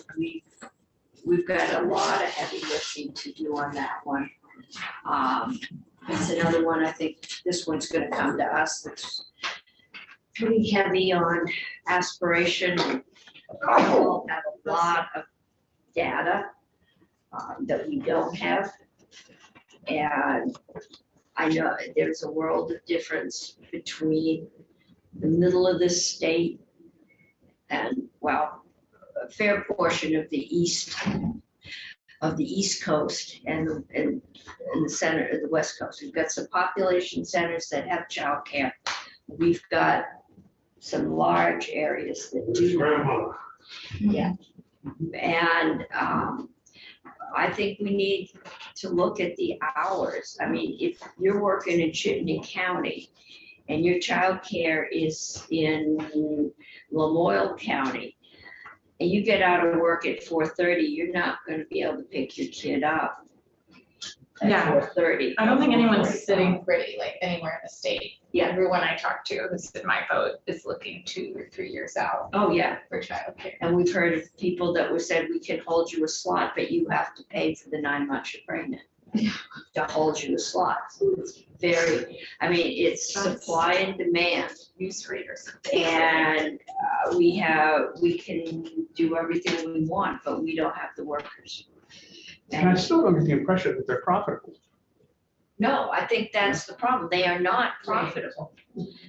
we've got a lot of heavy lifting to do on that one. It's another one, I think this one's gonna come to us, that's pretty heavy on aspiration. We'll have a lot of data that we don't have. And I know there's a world of difference between the middle of this state and, well, a fair portion of the East Coast and the center of the West Coast. We've got some population centers that have childcare. We've got some large areas that do. Yeah. And I think we need to look at the hours. I mean, if you're working in Chittenden County and your childcare is in Lamoille County, and you get out of work at 4:30, you're not gonna be able to pick your kid up at
Yeah.
4:30.
I don't think anyone's sitting pretty like anywhere in the state.
Yeah.
Everyone I talk to who's in my boat is looking 2 or 3 years out
Oh, yeah.
for childcare.
And we've heard of people that were said, we can hold you a slot, but you have to pay for the 9 months you're pregnant. To hold you a slot. It's very, I mean, it's supply and demand.
Use rate or something.
And we can do everything we want, but we don't have the workers.
And I still don't get the impression that they're profitable.
No, I think that's the problem. They are not profitable.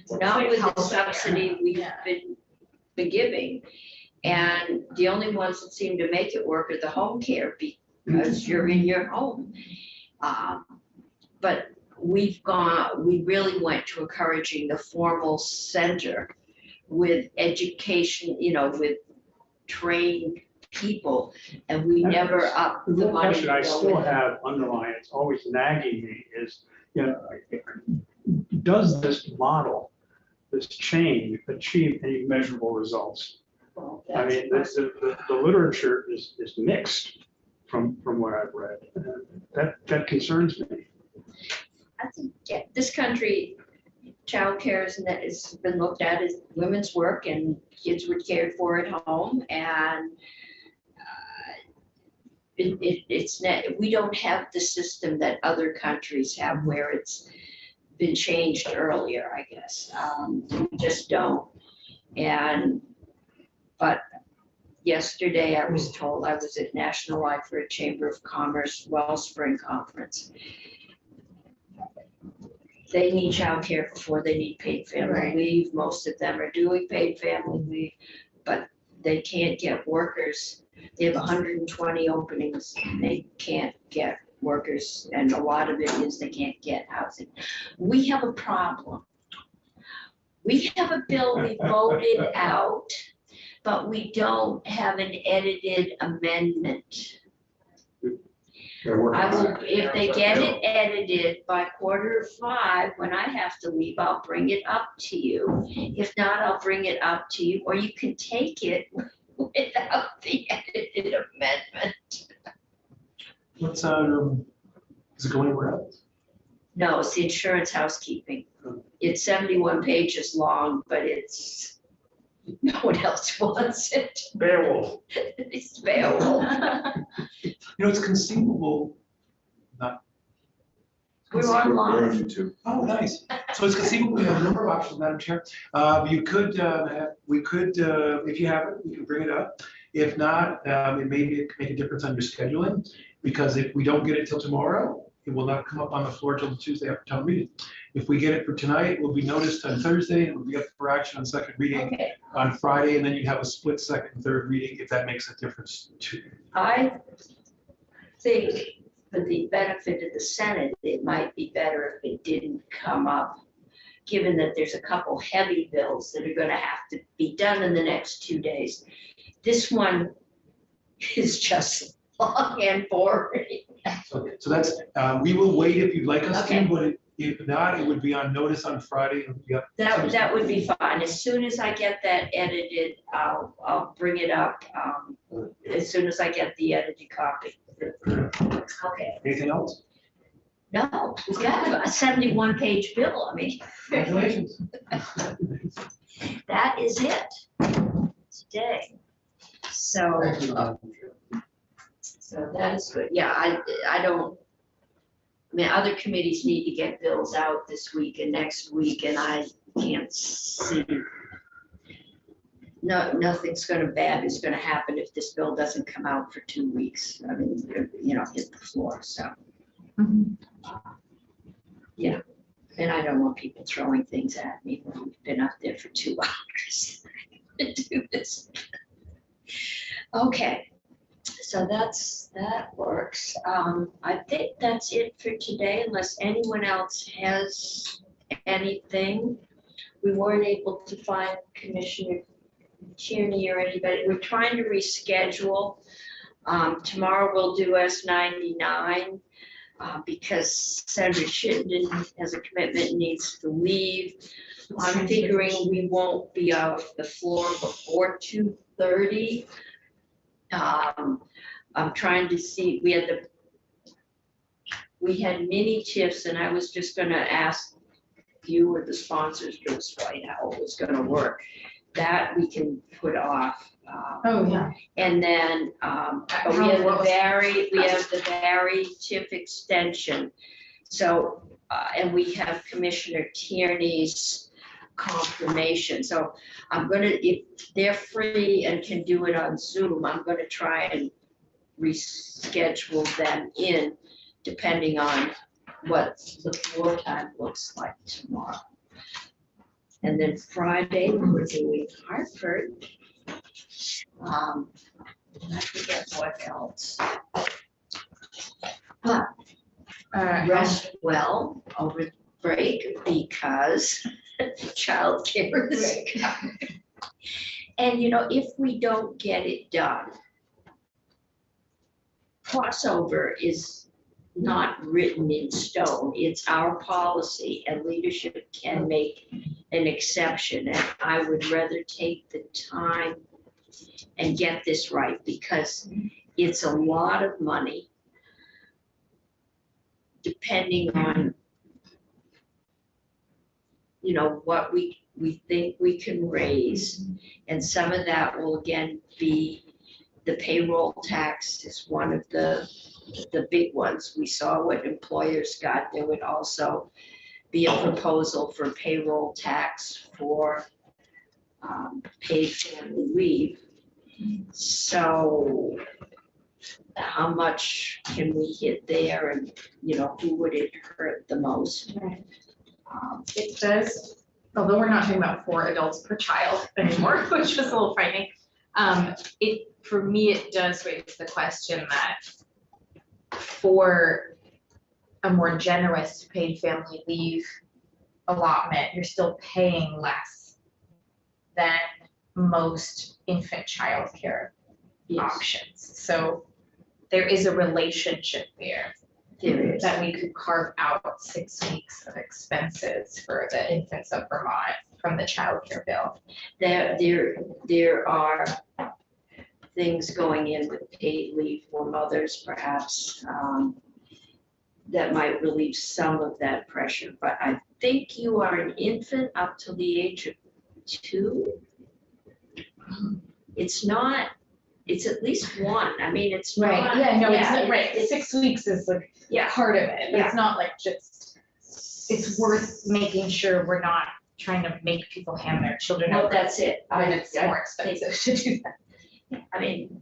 Not with the subsidy we've been giving. And the only ones that seem to make it work are the home care because you're in your home. But we really went to encouraging the formal center with education, with trained people, and we never upped
The
the
one
money.
question I
to go
still
with it.
have underlying, it's always nagging me, is, does this model, this change achieve any measurable results?
Well,
I
that's-
mean, the literature is mixed from what I've read. That concerns me.
I think this country childcare has been looked at as women's work and kids were cared for at home and we don't have the system that other countries have where it's been changed earlier, I guess. We just don't. But yesterday I was told I was at National Livestock Chamber of Commerce Wellspring Conference. They need childcare before they need paid family leave. Most of them are doing paid family leave, but they can't get workers. They have 120 openings. They can't get workers, and a lot of it is they can't get housing. We have a problem. We have a bill we voted out, but we don't have an edited amendment. If they get it edited by 4:45, when I have to leave, I'll bring it up to you. If not, I'll bring it up to you, or you can take it without the edited amendment.
What's, is it going anywhere else?
No, it's the insurance housekeeping. It's 71 pages long, but no one else wants it.
Beowulf.
It's Beowulf.
You know, it's conceivable, not.
We're online.
We're on YouTube.
Oh, nice. So it's conceivable, we have a number of options, Madam Chair. You could, we could, if you have it, we can bring it up. If not, it may make a difference on your scheduling, because if we don't get it till tomorrow, it will not come up on the floor till the Tuesday after town meeting. If we get it for tonight, it will be noticed on Thursday, and it will be up for action on second reading on Friday, and then you'd have a split second and third reading, if that makes a difference to you.
I think for the benefit of the Senate, it might be better if it didn't come up, given that there's a couple heavy bills that are gonna have to be done in the next 2 days. This one is just long and boring.
So that's, we will wait if you'd like us to,
Okay.
but if not, it would be on notice on Friday. And be up
That would be fine. As soon as I get that edited, I'll bring it up, as soon as I get the edited copy. Okay.
Anything else?
No, we've got a 71-page bill. I mean.
Congratulations.
That is it today. So that is good. Yeah, I don't, I mean, other committees need to get bills out this week and next week, and I can't see. No, nothing's bad is gonna happen if this bill doesn't come out for 2 weeks. I mean, hit the floor, so. Yeah, and I don't want people throwing things at me when we've been up there for 2 hours to do this. Okay, so that works. I think that's it for today, unless anyone else has anything. We weren't able to find Commissioner Tierney or anybody. We're trying to reschedule. Tomorrow we'll do S99 because Senator Chittenden has a commitment and needs to leave. I'm figuring we won't be off the floor before 2:30. I'm trying to see, we had mini TIFs, and I was just gonna ask you or the sponsors to explain how it was gonna work. That we can put off.
Oh, yeah.
And then, but we have the Barry TIF extension. So, and we have Commissioner Tierney's confirmation. So I'm gonna, if they're free and can do it on Zoom, I'm gonna try and reschedule them in depending on what the floor time looks like tomorrow. And then Friday, we're doing Hartford. I forget what else. But rest well over the break because childcare is coming. And if we don't get it done, crossover is not written in stone. It's our policy, and leadership can make an exception. And I would rather take the time and get this right because it's a lot of money depending on you know, what we think we can raise. And some of that will again be the payroll tax is one of the big ones. We saw what employers got. There would also be a proposal for payroll tax for paid family leave. So how much can we hit there, and, you know, who would it hurt the most?
It does, although we're not talking about 4 adults per child anymore, which was a little frightening. For me, it does raise the question that for a more generous paid family leave allotment, you're still paying less than most infant childcare options. So there is a relationship there.
There is.
That we could carve out 6 weeks of expenses for the infants of Vermont from the childcare bill.
There are things going in with paid leave for mothers, perhaps, that might relieve some of that pressure. But I think you are an infant up to the age of 2. It's not, it's at least 1. I mean, it's not.
Right, yeah, no, it's, right, 6 weeks is like part of it, but it's not like just, it's worth making sure we're not trying to make people hand their children
Well,
over.
that's it.
When it's more expensive to do that.
I mean,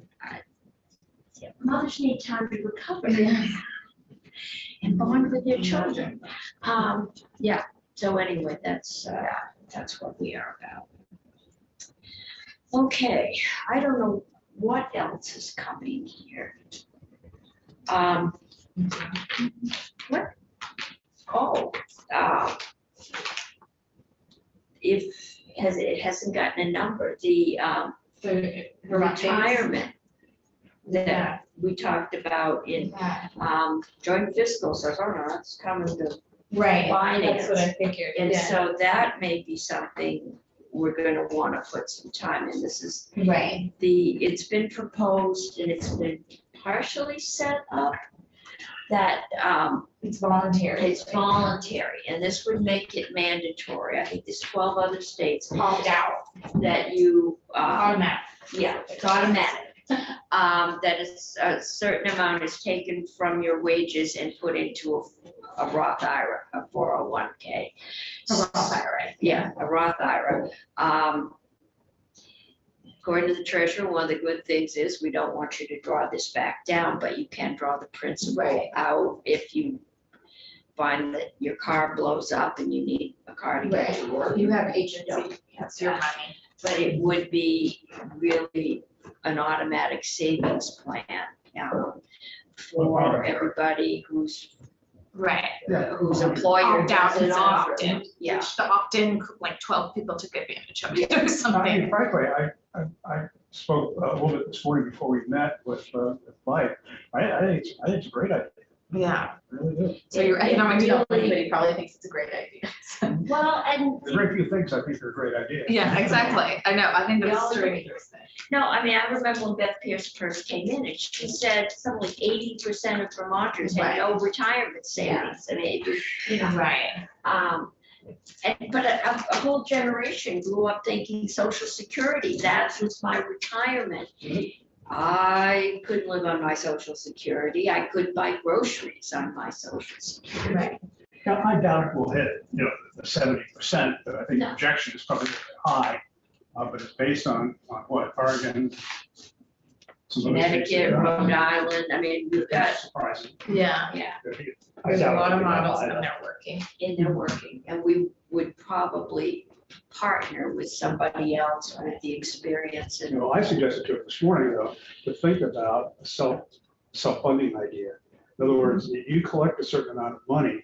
mothers need time to recover and bond with their children. Yeah, so anyway, that's what we are about. Okay, I don't know what else is coming here. What? Oh, if it hasn't gotten a number, the retirement that we talked about in joint fiscal, so that's coming to
Right,
finance.
that's what I figured,
And
yeah.
so that may be something we're gonna wanna put some time in. This is
Right.
it's been proposed and it's been partially set up that
it's voluntary.
It's voluntary, and this would make it mandatory. I think there's 12 other states
opt out
that you
automatic.
Yeah, it's automatic. That is a certain amount is taken from your wages and put into a Roth IRA, a 401k.
A Roth IRA.
Yeah, a Roth IRA. According to the treasurer, one of the good things is we don't want you to draw this back down, but you can draw the principal out if you find that your car blows up and you need a car to get to work.
You have agency, that's your money.
But it would be really an automatic savings plan for everybody who's whose employer
Opt out
doesn't
is an
offer.
opt-in,
Yeah.
which the opt-in, like 12 people took advantage of it or
I mean,
something.
frankly, I spoke a little bit this morning before we met with Mike. I think it's a great idea.
Yeah.
I really do.
So your economic development
really-
committee probably thinks it's a great idea.
Well, and
There's very few things I think are a great idea.
Yeah, exactly. I know, I think
We
that's
all
true.
agree. No, I mean, I remember when Beth Pierce first came in and she said something like 80% of Vermonters had no retirement savings. I mean, it was, you know.
Right.
But a whole generation grew up thinking Social Security, that was my retirement. I couldn't live on my Social Security. I couldn't buy groceries on my Social Security.
Right.
Now, I doubt it will hit, the 70%, but I think the projection is probably high. But it's based on what, Oregon? some other states
Connecticut,
that
Rhode
are-
Island, I mean, we've got,
Surprising.
Yeah.
yeah,
I
There's a
doubt
lot of
it'll be that
models
high,
and
though.
they're working.
and they're working, and we would probably partner with somebody else with the experience and.
I suggested to it this morning, though, to think about a self-funding idea. In other words, you collect a certain amount of money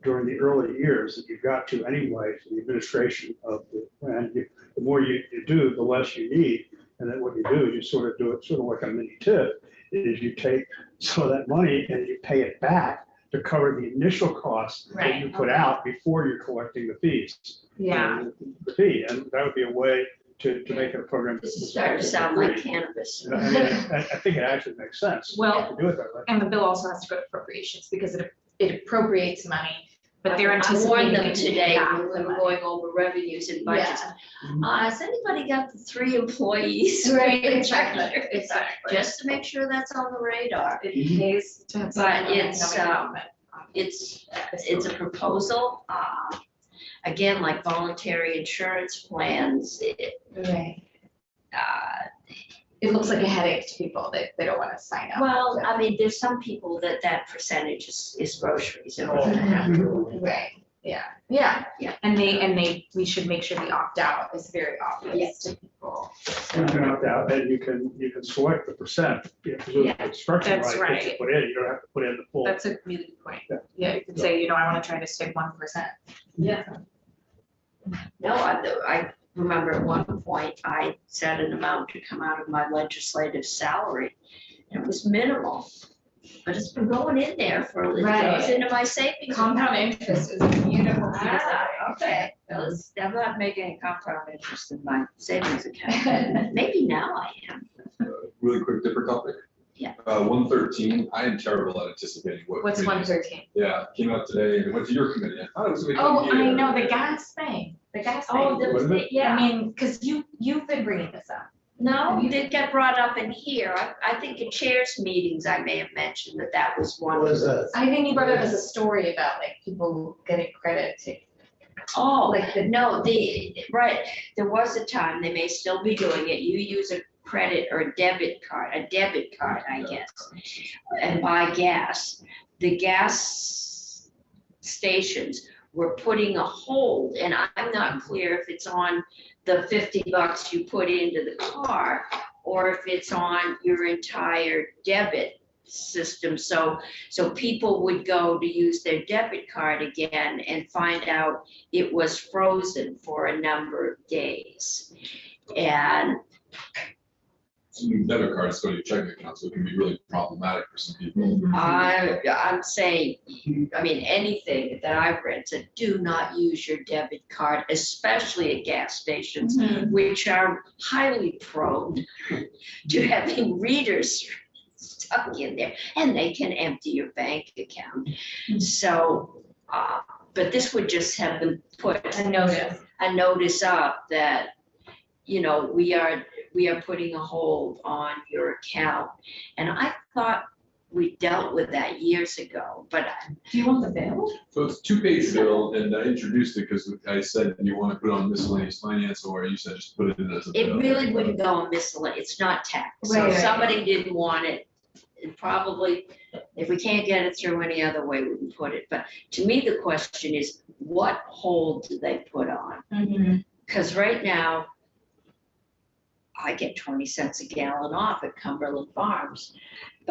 during the early years that you've got to anyway for the administration of the plan. The more you do, the less you need. And then what you do is you sort of do it sort of like a mini tip, is you take some of that money and you pay it back to cover the initial costs that you put out before you're collecting the fees.
Yeah.
The fee, and that would be a way to make it a program.
This is starting to sound like cannabis.
I mean, I think it actually makes sense
Well,
to do it that way.
And the bill also has to go to appropriations because it appropriates money But they're
I warned
anticipating
them
it to be
today
half
when we
the
were
money.
going over revenues and budgets. Has anybody got the 3 employees?
Right, exactly, exactly.
Just to make sure that's on the radar.
It pays to have.
But
someone
it's,
economic development.
It's a proposal. Again, like voluntary insurance plans,
Right.
uh,
It looks like a headache to people that they don't want to sign up.
well, I mean, there's some people that percentage is groceries and we're gonna have to.
Right, yeah. And we should make sure the opt-out is very obvious to people.
You can opt out, and you can select the percent, you have to do the construction
That's
right, that you
right.
put in, you don't have to put in the full.
That's a really good point.
Yeah.
Yeah, you can say, I want to try to stick 1%.
Yeah. No, I remember at one point, I set an amount to come out of my legislative salary. And it was minimal, but it's been going in there for, it goes
Right.
into my savings.
Compound interest is a beautiful piece of
Okay, I'm not making a compound interest in my savings account. Maybe now I am.
Really quick, different topic.
Yeah.
113, I am terrible at anticipating what.
What's
committees-
113?
Yeah, came out today and it went to your committee. I thought it was gonna
Oh,
come
I
here.
know, the gas thing, the gas thing.
Oh,
What is it?
I
yeah,
mean, because you've been bringing this up.
no, it did get brought up in here. I think in chairs meetings, I may have mentioned that was one.
What is that?
I think you brought it up as a story about like people getting credit to.
Oh,
Like the-
no, right, there was a time, they may still be doing it, you use a credit or a debit card, I guess, and buy gas. The gas stations were putting a hold, and I'm not clear if it's on the $50 you put into the car, or if it's on your entire debit system. So people would go to use their debit card again and find out it was frozen for a number of days. And
Some debit cards go to your checking account, so it can be really problematic for some people.
I'm saying, I mean, anything that I've read said, do not use your debit card, especially at gas stations, which are highly prone to having readers stuck in there, and they can empty your bank account. So, but this would just have them put
A notice
up that, we are putting a hold on your account. And I thought we dealt with that years ago, but
Do you want the bill?
So it's a 2-page bill, and I introduced it because I said, you want to put it on miscellaneous finance, or you said just put it in as a
it
bill.
really wouldn't go on miscellaneous, it's not tax. So
Right,
if
right.
somebody didn't want it, it probably, if we can't get it through any other way, we can put it. But to me, the question is, what hold do they put on? Because right now, I get 20 cents a gallon off at Cumberland Farms,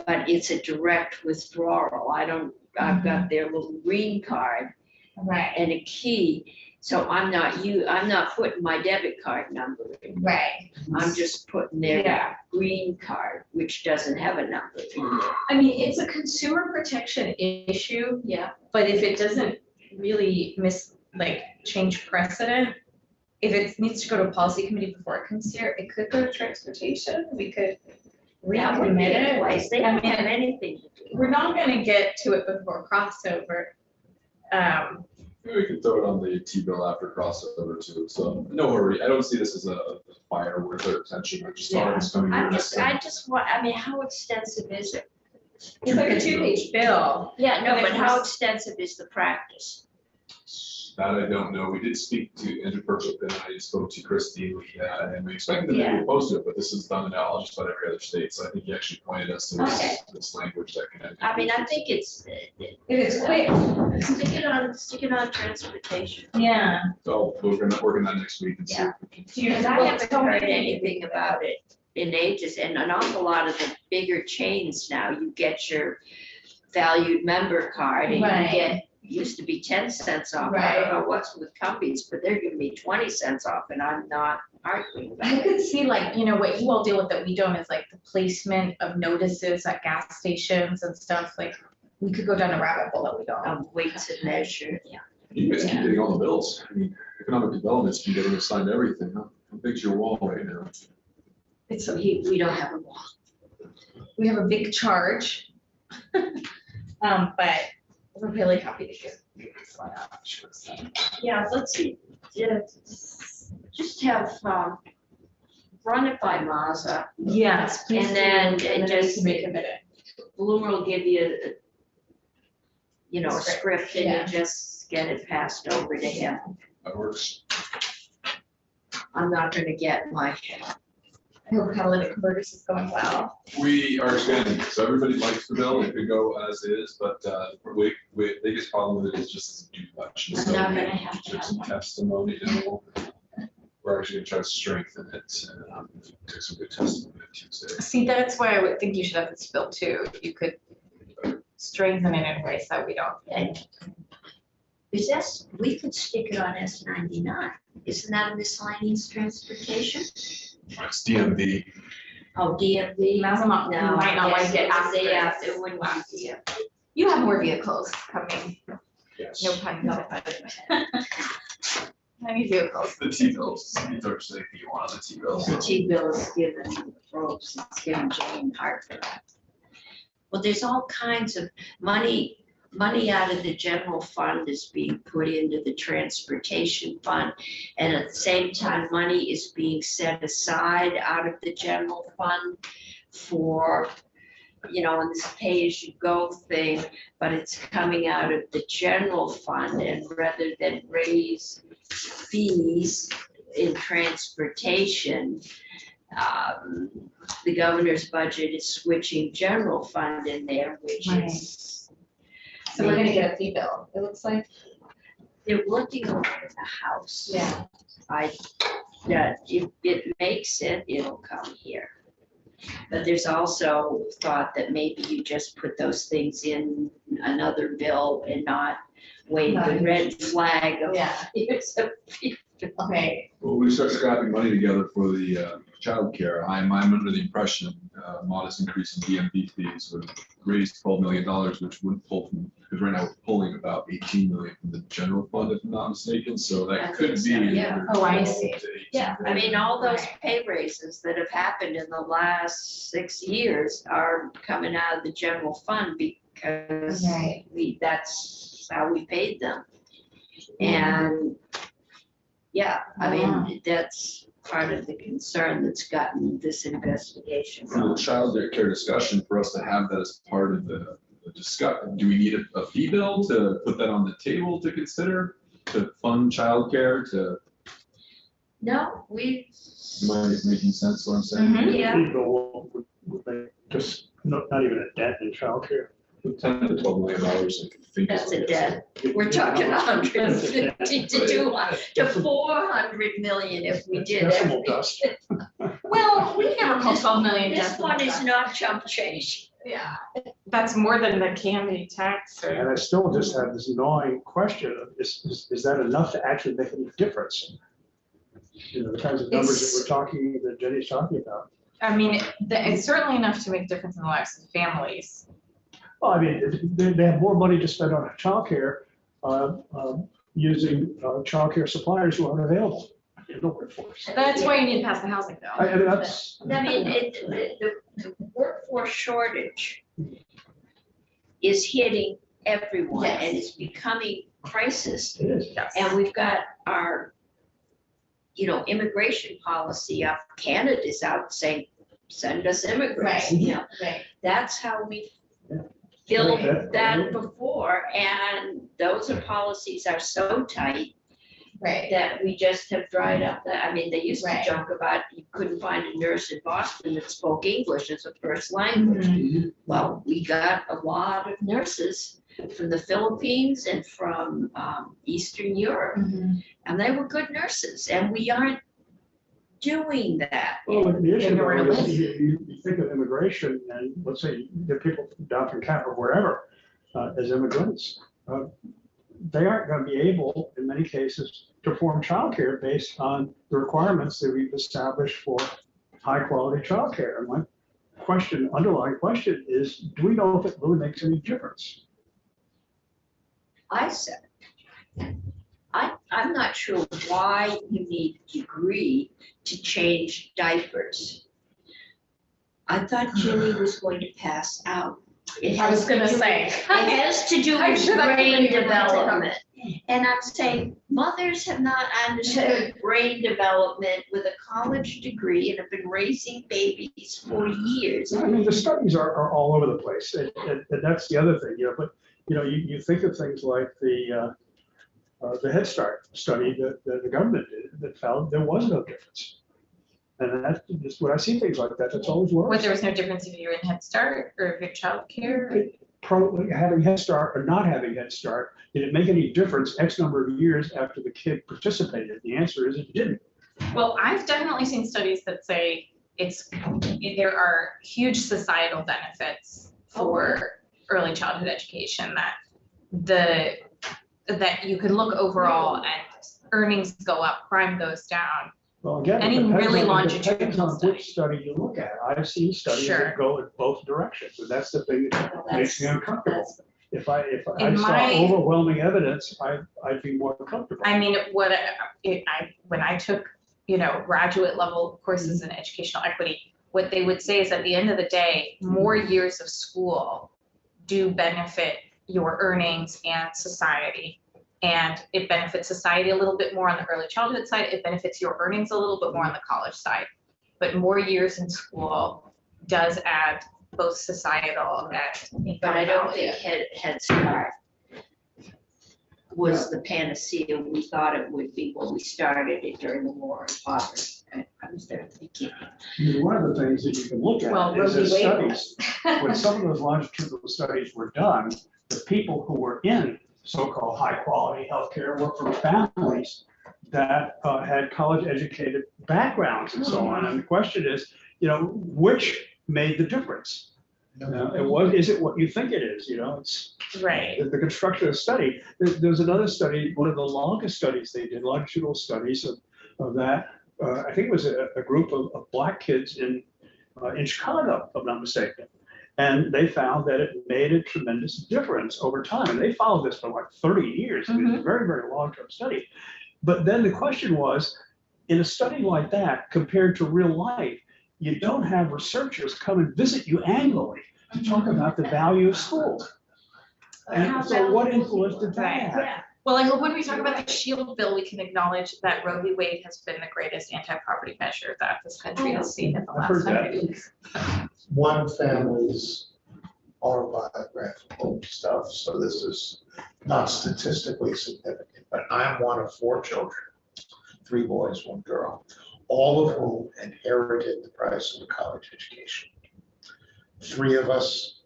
but it's a direct withdrawal. I've got their little green card
Right,
and a key, so I'm not putting my debit card number in.
right.
I'm just putting their
Yeah.
green card, which doesn't have a number in there.
I mean, it's a consumer protection issue.
Yeah.
But if it doesn't really change precedent, if it needs to go to policy committee before it comes here, it could go to transportation. We could
That would be
recommit
a
it.
place. They
I
don't
mean,
have anything to do.
We're not gonna get to it before crossover.
Maybe we can throw it on the T-bill after crossover too, so no hurry. I don't see this as a fire worth their attention. I just thought it was coming here.
I just want, how extensive is it?
It's like a 2-page bill.
Yeah, no,
And
but
if
how
we're-
extensive is the practice?
That I don't know. We did speak to Andrew Perchik, and I spoke to Christie, and we expected them
Yeah.
to post it, but this is done now just about every other state, so I think he actually pointed us to
Okay.
this language that can.
I mean, I think it's.
It is quick.
Stick it on transportation.
Yeah.
So we're gonna work on that next week and see. if we can-
Because I haven't heard anything about it in ages, and an awful lot of the bigger chains now, you get your valued member card and you
Right.
get, used to be 10 cents off. I don't know what's with Cumbies, but they're giving me 20 cents off and I'm not arguing about
I
it.
could see what you all deal with that we don't is the placement of notices at gas stations and stuff. We could go down a rabbit hole that we don't.
Weights and measure, yeah.
You guys keep getting all the bills. I mean, economic development's been getting assigned everything, huh? How big's your wall right now?
We don't have a wall.
We have a big charge. But we're really happy to
Yeah, let's see, just have, run it by Maza.
Yes, please.
And then
do,
it
we
just-
can make a minute.
Bloom will give you, a script and
Yeah.
you just get it passed over to him.
That works.
I'm not gonna get my,
I hope catalytic converters is going well.
We are expanding, so everybody likes the bill, it could go as is, but the biggest problem with it is just too much. And
I'm
so
not
we
gonna have to
give
have
some
one.
testimony, and we're actually gonna try to strengthen it, and take some good testimony on Tuesday.
See, that's why I would think you should have this bill too. You could strengthen it in ways that we don't.
And is this, we could stick it on S99. Isn't that a miscellaneous transportation?
It's DMV.
Oh, DMV?
That's not, you
No,
might not like it
yes,
after.
yeah, it wouldn't be DMV.
You have more vehicles coming,
Yes.
no pun intended. Many vehicles.
The T-bills, these are saying you want the T-bills.
The T-bill is given Ropes, it's given Jane Hartford. Well, there's all kinds of money out of the general fund is being put into the transportation fund. And at the same time, money is being set aside out of the general fund for, in this pay-as-you-go thing, but it's coming out of the general fund, and rather than raise fees in transportation, the governor's budget is switching general fund in there, which is.
So we're gonna get a fee bill, it looks like.
They're working over the house.
Yeah.
If it makes it, it'll come here. But there's also thought that maybe you just put those things in another bill and not wave the red flag of.
Yeah.
Here's a fee bill.
Okay,
Well, we start scrapping money together for the childcare. I'm under the impression modest increase in DMV fees would raise $12 million, which wouldn't pull from, because right now we're pulling about 18 million from the general fund, if I'm not mistaken, so
I
that could
think
be.
so, yeah.
Oh, I see.
Yeah, I mean, all those pay raises that have happened in the last 6 years are coming out of the general fund because
Right.
that's how we paid them. And, yeah, I mean, that's part of the concern that's gotten this investigation
For the
going.
child care discussion, for us to have that as part of the discussion, do we need a fee bill to put that on the table to consider? To fund childcare, to,
No, we,
am I making sense what I'm saying?
Mhm.
yeah,
People would make just not even a dent in childcare.
$10 to $12 million, I think. is
that's
what
a
it is.
debt. We're talking 150 to 200 to 400 million if we did
Decimal
everything.
dust.
well, we never call 12 million
This
decimal
one is
dust.
not chump change.
Yeah, that's more than the candy tax or.
And I still just have this gnawing question of, is that enough to actually make any difference? The kinds of numbers that Jenny's talking about.
I mean, it's certainly enough to make a difference in the lives of families.
Well, I mean, they have more money to spend on childcare, using childcare suppliers who aren't available. No workforce.
That's why you need to pass the housing bill.
I mean, that's.
I mean, the workforce shortage is hitting everyone and it's becoming crisis.
It is.
And we've got our, immigration policy up. Canada's out saying, send us immigrants.
Right. Right.
That's how we filled
Okay.
that before. And those policies are so tight
Right.
that we just have dried up. I mean, they used to
Right.
joke about you couldn't find a nurse in Boston that spoke English as a first language.
Mm-hmm.
Well, we got a lot of nurses from the Philippines and from Eastern Europe, and they were good nurses, and we aren't doing that.
Well, the issue
nowhere to
though is
live.
you think of immigration and let's say you get people down from Canada or wherever as immigrants. They aren't going to be able, in many cases, to perform childcare based on the requirements that we've established for high-quality childcare. And my underlying question is, do we know if it really makes any difference?
I said, I'm not sure why you need a degree to change diapers. I thought Ginny was going to pass out. It
I was
has to
gonna
do-
say.
It has to do
I'm
with
sure that
brain
committee would like to come.
development. And I'm saying, mothers have not understood brain development with a college degree and have been raising babies for years.
I mean, the studies are all over the place, and that's the other thing, but, you think of things like the Head Start study that the government did, that found there was no difference. And that's just, when I see things like that, that's always worse.
What, there was no difference if you're in Head Start or if you're childcare?
Having Head Start or not having Head Start, did it make any difference X number of years after the kid participated? The answer is it didn't.
Well, I've definitely seen studies that say there are huge societal benefits for early childhood education, that you could look overall and earnings go up, crime goes down.
Well, again,
Any
it depends
really
on- it depends
longitudinal
on which study you look at. I've seen studies
Sure.
that go in both directions, and that's the thing that makes me uncomfortable. If I
In
saw
my-
overwhelming evidence, I'd be more comfortable.
I mean, when I took, graduate level courses in educational equity, what they would say is at the end of the day, more years of school do benefit your earnings and society. And it benefits society a little bit more on the early childhood side. It benefits your earnings a little bit more on the college side. But more years in school does add both societal and
But I don't
value.
think Head Start was the panacea we thought it would be when we started it during the war in poverty. I was there at the beginning.
I mean, one of the things that you can look
Well,
at is that
Rosie Wade
studies, when some of those longitudinal studies were done, the people who were in so-called high-quality healthcare were from families that had college-educated backgrounds and so on. And the question is, which made the difference? Is it what you think it is? It's
Right.
the construction of the study. There's another study, one of the longest studies they did, longitudinal studies of that. I think it was a group of Black kids in Chicago, if I'm not mistaken. And they found that it made a tremendous difference over time. And they followed this for like 30 years. It was a very, very long-term study. But then the question was, in a study like that, compared to real life, you don't have researchers come and visit you annually to talk about the value of school. And so what influence did that have?
Well, I hope when we talk about the SHIELD bill, we can acknowledge that Roe v. Wade has been the greatest anti-poverty measure that this country has seen in the
I've heard
last
that.
100 years.
One family's autobiographical stuff, so this is not statistically significant, but I'm one of 4 children, 3 boys, 1 girl, all of whom inherited the price of a college education. 3 of us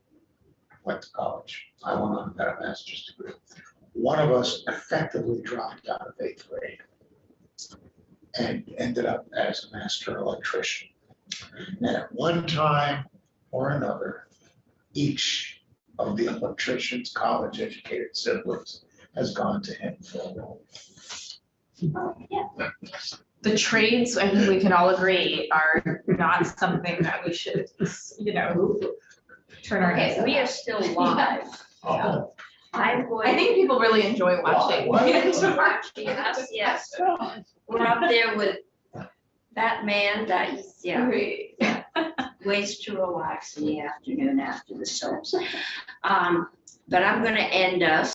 went to college. I went on and got a master's degree. 1 of us effectively dropped out of 8th grade and ended up as a master electrician. And at one time or another, each of the electrician's college-educated siblings has gone to him for a role.
The trades, I think we can all agree, are not something that we should, turn our
Okay,
heads
we are
at.
still live.
Oh,
I would.
I think people really enjoy watching.
Watching us, yes. We're up there with that man that, yeah, ways to relax in the afternoon after the soaps. But I'm gonna end us